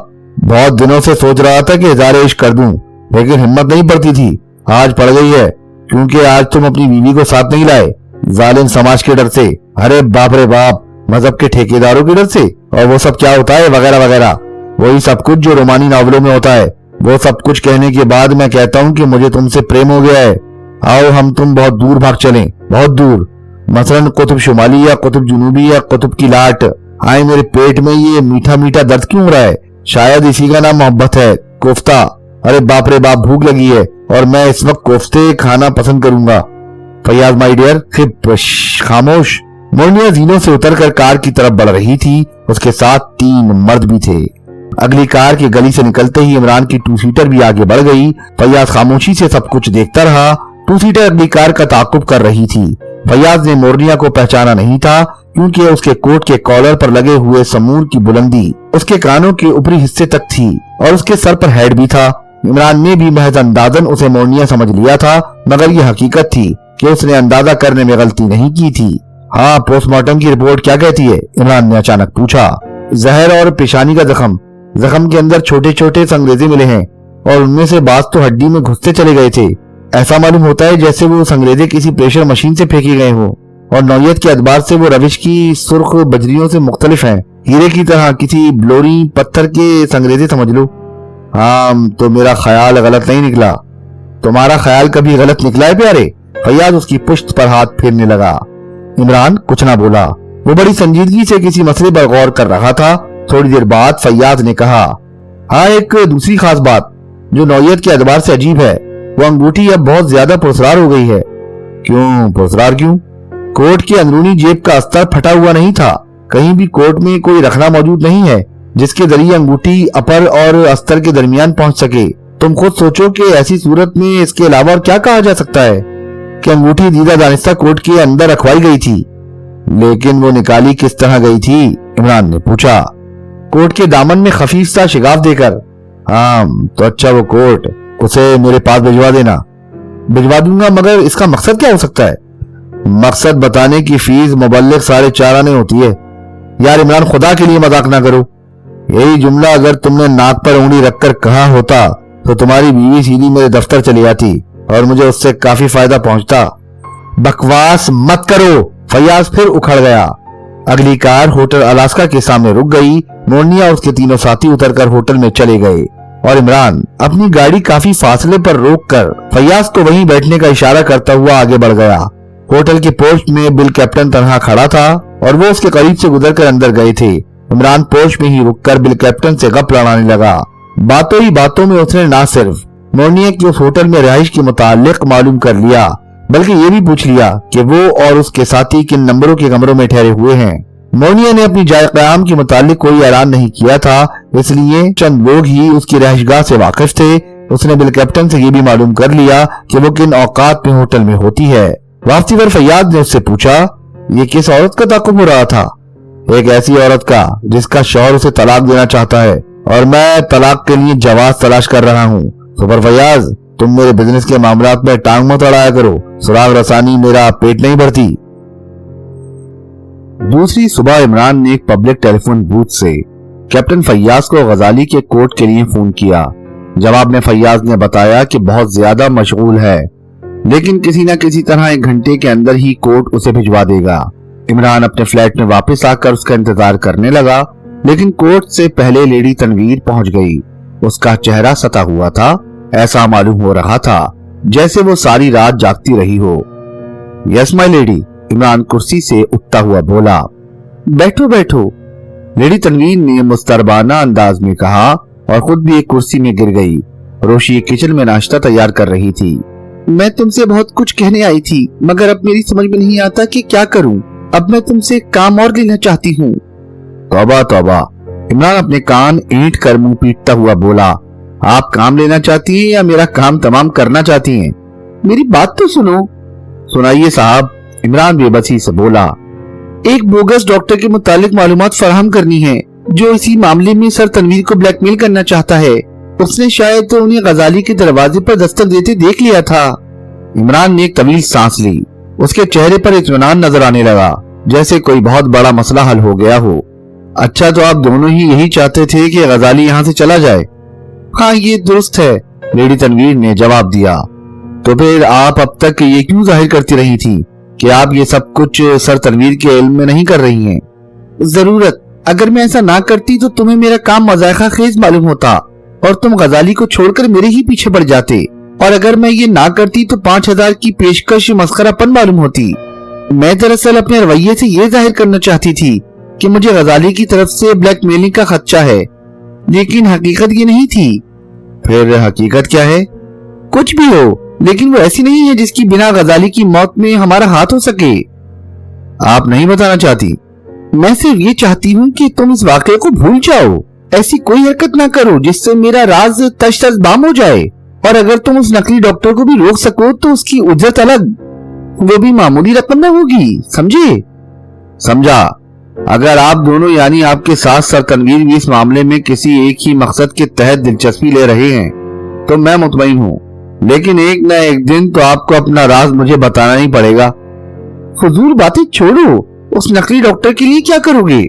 बहुत दिनों से सोच रहा था कि इज़हार इश्क कर दूं, लेकिन हिम्मत नहीं पड़ती थी। आज पड़ गई है, क्योंकि आज तुम अपनी बीवी को साथ नहीं लाए, जालिम समाज के डर से। अरे बाप रे बाप, मजहब के ठेकेदारों के डर से। और वो सब क्या होता है, वगैरह वगैरह, वही सब कुछ जो रोमानी नॉवलों में होता है। वो सब कुछ कहने के बाद मैं कहता हूँ कि मुझे तुमसे प्रेम हो गया है। आओ हम तुम बहुत दूर भाग चलें, बहुत दूर, मसलन कुतुब शुमाली या कुतुब जुनूबी या कुतुब की लाट। आए मेरे पेट में ये मीठा मीठा दर्द क्यों हो रहा है? शायद इसी का नाम मोहब्बत है, कोफ्ता। अरे बाप रे बाप, भूख लगी है और मैं इस वक्त कोफ्ते खाना पसंद करूंगा। फैयाज माई डियर, खामोश। मोरनिया जीनों से उतरकर कार की तरफ बढ़ रही थी। उसके साथ 3 मर्द भी थे। अगली कार की गली से निकलते ही इमरान की 2 सीटर भी आगे बढ़ गई। फैयाज खामोशी से सब कुछ देखता रहा। 2 सीटर अगली कार का ताकुब कर रही थी। फैयाज ने मोरनिया को पहचाना नहीं था, क्योंकि उसके कोट के कॉलर पर लगे हुए समूर की बुलंदी उसके कानों के ऊपरी हिस्से तक थी और उसके सर पर हेड भी था। इमरान ने भी महज अंदाजन उसे मोरनिया समझ लिया था, मगर यह हकीकत थी कि उसने अंदाजा करने में गलती नहीं की थी। हाँ, पोस्टमार्टम की रिपोर्ट क्या कहती है? इमरान ने अचानक पूछा। जहर और पेशानी का जख्म के अंदर छोटे छोटे संगरेजे मिले हैं और उनमें से बात तो हड्डी में घुसते चले गए थे। ऐसा मालूम होता है जैसे वो संगरेजे किसी प्रेशर मशीन से फेंके गए हो, और नौयत के एतबार से वो रविश की सुर्ख बजरियों से मुख्तलिफ हैं। हीरे की तरह किसी ब्लोरी पत्थर के संगरेजे समझ लो। हाँ, तो मेरा ख्याल गलत नहीं निकला। तुम्हारा ख्याल कभी गलत निकला है प्यारे? फैयाज उसकी पुश्त पर हाथ फेरने लगा। इमरान कुछ ना बोला। वो बड़ी संजीदगी से किसी मसले पर गौर कर रहा था। थोड़ी देर बाद फैयाज ने कहा, हाँ, एक दूसरी खास बात जो नौयत के एतबार से अजीब है, वो अंगूठी अब बहुत ज्यादा पुरस्कार हो गई है। क्यों पुरस्कार क्यों? कोट के अंदरूनी जेब का अस्तर फटा हुआ नहीं था। कहीं भी कोट में कोई रखना मौजूद नहीं है जिसके जरिए अंगूठी अपर और अस्तर के दरमियान पहुंच सके। तुम खुद सोचो कि ऐसी सूरत में इसके अलावा और क्या कहा जा सकता है कि अंगूठी दीदा दानिस्ता कोट के अंदर रखवाई गई थी। लेकिन वो निकाली किस तरह गई थी? इमरान ने पूछा। कोट के दामन में खफीफ सा शिगाफ देकर। हाँ, तो अच्छा, वो कोट उसे मेरे पास भिजवा देना। भिजवा दूंगा, मगर इसका मकसद क्या हो सकता है? मकसद बताने की फीस मुबल्लिग 4.5 आने होती है। यार इमरान, खुदा के लिए मजाक ना करो। यही जुमला अगर तुमने नाक पर उंगली रखकर कहा होता तो तुम्हारी बीवी सीधी मेरे दफ्तर चली आती और मुझे उससे काफी फायदा पहुंचता। बकवास मत करो। फैयाज फिर उखड़ गया। अगली कार होटल अलास्का के सामने रुक गई। मोरनिया और उसके 3 साथी उतरकर होटल में चले गए और इमरान अपनी गाड़ी काफी फासले पर रोककर फैयाज को वहीं बैठने का इशारा करता हुआ आगे बढ़ गया। होटल के पोर्च में बिल कैप्टन तनहा खड़ा था और वो उसके करीब से गुजरकर अंदर गए थे। इमरान पोर्च में ही रुककर बिल कैप्टन से गप लड़ाने लगा। बातों ही बातों में उसने न सिर्फ मोरनिया की उस होटल में रिहाइश के मुतालिक मालूम कर लिया, बल्कि ये भी पूछ लिया कि वो और उसके साथी किन नंबरों के कमरों में ठहरे हुए हैं। मोरनिया ने अपनी जाए क़याम के मुतालिक कोई ऐलान नहीं किया था, इसलिए चंद लोग ही उसकी रिहाइशगाह से वाकिफ थे। उसने बिल कैप्टन से ये भी मालूम कर लिया कि वो किन औकात में होटल में होती है। वापसी पर फैयाज ने उससे पूछा, ये किस औरत का ताकुब हो रहा था? एक ऐसी औरत का जिसका शौहर उसे तलाक देना चाहता है और मैं तलाक के लिए जवाब तलाश कर रहा हूँ। सुपर फैयाज, तुम मेरे बिजनेस के मामलात में टांग मत अड़ाया करो। सुराग रसानी मेरा पेट नहीं भरती। दूसरी सुबह इमरान ने एक पब्लिक टेलीफोन बूथ से कैप्टन फैयाज को गजाली के कोर्ट के लिए फोन किया। जवाब में फैयाज ने बताया कि बहुत ज्यादा मशगूल है, लेकिन किसी न किसी तरह 1 घंटे के अंदर ही कोर्ट उसे भिजवा देगा। इमरान अपने फ्लैट में वापस आकर उसका इंतजार करने लगा, लेकिन कोर्ट से पहले लेडी तनवीर पहुंच गई। उसका चेहरा सता हुआ था। ऐसा मालूम हो रहा था जैसे वो सारी रात जागती रही हो। यस माय लेडी, इमरान कुर्सी से उठता हुआ बोला। बैठो बैठो, लेडी तनवीर ने मुस्तरबाना अंदाज में कहा और खुद भी एक कुर्सी में गिर गई। रोशी किचन में नाश्ता तैयार कर रही थी। मैं तुमसे बहुत कुछ कहने आई थी, मगर अब मेरी समझ में नहीं आता कि क्या करूं। अब मैं तुमसे काम और लेना चाहती हूँ। तौबा तौबा, इमरान अपने कान ऐंठ कर मुंह पीटता हुआ बोला। आप काम लेना चाहती हैं या मेरा काम तमाम करना चाहती हैं? मेरी बात तो सुनो। सुनाइए साहब, इमरान बेबसी से बोला। एक बोगस डॉक्टर के मुतालिक मालूमात फराहम करनी है जो इसी मामले में सर तनवीर को ब्लैकमेल करना चाहता है। उसने शायद तो उन्हें गजाली के दरवाजे पर दस्तक देते देख लिया था। इमरान ने एक तवील सांस ली। उसके चेहरे पर इत्मीनान नजर आने लगा, जैसे कोई बहुत बड़ा मसला हल हो गया हो। अच्छा, तो आप दोनों ही यही चाहते थे कि गजाली यहाँ से चला जाए? हाँ, ये दुरुस्त है, लेडी तनवीर ने जवाब दिया। तो फिर आप अब तक ये क्यों जाहिर करती रही थी कि आप ये सब कुछ सर तनवीर के इल्म में नहीं कर रही हैं? जरूरत, अगर मैं ऐसा ना करती तो तुम्हें मेरा काम मजाका खेज मालूम होता और तुम गजाली को छोड़कर मेरे ही पीछे पड़ जाते, और अगर मैं ये ना करती तो 5000 की पेशकश मस्खरापन मालूम होती। मैं दरअसल अपने रवैये से ये जाहिर करना चाहती थी कि मुझे गजाली की तरफ से ब्लैकमेलिंग का खदशा है, लेकिन हकीकत ये नहीं थी। फिर हकीकत क्या है? कुछ भी हो, लेकिन वो ऐसी नहीं है जिसकी बिना गजाली की मौत में हमारा हाथ हो सके। आप नहीं बताना चाहती? मैं सिर्फ ये चाहती हूँ कि तुम इस वाकये को भूल जाओ, ऐसी कोई हरकत ना करो जिससे मेरा राज तश बाम हो जाए, और अगर तुम उस नकली डॉक्टर को भी रोक सको तो उसकी उज्जत अलग, वो भी मामूली रकम में होगी, समझे? समझा। अगर आप दोनों यानी आपके साथ सर तनवीर भी इस मामले में किसी एक ही मकसद के तहत दिलचस्पी ले रहे हैं तो मैं मुतमईन हूँ, लेकिन एक न एक दिन तो आपको अपना राज मुझे बताना ही पड़ेगा। फजूल बातें छोड़ो, उस नकली डॉक्टर के लिए क्या करोगे?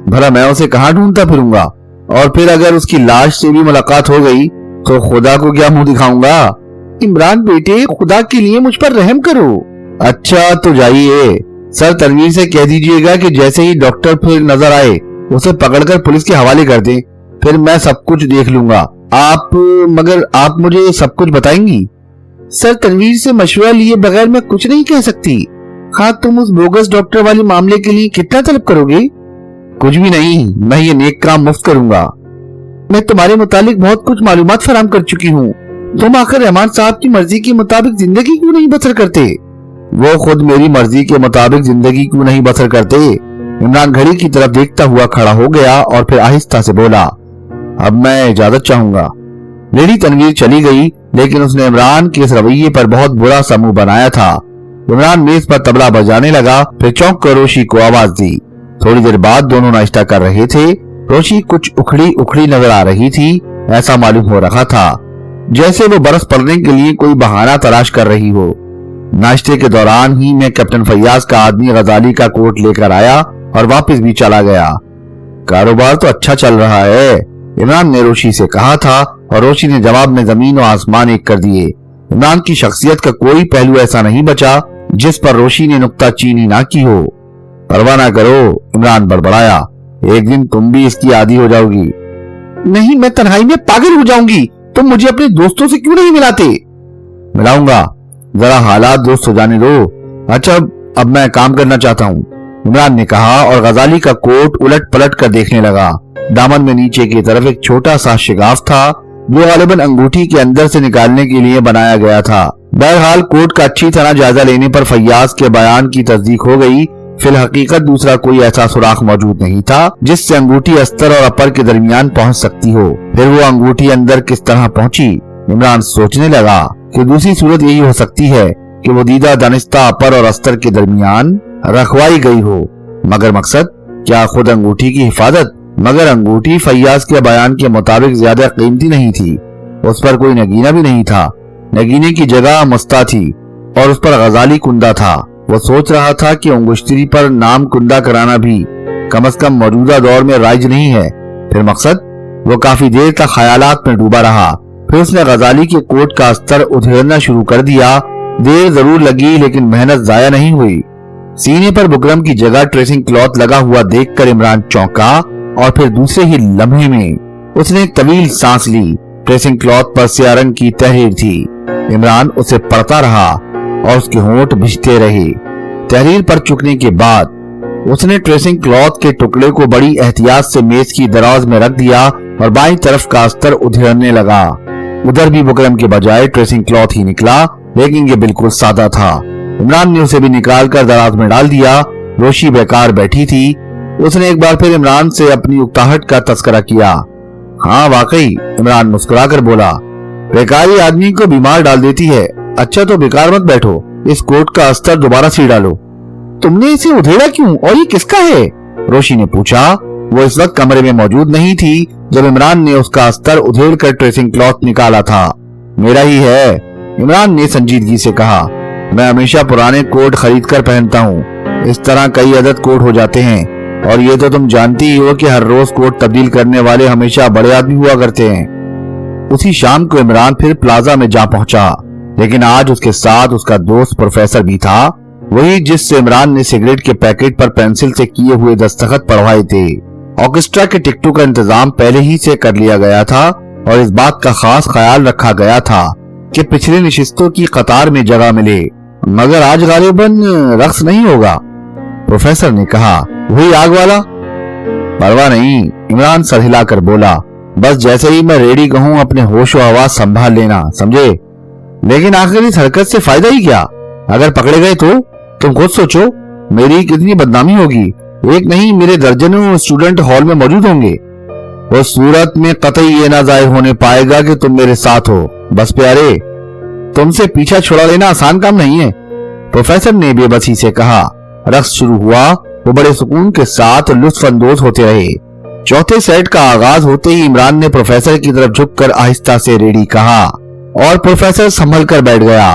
भला मैं उसे कहाँ ढूंढता फिरूंगा? और फिर अगर उसकी लाश से भी मुलाकात हो गई तो खुदा को क्या मुंह दिखाऊंगा? इमरान बेटे, खुदा के लिए मुझ पर रहम करो। अच्छा, तो जाइए, सर तनवीर से कह दीजिएगा कि जैसे ही डॉक्टर फिर नजर आए उसे पकड़कर पुलिस के हवाले कर दें, फिर मैं सब कुछ देख लूंगा। मगर आप मुझे सब कुछ बताएंगी? सर तनवीर से मशवरा लिए बगैर मैं कुछ नहीं कह सकती। हाँ, तुम उस बोगस डॉक्टर वाले मामले के लिए कितना तलब करोगे? कुछ भी नहीं, मैं ये नेक काम मुफ्त करूंगा। मैं तुम्हारे मुतालिक बहुत कुछ मालूमात फराहम कर चुकी हूँ। तुम आखिर रहमान साहब की मर्जी के मुताबिक जिंदगी क्यों नहीं बसर करते? वो खुद मेरी मर्जी के मुताबिक जिंदगी क्यों नहीं बसर करते? इमरान घड़ी की तरफ देखता हुआ खड़ा हो गया और फिर आहिस्ता से बोला, अब मैं इजाजत चाहूंगा। लेडी तनवीर चली गई, लेकिन उसने इमरान के इस रवैये पर बहुत बुरा सा मुंह बनाया था। इमरान मेज पर तबला बजाने लगा, फिर चौंक कर रोशी को आवाज दी। थोड़ी देर बाद दोनों नाश्ता कर रहे थे। रोशी कुछ उखड़ी उखड़ी नजर आ रही थी। ऐसा मालूम हो रहा था जैसे वो बरस पड़ने के लिए कोई बहाना तलाश कर रही हो। नाश्ते के दौरान ही मैं कैप्टन फैयाज का आदमी गजाली का कोट लेकर आया और वापस भी चला गया। कारोबार तो अच्छा चल रहा है, इमरान ने रोशी से कहा था, और रोशी ने जवाब में जमीन और आसमान एक कर दिए। इमरान की शख्सियत का कोई पहलू ऐसा नहीं बचा जिस पर रोशी ने नुक्ताचीनी ना की हो। परवाह ना करो, इमरान बड़बड़ाया, एक दिन तुम भी इसकी आदी हो जाओगी। नहीं, मैं तन्हाई में पागल हो जाऊंगी। तुम मुझे अपने दोस्तों से क्यों नहीं मिलाते? मिलाऊंगा, जरा हालात दोस्त हो जाने दो। अच्छा, अब मैं काम करना चाहता हूँ, इमरान ने कहा और गजाली का कोट उलट पलट कर देखने लगा। दामन में नीचे की तरफ एक छोटा सा शिगाफ था जो गालिबन अंगूठी के अंदर से निकालने के लिए बनाया गया था। बहरहाल कोट का अच्छी तरह जायजा लेने पर फैयाज के बयान की तस्दीक हो गई। फिलहकीकत दूसरा कोई ऐसा सुराख मौजूद नहीं था जिससे अंगूठी अस्तर और अपर के दरमियान पहुंच सकती हो। फिर वो अंगूठी अंदर किस तरह पहुंची? इमरान सोचने लगा कि दूसरी सूरत यही हो सकती है कि वो दीदा दानिस्ता अपर और अस्तर के दरमियान रखवाई गई हो, मगर मकसद क्या खुद अंगूठी की हिफाजत? मगर अंगूठी फैयाज के बयान के मुताबिक ज्यादा कीमती नहीं थी, उस पर कोई नगीना भी नहीं था। नगीने की जगह मुस्ता थी और उस पर गजाली कुंदा था। वो सोच रहा था कि अंगुश्तरी पर नाम कुंदा कराना भी कम से कम मौजूदा दौर में राइज नहीं है। फिर मकसद? वो काफी देर तक ख्यालात में डूबा रहा। फिर उसने गजाली के कोट का अस्तर उधेड़ना शुरू कर दिया। देर जरूर लगी लेकिन मेहनत जाया नहीं हुई। सीने पर बुकरम की जगह ट्रेसिंग क्लॉथ लगा हुआ देखकर इमरान चौंका और फिर दूसरे ही लम्हे में उसने एक तवील सांस ली। ट्रेसिंग क्लॉथ पर स्याह रंग की तहरीर थी। इमरान उसे पढ़ता रहा और उसके होंठ भिजते रहे। तहरीर पर चुकने के बाद उसने ट्रेसिंग क्लॉथ के टुकड़े को बड़ी एहतियात से मेज की दराज में रख दिया और बाईं तरफ का अस्तर उधेड़ने लगा। उधर भी बुकरम के बजाय ट्रेसिंग क्लॉथ ही निकला, लेकिन ये बिल्कुल सादा था। इमरान ने उसे भी निकाल कर दराज में डाल दिया। रोशी बेकार बैठी थी। उसने एक बार फिर इमरान से अपनी उकताहट का तस्करा किया। हाँ वाकई, इमरान मुस्कुराकर बोला, बेकारी आदमी को बीमार डाल देती है। अच्छा तो बेकार मत बैठो, इस कोट का अस्तर दोबारा सी डालो। तुमने इसे उधेड़ा क्यों और ये किसका है? रोशी ने पूछा। वो इस वक्त कमरे में मौजूद नहीं थी जब इमरान ने उसका अस्तर उधेड़ कर ट्रेसिंग क्लॉथ निकाला था। मेरा ही है, इमरान ने संजीदगी से कहा। मैं हमेशा पुराने कोट खरीद कर पहनता हूँ। इस तरह कई अदद कोट हो जाते हैं, और ये तो तुम जानती ही हो कि हर रोज कोट तब्दील करने वाले हमेशा बड़े आदमी हुआ करते हैं। उसी शाम को इमरान फिर प्लाजा में जा पहुंचा, लेकिन आज उसके साथ उसका दोस्त प्रोफेसर भी था, वही जिससे इमरान ने सिगरेट के पैकेट पर पेंसिल से किए हुए दस्तखत पढ़वाए थे। ऑर्केस्ट्रा के टिकटों का इंतजाम पहले ही से कर लिया गया था और इस बात का खास ख्याल रखा गया था कि पिछली नशिस्तों की कतार में जगह मिले, मगर आज गालिबन रक्स नहीं होगा, प्रोफेसर ने कहा। वही आग वाला? परवाह नहीं, इमरान सर हिलाकर बोला। बस जैसे ही मैं रेडी कहूं अपने होश व हवास संभाल लेना, समझे? लेकिन आखिर इस हरकत से फायदा ही क्या? अगर पकड़े गए तो तुम खुद सोचो, मेरी कितनी बदनामी होगी। एक नहीं, मेरे दर्जनों स्टूडेंट हॉल में मौजूद होंगे। उस सूरत में कतई ये ना जाहिर होने पाएगा कि तुम मेरे साथ हो। बस प्यारे, तुमसे पीछा छुड़ा लेना आसान काम नहीं है, प्रोफेसर ने बेबसी से कहा। रक्स शुरू हुआ। वो बड़े सुकून के साथ लुत्फ अंदोज होते रहे। चौथे सेट का आगाज होते ही इमरान ने प्रोफेसर की तरफ झुककर आहिस्ता से रेडी कहा और प्रोफेसर संभल कर बैठ गया।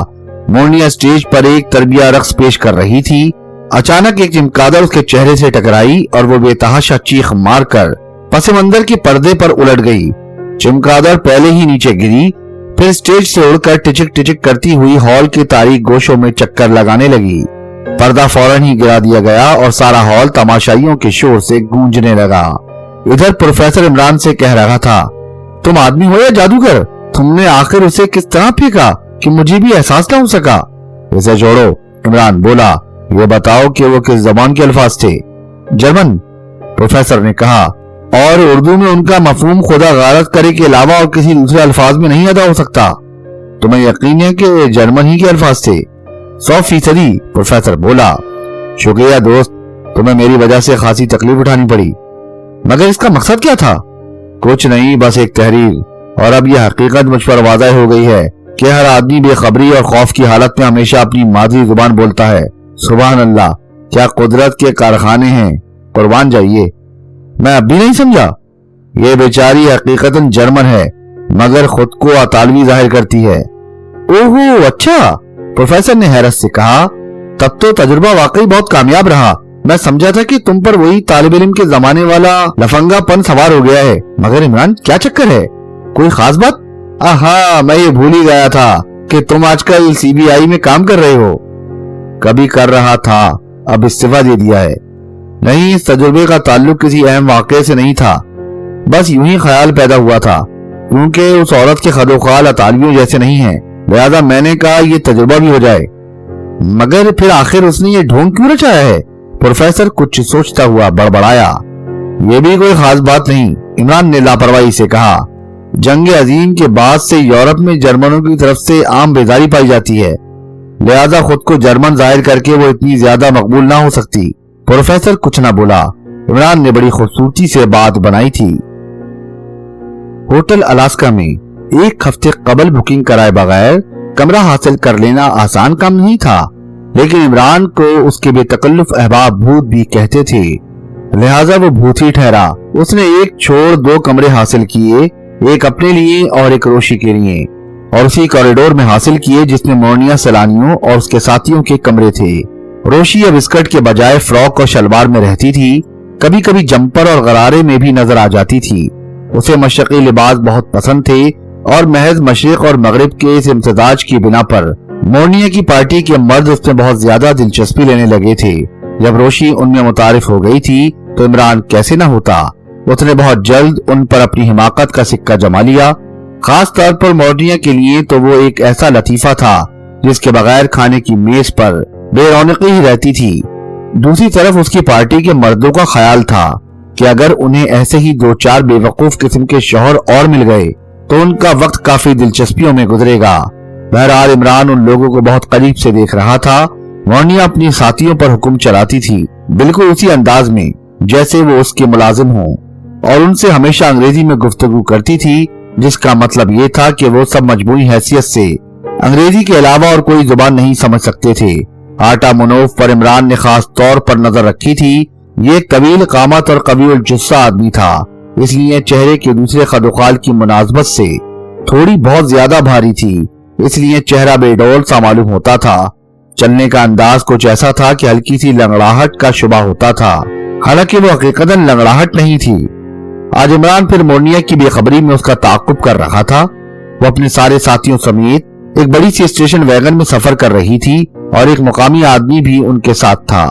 मोर्निया स्टेज पर एक तरबिया रक्स पेश कर रही थी। अचानक एक चमगादड़ उसके चेहरे से टकराई और वो बेतहाशा चीख मारकर पस मंजर के पर्दे पर उलट गई। चमगादड़ पहले ही नीचे गिरी, फिर स्टेज से उड़कर टिचिक टिचिक करती हुई हॉल के तारीक गोशों में चक्कर लगाने लगी। पर्दा फौरन ही गिरा दिया गया और सारा हॉल तमाशाइयों के शोर से गूंजने लगा। इधर प्रोफेसर इमरान से कह रहा था, तुम आदमी हो या जादूगर? तुमने आखिर उसे किस तरह फेंका कि मुझे भी एहसास न हो सका? इसे छोड़ो, इमरान बोला। ये बताओ कि वो किस जबान के अल्फाज थे? जर्मन, प्रोफेसर ने कहा। और उर्दू में उनका मफहूम खुदा गारत करे के अलावा और किसी दूसरे अल्फाज में नहीं अदा हो सकता। तुम्हें यकीन है कि जर्मन ही के अल्फाज थे? 100%, प्रोफेसर बोला। शुक्रिया दोस्त, तुम्हें मेरी वजह से खासी तकलीफ उठानी पड़ी, मगर इसका मकसद क्या था? कुछ नहीं, बस एक तहरीर। और अब यह हकीकत मुझ पर वाज़ह हो गई है कि हर आदमी बेखबरी और खौफ की हालत में हमेशा अपनी मादरी जुबान बोलता है। सुभान अल्लाह, क्या कुदरत के कारखाने हैं, कुर्बान जाइए। मैं अब भी नहीं समझा। ये बेचारी हकीकतन जर्मन है, मगर खुद को अतालवी जाहिर करती है। ओहो अच्छा, प्रोफेसर ने हैरत से कहा। तब तो तजुर्बा वाकई बहुत कामयाब रहा। मैं समझा था कि तुम पर वही तालिब इल्म के जमाने वाला लफंगापन सवार हो गया है। मगर इमरान, क्या चक्कर है? कोई खास बात? आहा, मैं ये भूल ही गया था कि तुम आजकल सीबीआई में काम कर रहे हो। कभी कर रहा था, अब इस्तीफा दे दिया है। नहीं, इस तजुर्बे का ताल्लुक किसी अहम वाक़े से नहीं था, बस यूं ही ख्याल पैदा हुआ था। क्योंकि उस औरत के खदोखाल अतालवियों जैसे नहीं है, लिहाजा मैंने कहा ये तजुर्बा भी हो जाए। मगर फिर आखिर उसने ये ढोंग क्यों रचाया है? प्रोफेसर कुछ सोचता हुआ बड़बड़ाया। ये भी कोई खास बात नहीं, इमरान ने लापरवाही से कहा। जंग अजीम के बाद से यूरोप में जर्मनों की तरफ से आम बेजारी पाई जाती है, लिहाजा खुद को जर्मन जाहिर करके वो इतनी ज्यादा मकबूल ना हो सकती। प्रोफेसर कुछ ना बोला। इमरान ने बड़ी खूबसूरती से बात बनाई थी। होटल अलास्का में एक हफ्ते कबल बुकिंग कराए बगैर कमरा हासिल कर लेना आसान काम नहीं था, लेकिन इमरान को उसके बेतकल्लुफ अहबाब भूत भी कहते थे, लिहाजा वो भूत ही ठहरा। उसने एक छोड़ 2 कमरे हासिल किए, एक अपने लिए और एक रोशी के लिए, और उसी कॉरिडोर में हासिल किए जिसमें मोर्निया सैलानियों और उसके साथियों के कमरे थे। रोशी अब स्कर्ट के बजाय फ्रॉक और शलवार में रहती थी, कभी कभी जंपर और गरारे में भी नजर आ जाती थी। उसे मशरकी लिबास बहुत पसंद थे और महज मशरिक और मगरिब के इस इम्तिजाज की बिना पर मोर्निया की पार्टी के मर्द उसमें बहुत ज्यादा दिलचस्पी लेने लगे थे। जब रोशी उनमें मुतारिफ हो गई थी तो इमरान कैसे न होता। उसने बहुत जल्द उन पर अपनी हिमाकत का सिक्का जमा लिया। खास तौर पर मोर्निया के लिए तो वो एक ऐसा लतीफा था जिसके बगैर खाने की मेज पर बेरौनकी ही रहती थी। दूसरी तरफ उसकी पार्टी के मर्दों का ख्याल था कि अगर उन्हें ऐसे ही 2-4 बेवकूफ किस्म के शौहर और मिल गए तो उनका वक्त काफी दिलचस्पियों में गुजरेगा। बहरहाल इमरान उन लोगों को बहुत करीब से देख रहा था। मोर्निया अपनी साथियों पर हुक्म चलाती थी, बिल्कुल उसी अंदाज में जैसे वो उसके मुलाजिम हो, और उनसे हमेशा अंग्रेजी में गुफ्तगू करती थी, जिसका मतलब ये था कि वो सब मजबूरी हैसियत से अंग्रेजी के अलावा और कोई जुबान नहीं समझ सकते थे। आटा मुनोफ पर इमरान ने खास तौर पर नजर रखी थी। ये तवील कामत और कबील जुस्सा आदमी था, इसलिए चेहरे के दूसरे खदोखाल की मुनासबत से थोड़ी बहुत ज्यादा भारी थी, इसलिए चेहरा बेडौल सा मालूम होता था। चलने का अंदाज कुछ ऐसा था कि हल्की सी लंगड़ाहट का शुबा होता था, हालांकि वो हकीकतन लंगड़ाहट नहीं थी। आज इमरान फिर मोर्निया की बेखबरी में उसका ताक़ुब कर रहा था। वो अपने सारे साथियों समेत एक बड़ी सी स्टेशन वैगन में सफर कर रही थी और एक मुकामी आदमी भी उनके साथ था।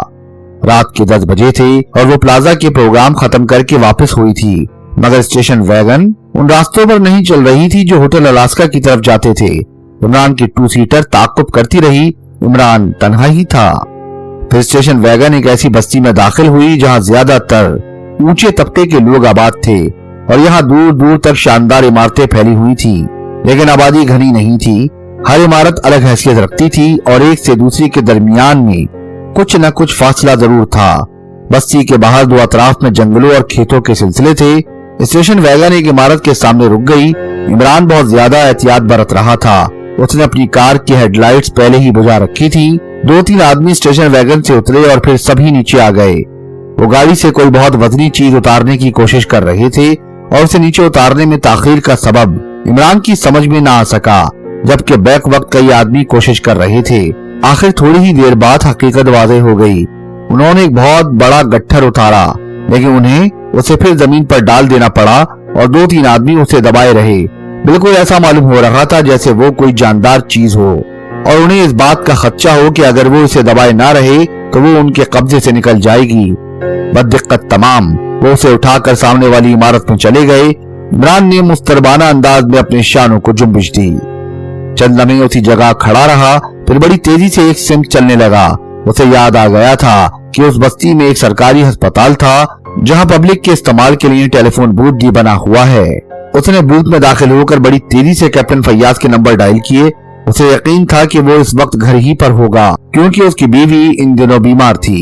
रात के 10 बजे थे और वो प्लाजा के प्रोग्राम खत्म करके वापस हुई थी, मगर स्टेशन वैगन उन रास्तों पर नहीं चल रही थी जो होटल अलास्का की तरफ जाते थे। इमरान की 2 सीटर ताक़ुब करती रही। इमरान तन्हा ही था। फिर स्टेशन वैगन एक ऐसी बस्ती में दाखिल हुई जहां ज्यादातर ऊंचे तबके के लोग आबाद थे और यहाँ दूर दूर तक शानदार इमारतें फैली हुई थी, लेकिन आबादी घनी नहीं थी। हर इमारत अलग हैसियत रखती थी और एक से दूसरी के दरमियान में कुछ न कुछ फासला जरूर था। बस्ती के बाहर दो अतराफ में जंगलों और खेतों के सिलसिले थे। स्टेशन वैगन एक इमारत के सामने रुक गई। इमरान बहुत ज्यादा एहतियात बरत रहा था। उसने अपनी कार की हेडलाइट्स पहले ही बुझा रखी थी। 2-3 आदमी स्टेशन वैगन से उतरे और फिर सभी नीचे आ गए। वो गाड़ी से कोई बहुत वजनी चीज उतारने की कोशिश कर रहे थे और उसे नीचे उतारने में ताखीर का सबब इमरान की समझ में ना आ सका, जबकि बैक वक्त कई आदमी कोशिश कर रहे थे। आखिर थोड़ी ही देर बाद हकीकत वाज़ेह हो गई। उन्होंने एक बहुत बड़ा गट्ठर उतारा, लेकिन उन्हें उसे फिर जमीन पर डाल देना पड़ा और 2-3 आदमी उसे दबाए रहे। बिल्कुल ऐसा मालूम हो रहा था जैसे वो कोई जानदार चीज हो और उन्हें इस बात का खदशा हो कि अगर वो इसे दबाए ना रहे तो वो उनके कब्जे से निकल जाएगी। बददिक्कत तमाम वो उसे उठाकर सामने वाली इमारत में चले गए। इमरान ने मुस्तरबाना अंदाज में अपने शानों को जुम्बिश दी। चंद लम्हे उसी जगह खड़ा रहा, फिर बड़ी तेजी से एक सिमत चलने लगा। उसे याद आ गया था कि उस बस्ती में एक सरकारी अस्पताल था जहां पब्लिक के इस्तेमाल के लिए टेलीफोन बूथ भी बना हुआ है। उसने बूथ में दाखिल होकर बड़ी तेजी से कैप्टन फैयाज के नंबर डायल किए। उसे यकीन था कि वो इस वक्त घर ही पर होगा, क्योंकि उसकी बीवी इन दिनों बीमार थी।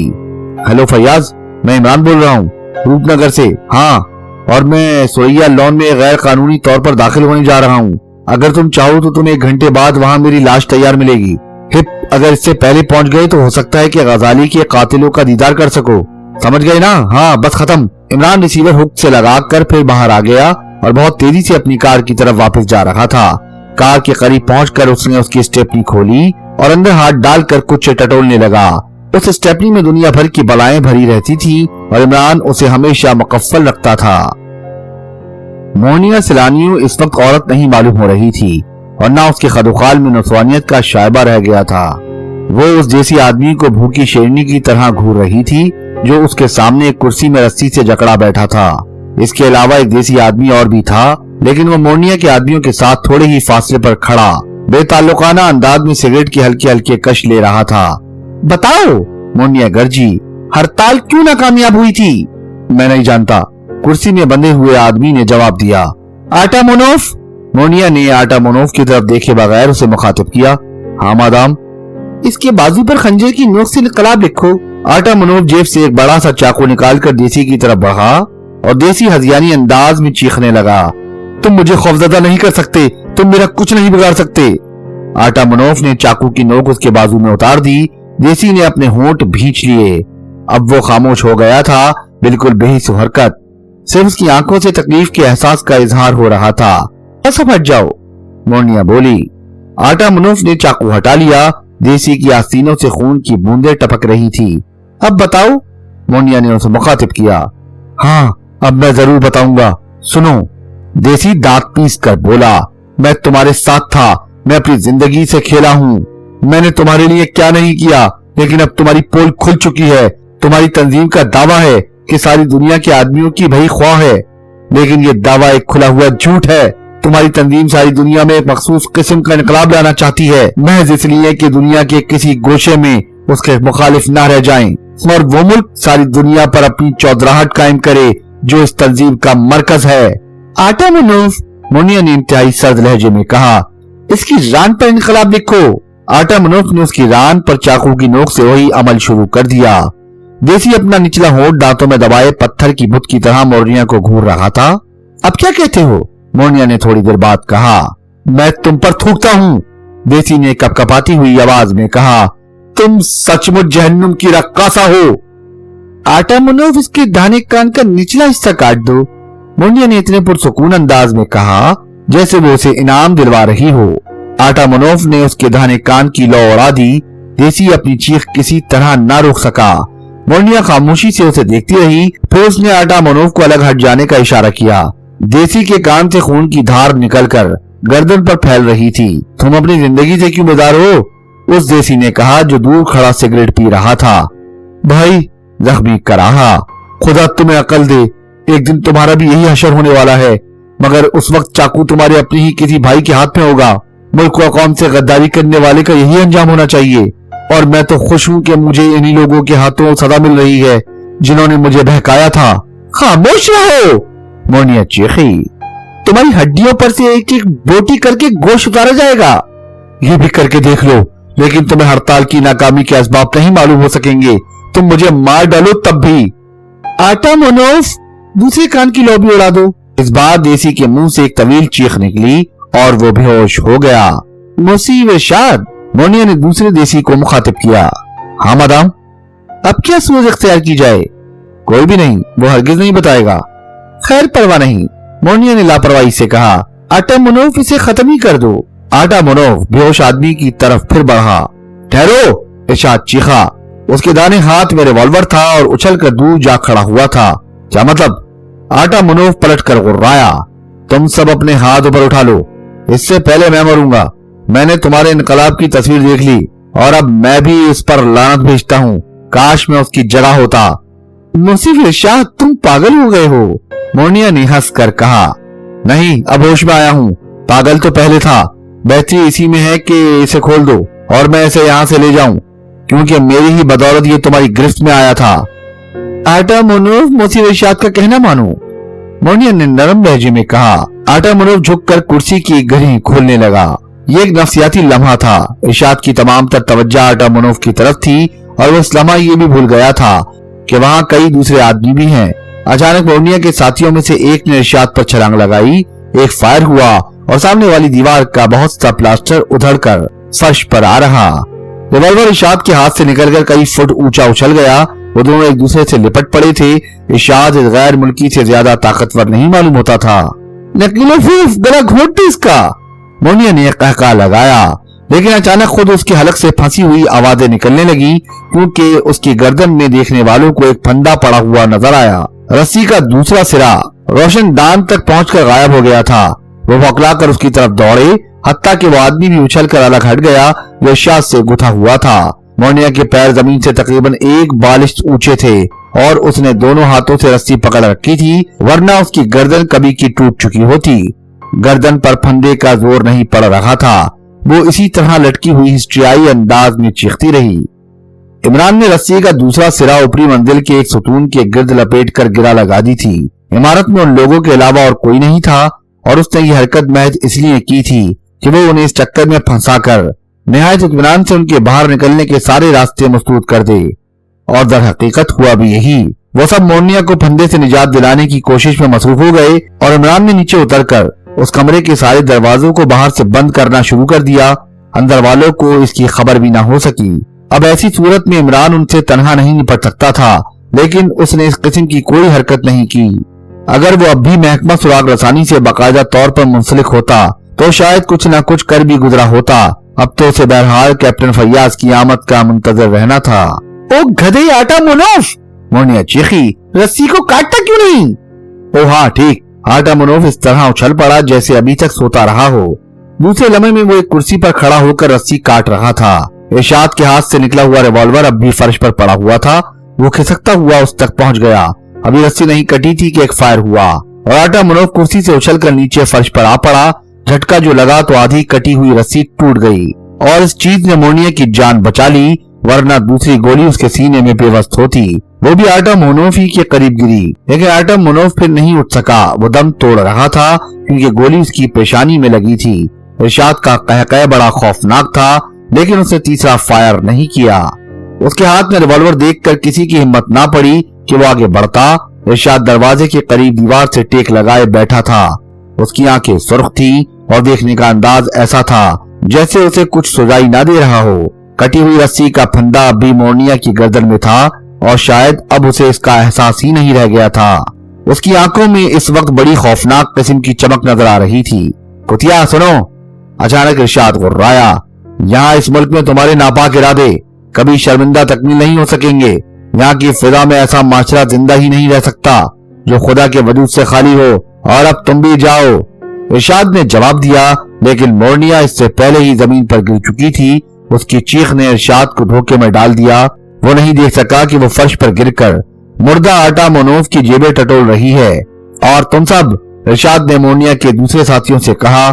हेलो फैयाज, मैं इमरान बोल रहा हूँ, रूपनगर से। हाँ, और मैं सोइया लॉन में गैर कानूनी तौर पर दाखिल होने जा रहा हूँ। अगर तुम चाहो तो तुम्हें 1 घंटे बाद वहाँ मेरी लाश तैयार मिलेगी। हिप, अगर इससे पहले पहुँच गए तो हो सकता है कि गजाली के कातिलों का दीदार कर सको। समझ गए ना? हाँ, बस खत्म। इमरान रिसीवर हुक से लगाकर फिर बाहर आ गया और बहुत तेजी से अपनी कार की तरफ वापस जा रहा था। कार के करीब पहुंचकर उसने उसकी स्टेपनी खोली और अंदर हाथ डालकर कुछ टटोलने लगा। उस स्टेपनी में दुनिया भर की बलाएं भरी रहती थी और इमरान उसे हमेशा मुकफ्फल रखता था। मोनिया सिलानियो इस वक्त औरत नहीं मालूम हो रही थी और ना उसके खदुखाल में नस्वानियत का शायबा रह गया था। वो उस जैसी आदमी को भूखी शेरनी की तरह घूर रही थी जो उसके सामने एक कुर्सी में रस्सी से जकड़ा बैठा था। इसके अलावा एक देसी आदमी और भी था, लेकिन वो मोर्निया के आदमियों के साथ थोड़े ही फासले पर खड़ा बेताल्लुकाना अंदाज में सिगरेट की हल्के हल्के कश ले रहा था। बताओ, मोर्निया गर्जी, हड़ताल क्यों नाकामयाब हुई थी? मैं नहीं जानता, कुर्सी में बंधे हुए आदमी ने जवाब दिया। आटा मोनोफ? मोर्निया ने आटा मोनोफ की तरफ देखे बगैर उसे मुखातिब किया। हाँ मादाम। इसके बाजू पर खंजर की नोक से इनकलाब लिखो। आटा मोनोफ जेब से एक बड़ा सा चाकू निकालकर देसी की तरफ बढ़ा और देसी हजियानी अंदाज में चीखने लगा। तुम मुझे खौफजदा नहीं कर सकते, तुम मेरा कुछ नहीं बिगाड़ सकते। आटा मोनोफ ने चाकू की नोक उसके बाजू में उतार दी। देसी ने अपने होंठ भींच लिए। अब वो खामोश हो गया था, बिल्कुल बेहिस हरकत। सिर्फ उसकी आंखों से तकलीफ के एहसास का इजहार हो रहा था। ऐसा हट जाओ, मोर्निया बोली। आटा मोनोफ ने चाकू हटा लिया। देसी की आस्तीनों से खून की बूंदें टपक रही थी। अब बताओ, मोर्निया ने उसे मुखातिब किया। हाँ, अब मैं जरूर बताऊंगा, सुनो। देसी दांत पीस कर बोला। मैं तुम्हारे साथ था, मैं अपनी जिंदगी से खेला हूँ। मैंने तुम्हारे लिए क्या नहीं किया, लेकिन अब तुम्हारी पोल खुल चुकी है। तुम्हारी तंजीम का दावा है कि सारी दुनिया के आदमियों की भई ख्वाह है, लेकिन ये दावा एक खुला हुआ झूठ है। तुम्हारी तंजीम सारी दुनिया में एक मखसूस किस्म का इनकलाब लाना चाहती है, महज इसलिए कि दुनिया के किसी गोशे में उसके मुखालिफ ना रह जाएं और वो मुल्क सारी दुनिया पर अपनी चौधराहट कायम करे जो इस तंजीम का मरकज है। आटा मोनोफ, मोर्निया ने इंतहाई सर्द लहजे में कहा, इसकी रान पर इनकलाब लिखो। आटा मोनोफ ने उसकी रान पर चाकू की नोक से वही अमल शुरू कर दिया। देसी अपना निचला होंठ दांतों में दबाए पत्थर की बुत की तरह मोर्निया को घूर रहा था। अब क्या कहते हो? मोर्निया ने थोड़ी देर बाद कहा। मैं तुम पर थूकता हूँ, देसी ने कपकपाती हुई आवाज में कहा। तुम सचमुच जहन्नुम की रक्कासा हो। आटा मोनोफ, इसके दाने कान का निचला हिस्सा काट दो, मोर्निया ने इतने पुरसुकून अंदाज में कहा जैसे वो उसे इनाम दिलवा रही हो। आटा मोनोफ ने उसके दाने कान की लौ उड़ा दी। देसी अपनी चीख किसी तरह न रोक सका। मोरनिया खामोशी से उसे देखती रही। फिर उसने आटामोनोव को अलग हट जाने का इशारा किया। देसी के कान से खून की धार निकलकर गर्दन पर फैल रही थी। तुम अपनी जिंदगी से क्यों बेजार हो? उस देसी ने कहा जो दूर खड़ा सिगरेट पी रहा था। भाई, जख्मी कराहा, खुदा तुम्हें अकल दे, एक दिन तुम्हारा भी यही हशर होने वाला है, मगर उस वक्त चाकू तुम्हारे अपने ही किसी भाई के हाथ में होगा। मुल्क व कौम से गद्दारी करने वाले का यही अंजाम होना चाहिए, और मैं तो खुश हूँ कि मुझे इन्हीं लोगों के हाथों सजा मिल रही है जिन्होंने मुझे बहकाया था। खामोश रहो, मोरनिया चीखी। तुम्हारी हड्डियों पर से एक एक बोटी करके गोश्त उतारा जाएगा। ये भी करके देख लो, लेकिन तुम्हें हड़ताल की नाकामी के असबाब नहीं मालूम हो सकेंगे। तुम मुझे मार डालो तब भी। आटामोनोव, दूसरे कान की लौबी उड़ा दो। इस बार देसी के मुंह से एक तवील चीख निकली और वो बेहोश हो गया। मुसीब शाद, मोरनिया ने दूसरे देसी को मुखातिब किया। हाँ मदाम, अब क्या सूरज इख्तियार की जाए? कोई भी नहीं, वो हरगिज नहीं बताएगा। खैर परवाह नहीं, मोरनिया ने लापरवाही से कहा। आटामोनोव, इसे खत्म ही कर दो। आटामोनोव बेहोश आदमी की तरफ फिर बढ़ा। ठहरो, इरशाद चीखा। उसके दाहिने हाथ में रिवॉल्वर था और उछलकर दूर जा खड़ा हुआ था। क्या मतलब? आटामोनोव पलट कर गुर्राया। तुम सब अपने हाथ ऊपर उठा लो, इससे पहले मैं मरूंगा। मैंने तुम्हारे इनकलाब की तस्वीर देख ली और अब मैं भी इस पर लानत भेजता हूँ। काश मैं उसकी जगह होता। मुसीफ इरशाद, तुम पागल हो गए हो, मोरनिया ने हंस कर कहा। नहीं, अब होश में आया हूँ। पागल तो पहले था। बेहतरी इसी में है कि इसे खोल दो और मैं इसे यहाँ से ले जाऊं, क्योंकि मेरी ही बदौलत ये तुम्हारी गिरफ्त में आया था। आटामोनोव, मुसीफ इरशाद का कहना मानो, मोरनिया ने नरम लहजे में कहा। आटामोनोव झुककर कुर्सी की घड़ी खोलने लगा। ये एक नफसियाती लम्हा था। इरशाद की तमाम तर तवज्जो आटामोनोव की तरफ थी और वो इस लम्हा ये भी भूल गया था कि वहाँ कई दूसरे आदमी भी हैं। अचानक मोरनिया के साथियों में से एक ने इरशाद पर छलांग लगाई। एक फायर हुआ और सामने वाली दीवार का बहुत सा प्लास्टर उधड़कर फर्श पर आ रहा। रिवॉल्वर इरशाद के हाथ से निकलकर कई फुट ऊंचा उछल गया। वो दोनों एक दूसरे से लिपट पड़े थे। इरशाद इस गैर मुल्की से ज्यादा ताकतवर नहीं मालूम होता था। नकीलोफूफ, गला घोट दो इसका, मोरनिया ने कहका लगाया, लेकिन अचानक खुद उसके हलक से फंसी हुई आवाजें निकलने लगी, क्योंकि उसकी गर्दन में देखने वालों को एक फंदा पड़ा हुआ नजर आया। रस्सी का दूसरा सिरा रोशन दान तक पहुंचकर गायब हो गया था। वो बौखलाकर उसकी तरफ दौड़े, हत्ता कि वो आदमी भी उछलकर अलग हट गया जो इरशाद से गुथा हुआ था। मोरनिया के पैर जमीन से तकरीबन एक बालिश ऊंचे थे और उसने दोनों हाथों से रस्सी पकड़ रखी थी, वरना उसकी गर्दन कभी की टूट चुकी होती। गर्दन पर फंदे का जोर नहीं पड़ रहा था। वो इसी तरह लटकी हुई हिस्ट्रियाई अंदाज में चीखती रही। इमरान ने रस्सी का दूसरा सिरा ऊपरी मंजिल के एक सुतून के गिर्द लपेट कर गिरा लगा दी थी। इमारत में उन लोगों के अलावा और कोई नहीं था और उसने ये हरकत महज इसलिए की थी कि वो उन्हें इस चक्कर में फंसाकर निहायत इत्मीनान से उनके बाहर निकलने के सारे रास्ते मसदूद कर दे। और दर हकीकत हुआ भी यही। वो सब मोरनिया को फंदे से निजात दिलाने की कोशिश में मसरूफ हो गए और इमरान ने नीचे उतरकर उस कमरे के सारे दरवाजों को बाहर से बंद करना शुरू कर दिया। अंदर वालों को इसकी खबर भी ना हो सकी। अब ऐसी सूरत में इमरान उनसे तन्हा नहीं निपट सकता था, लेकिन उसने इस किस्म की कोई हरकत नहीं की। अगर वो अब भी महकमा सुराग रसानी से बाकायदा तौर पर मुंसलिक होता तो शायद कुछ न कुछ कर भी गुजरा होता। अब तो उसे बहरहाल कैप्टन फैयाज की आमद का मुंतजर रहना था। ओ गधे आटामोनोव, मोरनिया चीखी, रस्सी को काटता क्यों नहीं? ओ हाँ ठीक। आटामोनोव इस तरह उछल पड़ा जैसे अभी तक सोता रहा हो। दूसरे लम्हे में वो एक कुर्सी पर खड़ा होकर रस्सी काट रहा था। इरशाद के हाथ से निकला हुआ रिवॉल्वर अब भी फर्श पर पड़ा हुआ था। वो खिसकता हुआ उस तक पहुंच गया। अभी रस्सी नहीं कटी थी कि एक फायर हुआ और आटामोनोव कुर्सी से उछलकर नीचे फर्श पर आ पड़ा। झटका जो लगा तो आधी कटी हुई रस्सी टूट गई और इस चीज ने मोरनिया की जान बचा ली, वरना दूसरी गोली उसके सीने में बेवस्त होती। वो भी आटामोनोव ही के करीब गिरी, लेकिन आटामोनोव फिर नहीं उठ सका। वो दम तोड़ रहा था क्योंकि गोली उसकी पेशानी में लगी थी। इरशाद का कहकह बड़ा खौफनाक था, लेकिन उसने तीसरा फायर नहीं किया। उसके हाथ में रिवॉल्वर देखकर किसी की हिम्मत ना पड़ी कि वो आगे बढ़ता। इरशाद दरवाजे के करीब दीवार से टेक लगाए बैठा था। उसकी आंखें सुर्ख थी और देखने का अंदाज ऐसा था जैसे उसे कुछ सुझाई ना दे रहा हो। कटी हुई रस्सी का फंदा अब भी मोरनिया की गर्दन में था और शायद अब उसे इसका एहसास ही नहीं रह गया था। उसकी आंखों में इस वक्त बड़ी खौफनाक किस्म की चमक नजर आ रही थी। कुतिया सुनो, अचानक इरशाद गुर्राया, यहाँ इस मुल्क में तुम्हारे नापाक इरादे कभी शर्मिंदा तकमील नहीं हो सकेंगे। यहाँ की फिजा में ऐसा माशरा जिंदा ही नहीं रह सकता जो खुदा के वजूद से खाली हो, और अब तुम भी जाओ। इरशाद ने जवाब दिया, लेकिन मोरनिया इससे पहले ही जमीन पर गिर चुकी थी। उसकी चीख ने इरशाद को धोखे में डाल दिया। वो नहीं देख सका कि वो फर्श पर गिरकर मुर्दा आटा मोनोफ की जेबें टटोल रही है। और तुम सब, इरशाद ने मोरनिया के दूसरे साथियों से कहा,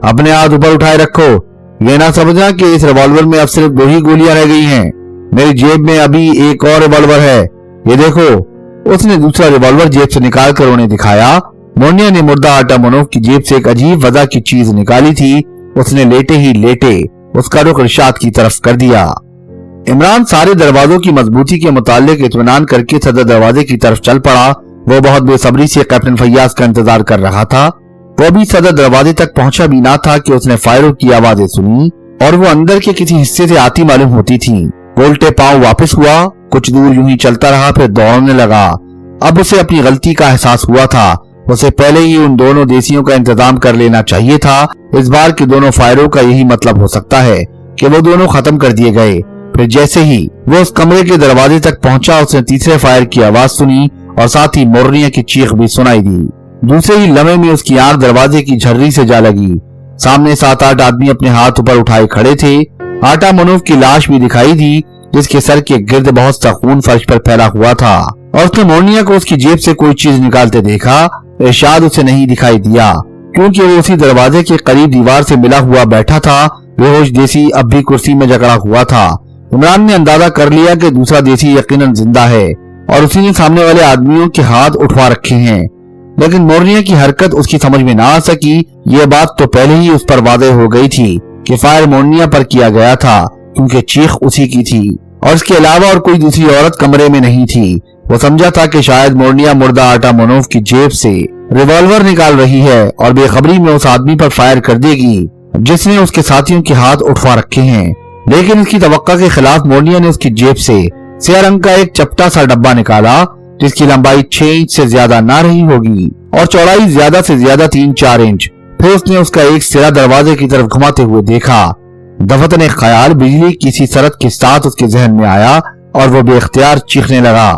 अपने हाथ ऊपर उठाए रखो। ये ना समझना कि इस रिवॉल्वर में अब सिर्फ 2 ही गोलियां रह गई हैं। मेरी जेब में अभी एक और रिवॉल्वर है, ये देखो। उसने दूसरा रिवॉल्वर जेब से निकाल कर उन्हें दिखाया। मोरनिया ने मुर्दा आटा मोनोफ की जेब से एक अजीब वजह की चीज निकाली थी। उसने लेटे ही लेटे उसका रुख इरशाद की तरफ कर दिया। इमरान सारे दरवाजों की मजबूती के मुताल्लिक इत्मीनान करके सदर दरवाजे की तरफ चल पड़ा। वो बहुत बेसब्री से कैप्टन फैयाज का इंतजार कर रहा था। वो भी सदर दरवाजे तक पहुंचा भी ना था कि उसने फायरों की आवाजें सुनी, और वो अंदर के किसी हिस्से से आती मालूम होती थी। उल्टे पांव वापस हुआ, कुछ दूर यूं ही चलता रहा, फिर दौड़ने लगा। अब उसे अपनी गलती का एहसास हुआ था। उसे पहले ही उन दोनों देसियों का इंतजाम कर लेना चाहिए था। इस बार के दोनों फायरों का यही मतलब हो सकता है कि वो दोनों खत्म कर दिए गए। फिर जैसे ही वो उस कमरे के दरवाजे तक पहुंचा, उसने तीसरे फायर की आवाज सुनी और साथ ही मोरनिया की चीख भी सुनाई दी। दूसरे ही लम्हे में उसकी आंख दरवाजे की झर्री से जा लगी। सामने 7-8 आदमी अपने हाथ ऊपर उठाए खड़े थे। आटा मोनोफ की लाश भी दिखाई दी, जिसके सर के गिर्द बहुत सा खून फर्श पर फैला हुआ था। और उसने मोरनिया को उसकी जेब से कोई चीज निकालते देखा। इरशाद उसे नहीं दिखाई दिया, क्योंकि वो उसी दरवाजे के करीब दीवार से मिला हुआ बैठा था। बेहोश देसी अब भी कुर्सी में जकड़ा हुआ था। इमरान ने अंदाजा कर लिया कि दूसरा देसी यकीनन जिंदा है और उसी ने सामने वाले आदमियों के हाथ उठवा रखे हैं। लेकिन मोरनिया की हरकत उसकी समझ में ना आ सकी। ये बात तो पहले ही उस पर वादे हो गई थी कि फायर मोरनिया पर किया गया था, क्योंकि चीख उसी की थी और इसके अलावा और कोई दूसरी औरत कमरे में नहीं थी। वो समझा था कि शायद मोरनिया मुर्दा आटा मोनोफ की जेब से रिवॉल्वर निकाल रही है और बेखबरी में उस आदमी पर फायर कर देगी जिसने उसके साथियों के हाथ उठवा रखे हैं। लेकिन इसकी तवक्का के खिलाफ मोरनिया ने उसकी जेब से स्याह रंग का एक चपटा सा डब्बा निकाला, जिसकी लंबाई 6 इंच से ज्यादा ना रही होगी और चौड़ाई ज्यादा से ज्यादा 3-4 इंच। फिर उसने उसका एक सिरा दरवाजे की तरफ घुमाते हुए देखा। दफतन एक ख्याल बिजली किसी सरत के साथ उसके जहन में आया और वो बेख्तियार चीखने लगा,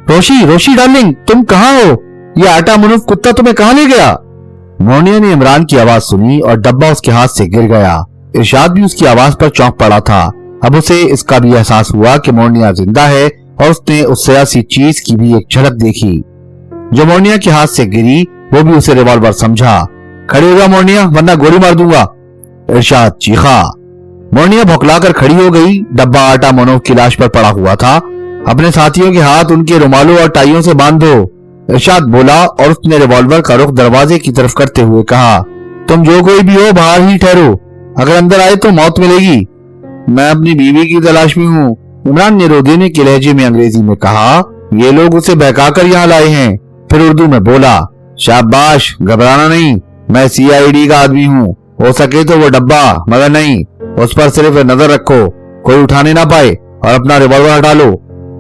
रोशी रोशी डार्लिंग, तुम कहाँ हो? ये आटा मुनूफ कुत्ता तुम्हें कहाँ ले गया? मोरनिया ने इमरान की आवाज सुनी और डब्बा उसके हाथ से गिर गया। इरशाद भी उसकी आवाज पर चौंक पड़ा था। अब उसे इसका भी एहसास हुआ कि मोरनिया जिंदा है और उसने उस सियासी चीज की भी एक झलक देखी जो मोरनिया के हाथ से गिरी। वो भी उसे रिवॉल्वर समझा। खड़ी हो जा मोरनिया, वरना गोली मार दूंगा, इरशाद चीखा। मोरनिया भौंकलाकर खड़ी हो गई। डब्बा आटा मोनोफ की लाश पर पड़ा हुआ था। अपने साथियों के हाथ उनके रुमालों और टाइयों से बांध दो, इरशाद बोला और उसने रिवॉल्वर का रुख दरवाजे की तरफ करते हुए कहा, तुम जो कोई भी हो बाहर ही ठहरो, अगर अंदर आए तो मौत मिलेगी। मैं अपनी बीवी की तलाश में हूँ, इमरान ने रोदेने के लहजे में अंग्रेजी में कहा। ये लोग उसे बहकाकर यहाँ लाए हैं। फिर उर्दू में बोला, शाबाश, घबराना नहीं, मैं CID का आदमी हूँ। हो सके तो वो डब्बा, मगर नहीं, उस पर सिर्फ नजर रखो, कोई उठाने ना पाए, और अपना रिवॉल्वर हटा लो।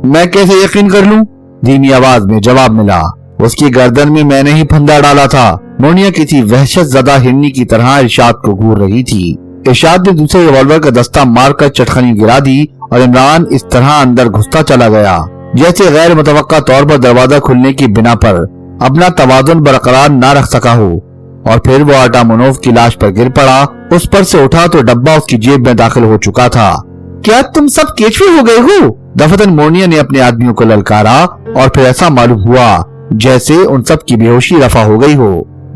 मैं कैसे यकीन कर लूं? धीमी आवाज में जवाब मिला। उसकी गर्दन में मैंने ही फंदा डाला था। मोरनिया किसी वहशत ज़दा हिरनी की तरह इरशाद को घूर रही थी। इरशाद ने दूसरे रिवॉल्वर का दस्ता मारकर चटखनी गिरा दी और इमरान इस तरह अंदर घुसता चला गया जैसे गैर मुतवक्का तौर पर दरवाजा खुलने की बिना पर अपना तवाज़ुन बरकरार न रख सका हो। और फिर वो आटा मोनोफ की लाश पर गिर पड़ा। उस पर से उठा तो डब्बा उसकी जेब में दाखिल हो चुका था। क्या तुम सब केचवे हो गए हो? दफतन मोरनिया ने अपने आदमियों को ललकारा और फिर ऐसा मालूम हुआ जैसे उन सब की बेहोशी रफा हो गई हो।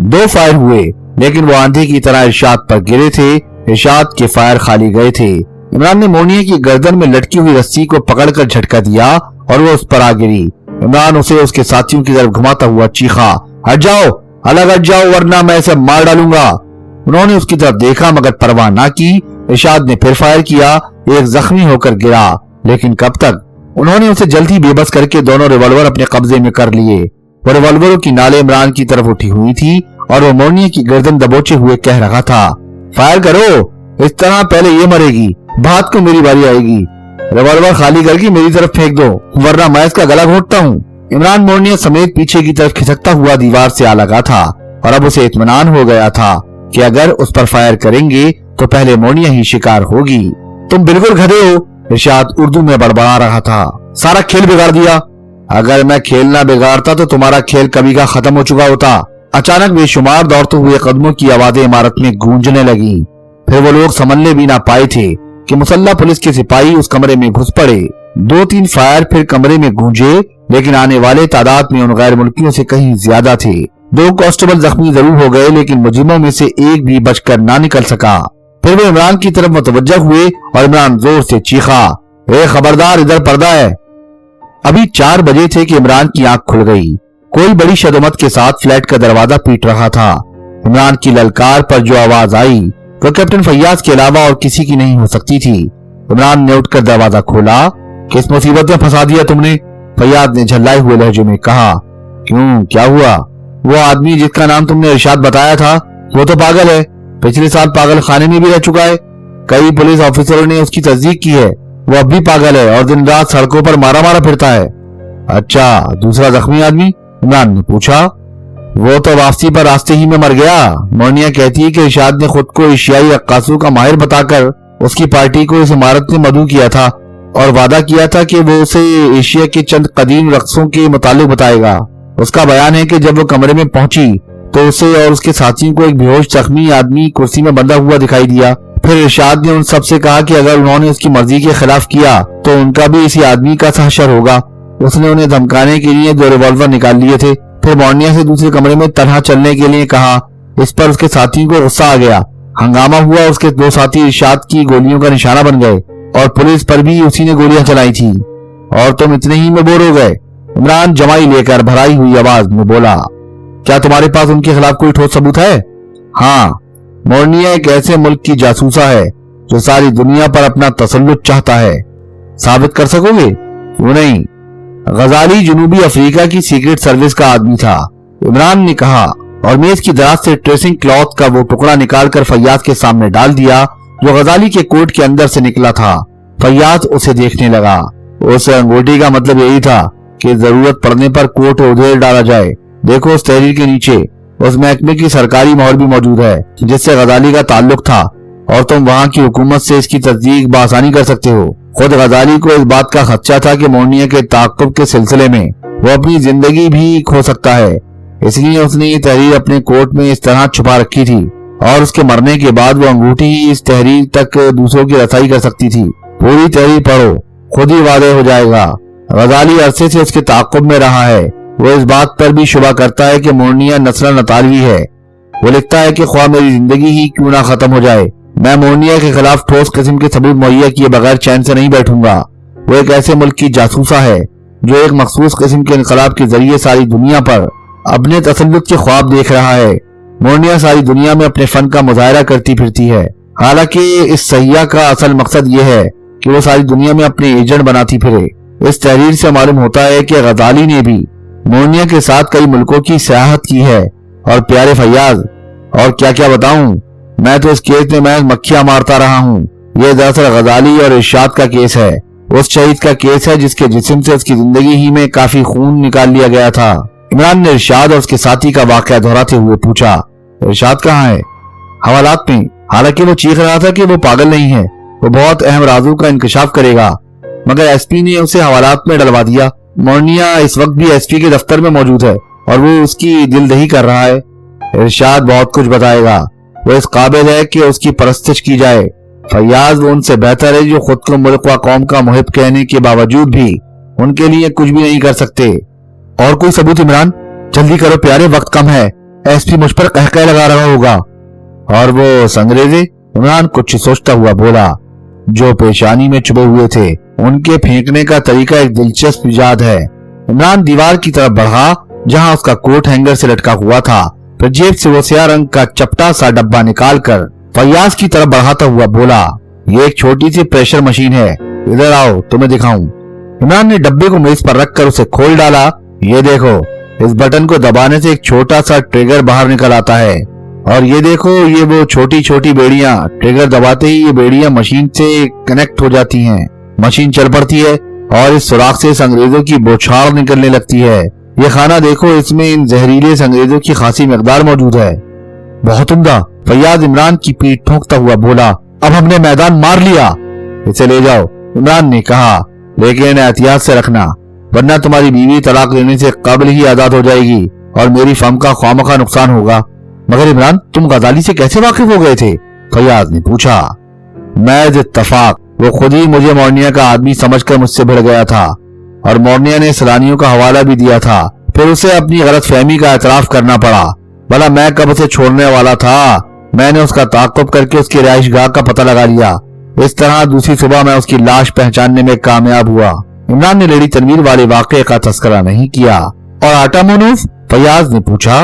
2 फायर हुए, लेकिन वो आंधी की तरह इरशाद पर गिरे थे। इरशाद के फायर खाली गए थे। इमरान ने मोरनिया की गर्दन में लटकी हुई रस्सी को पकड़कर झटका दिया और वो उस पर आ गिरी। इमरान उसे उसके साथियों की तरफ घुमाता हुआ चीखा, हट जाओ, अलग हट जाओ, वरना मैं इसे मार डालूंगा। उन्होंने उसकी तरफ देखा मगर परवाह ना की। इरशाद ने फिर फायर किया। एक जख्मी होकर गिरा, लेकिन कब तक? उन्होंने उसे जल्दी बेबस करके दोनों रिवॉल्वर अपने कब्जे में कर लिए। वो रिवॉल्वरों की नाले इमरान की तरफ उठी हुई थी और वो मोरनिया की गर्दन दबोचे हुए कह रहा था, फायर करो, इस तरह पहले ये मरेगी, बाद को मेरी बारी आएगी। रिवॉल्वर खाली करके मेरी तरफ फेंक दो, वरना मैं इसका गला घोंटता हूँ। इमरान मोरनिया समेत पीछे की तरफ खिसकता हुआ दीवार से आ लगा था और अब उसे इत्मीनान हो गया था कि अगर उस पर फायर करेंगे तो पहले मोरनिया ही शिकार होगी। तुम बिल्कुल गधे हो, इरशाद उर्दू में बड़बड़ा रहा था। सारा खेल बिगाड़ दिया। अगर मैं खेल ना बिगाड़ता तो तुम्हारा खेल कभी का खत्म हो चुका होता। अचानक बेशुमार दौड़ते हुए कदमों की आवाजें इमारत में गूंजने लगी। फिर वो लोग समझने भी ना पाए थे कि मुसल्ला पुलिस के सिपाही उस कमरे में घुस पड़े। 2-3 फायर फिर कमरे में गूंजे, लेकिन आने वाले तादाद में उन गैर मुल्कियों से कहीं ज्यादा थे। 2 कांस्टेबल जख्मी जरूर हो गए, लेकिन मुजरिमों में से एक भी बचकर ना निकल सका। फिर वो इमरान की तरफ मुतवज्जह हुए और इमरान जोर से चीखा, ए खबरदार, इधर पर्दा है। अभी 4 बजे थे कि इमरान की आंख खुल गई। कोई बड़ी शदमत के साथ फ्लैट का दरवाजा पीट रहा था। इमरान की ललकार पर जो आवाज आई वो कैप्टन फैयाज के अलावा और किसी की नहीं हो सकती थी। इमरान ने उठकर दरवाजा खोला। किस मुसीबत में फंसा दिया तुमने? फैयाज ने झल्लाए हुए लहजे में कहा। क्यों, क्या हुआ? वो आदमी जिसका नाम तुमने इरशाद बताया था वो तो पागल है। पिछले साल पागल खाने में भी रह चुका है। कई पुलिस ऑफिसरों ने उसकी तस्दीक की है। वो अब भी पागल है और दिन रात सड़कों पर मारा मारा फिरता है। अच्छा, दूसरा जख्मी आदमी? इमरान ने पूछा। वो तो वापसी पर रास्ते ही में मर गया। मोनिया कहती है कि इरशाद ने खुद को एशियाई रक्कासों का माहिर बताकर उसकी पार्टी को इस इमारत में मदऊ किया था और वादा किया था कि वो उसे एशिया के चंद कदीम रक्सों के मुतालिक बताएगा। उसका बयान है कि जब वो कमरे में पहुंची तो उसे और उसके साथियों को एक बेहोश जख्मी आदमी कुर्सी में बंधा हुआ दिखाई दिया। फिर इरशाद ने उन सब से कहा कि अगर उन्होंने उसकी मर्जी के खिलाफ किया तो उनका भी इसी आदमी का सा हशर होगा। उसने उन्हें धमकाने के लिए 2 रिवॉल्वर निकाल लिए थे। फिर मोनिया से दूसरे कमरे में तन्हा चलने के लिए कहा। इस पर उसके साथियों को गुस्सा आ गया। हंगामा हुआ। उसके 2 साथी इरशाद की गोलियों का निशाना बन गए और पुलिस पर भी उसी ने गोलियां चलाई थी। और तुम इतने ही में बोर हो गए? इमरान जमाई लेकर भराई हुई आवाज में बोला। क्या तुम्हारे पास उनके खिलाफ कोई ठोस सबूत है? हाँ, मोर्निया एक ऐसे मुल्क की जासूसा है जो सारी दुनिया पर अपना तसल्लुत चाहता है। साबित कर सकोगे? क्यों नहीं। गजाली जनूबी अफ्रीका की सीक्रेट सर्विस का आदमी था, इमरान ने कहा और मेज की दराज से ट्रेसिंग क्लॉथ का वो टुकड़ा निकालकर फैयाज के सामने डाल दिया जो गजाली के कोट के अंदर से निकला था। फैयाज उसे देखने लगा। उस अंगूठी का मतलब यही था कि जरूरत पड़ने पर कोट उधेड़ डाला जाए। देखो, उस तहरीर के नीचे उस महकमे की सरकारी मोहर भी मौजूद है जिससे गजाली का ताल्लुक था और तुम वहाँ की हुकूमत से इसकी तस्दीक बआसानी कर सकते हो। खुद गजाली को इस बात का खदशा था कि मोर्निया के ताक़ुब के सिलसिले में वो अपनी जिंदगी भी खो सकता है, इसलिए उसने ये तहरीर अपने कोट में इस तरह छुपा रखी थी और उसके मरने के बाद वो अंगूठी ही इस तहरीर तक दूसरों की रसाई कर सकती थी। पूरी तहरीर पढ़ो, खुद ही वादे हो जाएगा। गजाली अरसे से उसके ताक़ुब में रहा है। वो इस बात पर भी शुबा करता है कि मोर्निया नस्ल नतालवी है। वो लिखता है कि ख्वाह मेरी जिंदगी ही क्यों ना खत्म हो जाए, मैं मोर्निया के खिलाफ ठोस किस्म के सबूत मुहैया किए बगैर चैन से नहीं बैठूंगा। वो एक ऐसे मुल्क की जासूसा है जो एक मखसूस किस्म के इनकलाब के जरिए सारी दुनिया पर अपने तसल्लुत के ख्वाब देख रहा है। मोर्निया सारी दुनिया में अपने फन का मुजाहरा करती फिरती है। हालांकि इस सैया का असल मकसद ये है कि वो सारी दुनिया में अपने एजेंट बनाती फिरे। इस तहरीर से मालूम होता है कि गजाली ने भी मोर्निया के साथ कई मुल्कों की सियाहत की है। और प्यारे फैयाज, और क्या क्या बताऊं, मैं तो इस केस में महज मक्खियां मारता रहा हूं। ये दरअसल गजाली और इरशाद का केस है, उस शहीद का केस है जिसके जिस्म से उसकी जिंदगी ही में काफी खून निकाल लिया गया था। इमरान ने इरशाद और उसके साथी का वाकया दोहराते हुए पूछा, इरशाद कहाँ है? हवालात में। हालांकि वो चीख रहा था कि वो पागल नहीं है, वो बहुत अहम राजों का इंकशाफ करेगा, मगर एसपी ने उसे हवालात में डलवा दिया। मोर्निया इस वक्त भी एसपी के दफ्तर में मौजूद है और वो उसकी दिलदही कर रहा है। इरशाद बहुत कुछ बताएगा, वो इस काबिल है कि उसकी परस्तिश की जाए। फैयाज वो उनसे बेहतर है जो खुद को मुल्क व कौम का मुहिब कहने के बावजूद भी उनके लिए कुछ भी नहीं कर सकते। और कोई सबूत इमरान? जल्दी करो प्यारे, वक्त कम है। एसपी मुझ पर कहकह लगा रहा होगा। और वो संग्रेजे? इमरान कुछ सोचता हुआ बोला, जो पेशानी में चुभे हुए थे उनके फेंकने का तरीका एक दिलचस्प इजाद है। इमरान दीवार की तरफ बढ़ा जहां उसका कोट हैंगर से लटका हुआ था। फिर जेब से वो स्याह रंग का चपटा सा डब्बा निकालकर फैयाज की तरफ बढ़ाता हुआ बोला, ये एक छोटी सी प्रेशर मशीन है, इधर आओ तुम्हें दिखाऊं। इमरान ने डब्बे को मेज पर रखकर उसे खोल डाला। ये देखो, इस बटन को दबाने से एक छोटा सा ट्रिगर बाहर निकल आता है और ये देखो, ये वो छोटी छोटी बेड़ियां, ट्रिगर दबाते ही ये बेड़ियां मशीन से कनेक्ट हो जाती हैं। मशीन चल पड़ती है और इस सुराख से अंग्रेजों की बौछार निकलने लगती है। ये खाना देखो, इसमें इन जहरीले अंग्रेजों की खासी मिकदार मौजूद है। बहुत उम्दा। फैयाज इमरान की पीठ ठोंकता हुआ बोला, अब हमने मैदान मार लिया, इसे ले जाओ, इमरान ने कहा, लेकिन एहतियात से रखना, वरना तुम्हारी बीवी तलाक लेने से कबल ही आजाद हो जाएगी और मेरी फर्म का खामखा नुकसान होगा। मगर इमरान, तुम गजाली से कैसे वाकिफ हो गए थे? फैयाज ने पूछा। महज इत्तफाक, वो खुद ही मुझे मोर्निया का आदमी समझकर मुझसे भिड़ गया था और मोर्निया ने सलानियों का हवाला भी दिया था। फिर उसे अपनी गलत फहमी का एतराफ करना पड़ा। भला मैं कब उसे छोड़ने वाला था? मैंने उसका ताक़ुब करके उसकी रिहाइश गाह का पता लगा लिया। इस तरह दूसरी सुबह मैं उसकी लाश पहचानने में कामयाब हुआ। इमरान ने लेडी तनवीर वाले वाक़े का तस्करा नहीं किया। और आटा मोनोफ? फैयाज ने पूछा।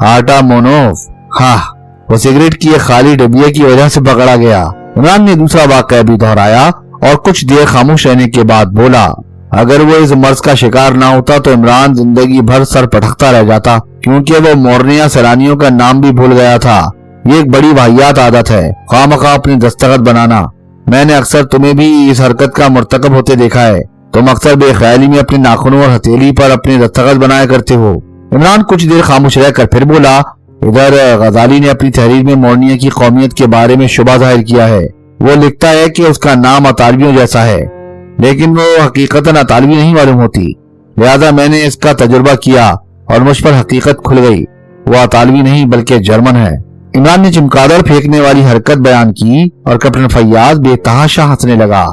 आटा मोनोफ? हाँ, वो सिगरेट की एक खाली डिब्बिया की वजह से पकड़ा गया। इमरान ने दूसरा वाक़या भी दोहराया और कुछ देर खामोश रहने के बाद बोला, अगर वो इस मर्ज का शिकार ना होता तो इमरान जिंदगी भर सर पटकता रह जाता, क्योंकि वो मोर्निया सैलानियों का नाम भी भूल गया था। ये एक बड़ी वाहियात आदत है, खामखा अपनी दस्तखत बनाना। मैंने अक्सर तुम्हें भी इस हरकत का मुर्तकब होते देखा है। तुम अक्सर बेख्याली में अपने नाखूनों और हथेली पर अपनी दस्तखत बनाया करते हो। इमरान कुछ देर खामोश रहकर फिर बोला, इधर गजाली ने अपनी तहरीर में मोर्निया की कौमियत के बारे में शुबा जाहिर किया है। वो लिखता है कि उसका नाम अतालवियों जैसा है, लेकिन वो हकीकतन अतालवी नहीं मालूम होती। लिहाजा मैंने इसका तजुर्बा किया और मुझ पर हकीकत खुल गई। वो अतालवी नहीं बल्कि जर्मन है। इमरान ने चमगादड़ फेंकने वाली हरकत बयान की और कैप्टन फैयाज बेतहाशा हंसने लगा।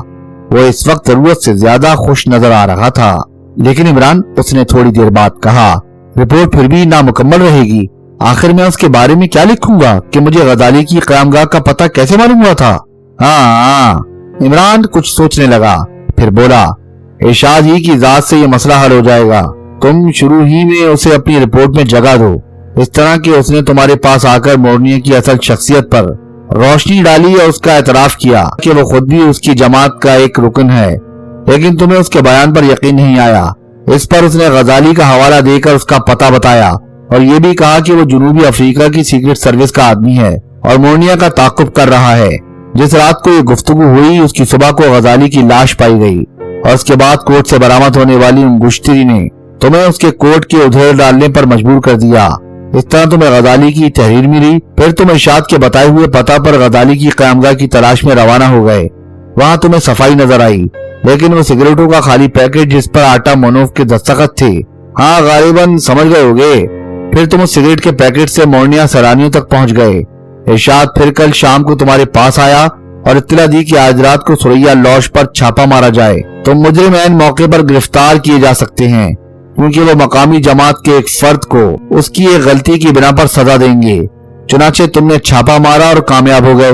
वो इस वक्त जरूरत से ज्यादा खुश नजर आ रहा था। लेकिन इमरान, उसने थोड़ी देर बाद कहा, रिपोर्ट फिर भी नामुकम्मल रहेगी। आखिर मैं उसके बारे में क्या लिखूंगा कि मुझे गजाली की क़यामगाह का पता कैसे मालूम हुआ था? हाँ, इमरान कुछ सोचने लगा, फिर बोला, इरशाद ही की जात से ये मसला हल हो जाएगा। तुम शुरू ही में उसे अपनी रिपोर्ट में जगह दो, इस तरह कि उसने तुम्हारे पास आकर मोर्निया की असल शख्सियत पर रोशनी डाली और उसका एतराफ किया कि वो खुद भी उसकी जमात का एक रुकन है। लेकिन तुम्हें उसके बयान पर यकीन नहीं आया। इस पर उसने गजाली का हवाला देकर उसका पता बताया और ये भी कहा कि वो जनूबी अफ्रीका की सीक्रेट सर्विस का आदमी है और मोर्निया का ताक़ुब कर रहा है। जिस रात को ये गुफ्तगू हुई, उसकी सुबह को गजाली की लाश पाई गई और उसके बाद कोर्ट से बरामद होने वाली अंगुश्तरी ने तुम्हें उसके कोर्ट के उधेड़ डालने पर मजबूर कर दिया। इस तरह तुम्हें गजाली की तहरीर मिली। फिर तुम इरशाद के बताए हुए पता पर गजाली की क़यामगाह की तलाश में रवाना हो गए। वहाँ तुम्हें सफाई नजर आई, लेकिन वो सिगरेटों का खाली पैकेट जिस पर आटा मोनोफ के दस्तखत थे। हाँ, गालिबन समझ गए होगे। फिर तुम उस सिगरेट के पैकेट से मोर्निया सैलानियों तक पहुंच गए। इरशाद फिर कल शाम को तुम्हारे पास आया और इत्तला दी कि आज रात को सुरैया लॉज पर छापा मारा जाए। तो मुजरिम ऐन मौके पर गिरफ्तार किए जा सकते हैं, क्योंकि वो मकामी जमात के एक फर्द को उसकी एक गलती की बिना पर सजा देंगे। चुनाचे तुमने छापा मारा और कामयाब हो गए।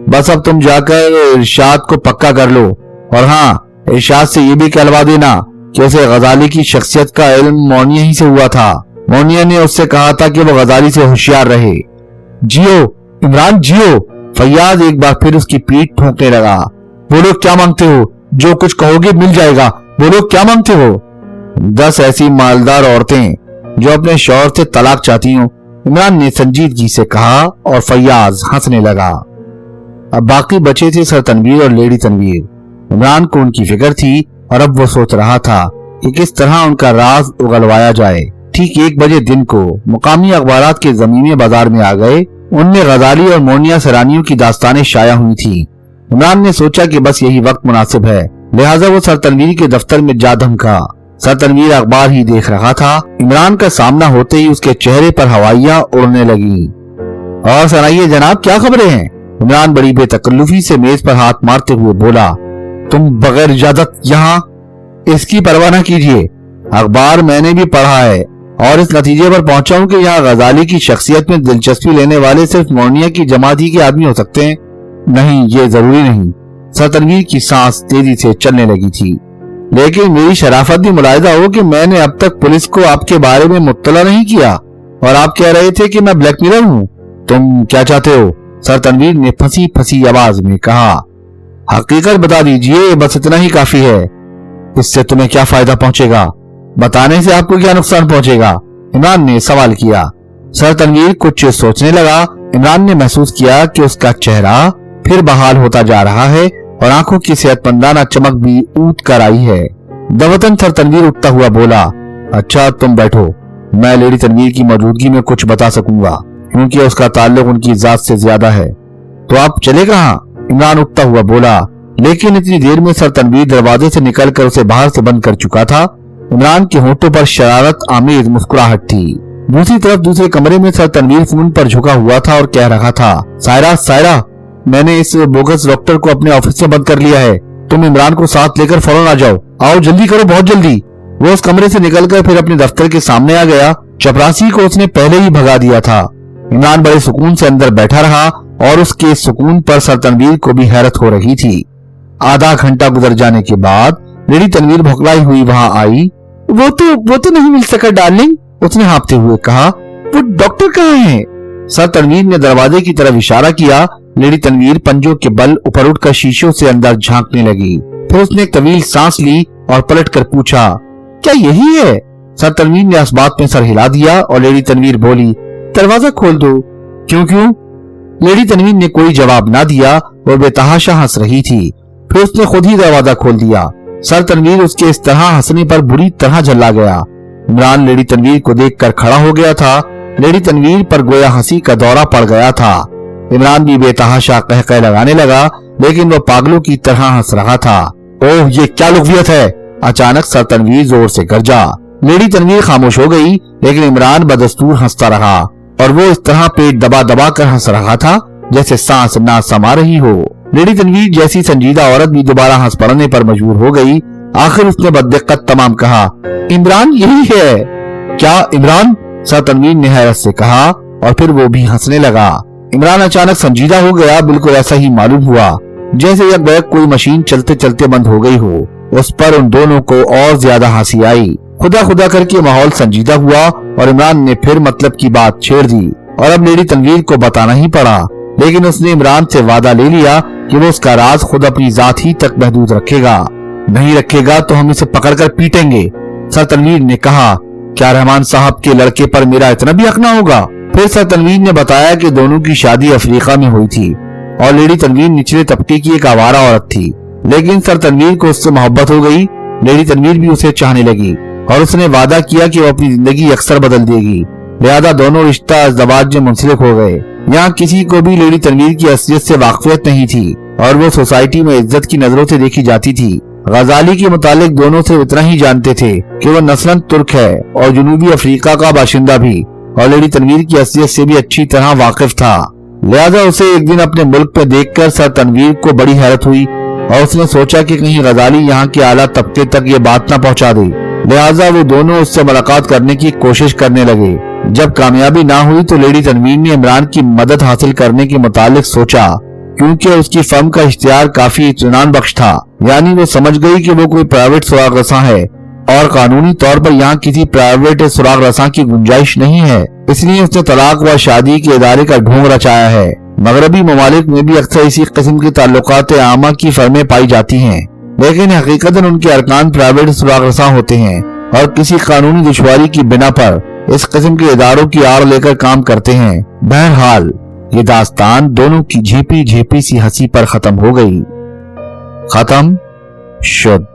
बस अब तुम जाकर इरशाद को पक्का कर लो। और हाँ, इरशाद से ये भी कहलवा देना कि उसे गजाली की शख्सियत का इल्म मोर्निया ही से हुआ था। मोर्निया ने उससे कहा था कि वो गजाली से होशियार रहे। जियो इमरान, जियो। फैयाज एक बार फिर उसकी पीठ ठोकने लगा। बोलो, क्या मांगते हो? जो कुछ कहोगे मिल जाएगा। बोलो, क्या मांगते हो? 10 ऐसी मालदार औरतें जो अपने शौहर से तलाक चाहती हो, इमरान ने संजीदगी से कहा और फैयाज हंसने लगा। अब बाकी बचे थे सर तनवीर और लेडी तनवीर। इमरान को उनकी फिक्र थी और अब वो सोच रहा था कि किस तरह उनका राज उगलवाया जाए। ठीक 1 बजे दिन को मुकामी अखबारात के ज़मीने बाजार में आ गए। उनमें गजाली और मोर्निया सैलानियों की दास्तानें शाया हुई थी। इमरान ने सोचा कि बस यही वक्त मुनासिब है, लिहाजा वो सर तनवीर के दफ्तर में जा धमका। सर तनवीर अखबार ही देख रहा था। इमरान का सामना होते ही उसके चेहरे पर हवाइयां उड़ने लगी। और सुनाइए जनाब, क्या खबरें हैं? इमरान बड़ी बेतकल्लुफी से मेज पर हाथ मारते हुए बोला, तुम बगैर इजाजत यहाँ? इसकी परवाह न कीजिए, अखबार मैंने भी पढ़ा है और इस नतीजे पर पहुंचा हूं कि यहाँ गजाली की शख्सियत में दिलचस्पी लेने वाले सिर्फ मोर्निया की जमात ही के आदमी हो सकते हैं। नहीं, ये जरूरी नहीं। सर तनवीर की सांस तेजी से चलने लगी थी। लेकिन मेरी शराफत भी मुलाहिजा हो कि मैंने अब तक पुलिस को आपके बारे में मुत्तला नहीं किया और आप कह रहे थे कि मैं ब्लैकमेलर हूँ। तुम क्या चाहते हो? सर तनवीर ने फंसी फंसी आवाज में कहा। हकीकत बता दीजिए, बस इतना ही काफी है। इससे तुम्हें क्या फायदा पहुंचेगा? बताने से आपको क्या नुकसान पहुंचेगा? इमरान ने सवाल किया। सर तनवीर कुछ सोचने लगा। इमरान ने महसूस किया कि उसका चेहरा फिर बहाल होता जा रहा है और आंखों की सेहतमंदाना चमक भी ऊट कर आई है। दवतन सर तनवीर उठता हुआ बोला, अच्छा तुम बैठो, मैं लेडी तनवीर की मौजूदगी में कुछ बता सकूंगा, क्योंकि उसका ताल्लुक उनकी जात से ज्यादा है। तो आप चले कहाँ? इमरान उठता हुआ बोला, लेकिन इतनी देर में सर तनवीर दरवाजे से निकलकर उसे बाहर से बंद कर चुका था। इमरान के होठों पर शरारत आमेज मुस्कुराहट थी। दूसरी तरफ दूसरे कमरे में सर तनवीर फोन पर झुका हुआ था और कह रहा था, सायरा, मैंने इस बोगस डॉक्टर को अपने ऑफिस में बंद कर लिया है। तुम इमरान को साथ लेकर फौरन आ जाओ। आओ जल्दी करो, बहुत जल्दी। वो उस कमरे से निकलकर फिर अपने दफ्तर के सामने आ गया। चपरासी को उसने पहले ही भगा दिया था। इमरान बड़े सुकून से अंदर बैठा रहा और उसके सुकून पर सर तनवीर को भी हैरत हो रही थी। आधा घंटा गुजर जाने के बाद लेडी तनवीर भौकलाई हुई वहां आई। वो तो नहीं मिल सका डार्लिंग, उसने हाँफते हुए कहा। वो डॉक्टर कहाँ है? सर तनवीर ने दरवाजे की तरफ इशारा किया। लेडी तनवीर पंजों के बल ऊपर उठकर शीशों से अंदर झांकने लगी। फिर उसने एक तवील सांस ली और पलटकर पूछा, क्या यही है? सर तनवीर ने इस बात में सर हिला दिया और लेडी तनवीर बोली, दरवाजा खोल दो। क्यों? लेडी तनवीर ने कोई जवाब ना दिया और बेतहाशा हंस रही थी। फिर उसने खुद ही दरवाजा खोल दिया। सर तनवीर उसके इस तरह हंसने पर बुरी तरह झल्ला गया। इमरान लेडी तनवीर को देखकर खड़ा हो गया था। लेडी तनवीर पर गोया हंसी का दौरा पड़ गया था। इमरान भी बेतहाशा कहकह लगाने लगा, लेकिन वो पागलों की तरह हंस रहा था। ओह, ये क्या लुग़वियत है? अचानक सर तनवीर जोर से गरजा। लेडी तनवीर खामोश हो गई, लेकिन इमरान बदस्तूर हंसता रहा और वो इस तरह पेट दबा दबा कर हंस रहा था जैसे सांस ना समा रही हो। लेडी तनवीर जैसी संजीदा औरत भी दोबारा हंस पड़ने पर मजबूर हो गई। आखिर उसने बद्दिक्कत तमाम कहा, इमरान यही है क्या? इमरान, सर तनवीर ने हैरत से कहा और फिर वो भी हंसने लगा। इमरान अचानक संजीदा हो गया। बिल्कुल ऐसा ही मालूम हुआ जैसे यह कोई मशीन चलते चलते बंद हो गई हो। उस पर उन दोनों को और ज्यादा हंसी आई। खुदा करके माहौल संजीदा हुआ और इमरान ने फिर मतलब की बात छेड़ दी और अब लेडी तनवीर को बताना ही पड़ा। लेकिन उसने इमरान से वादा ले लिया कि वो उसका राज खुद अपनी जात ही तक महदूद रखेगा। नहीं रखेगा तो हम इसे पकड़कर पीटेंगे। सर तनवीर ने कहा, क्या रहमान साहब के लड़के पर मेरा इतना भी हक ना होगा? फिर सर तनवीर ने बताया कि दोनों की शादी अफ्रीका में हुई थी और लेडी तनवीर निचले तबके की एक आवारा औरत थी। लेकिन सर तनवीर को उससे मोहब्बत हो गई। लेडी तनवीर भी उसे चाहने लगी और उसने वादा किया कि वो अपनी जिंदगी अक्सर बदल देगी। लिहाजा दोनों रिश्ता अज़दवाज में मुंसलिक हो गए। यहाँ किसी को भी लेडी तनवीर की असलियत से वाकफियत नहीं थी और वो सोसाइटी में इज्जत की नजरों से देखी जाती थी। गजाली के मुतालिक दोनों से इतना ही जानते थे कि वो नस्लन तुर्क है और जनूबी अफ्रीका का बाशिंदा भी, और लेडी तनवीर की असलियत से भी अच्छी तरह वाकिफ था। लिहाजा उसे एक दिन अपने मुल्क पे देखकर सर तनवीर को बड़ी हैरत हुई और उसने सोचा कि कहीं गजाली यहाँ के आला तबके तक ये बात न पहुँचा दे। लिहाजा वो दोनों उससे मुलाकात करने की कोशिश करने लगे। जब कामयाबी ना हुई तो लेडी तनवीर ने इमरान की मदद हासिल करने के मुतालिक सोचा, क्योंकि उसकी फर्म का इश्तिहार काफी इत्मीनान बख्श था। यानी वो समझ गई कि वो कोई प्राइवेट सुराग रसां है और कानूनी तौर पर यहाँ किसी प्राइवेट सुराग रसां की गुंजाइश नहीं है। इसलिए उसने तलाक व शादी के इदारे का ढोंग रचाया है। मगरबी ममालिक में भी अक्सर इसी किस्म की ताल्लुकात आमा की फर्में पाई जाती हैं, लेकिन हकीकतन उनके अरकान प्राइवेट सुराग रसां होते हैं और किसी कानूनी दुश्वारी की बिना पर इस किस्म के इदारों की आड़ लेकर काम करते हैं। बहरहाल ये दास्तान दोनों की झेपी सी हंसी पर खत्म हो गई। खत्म शुद्ध।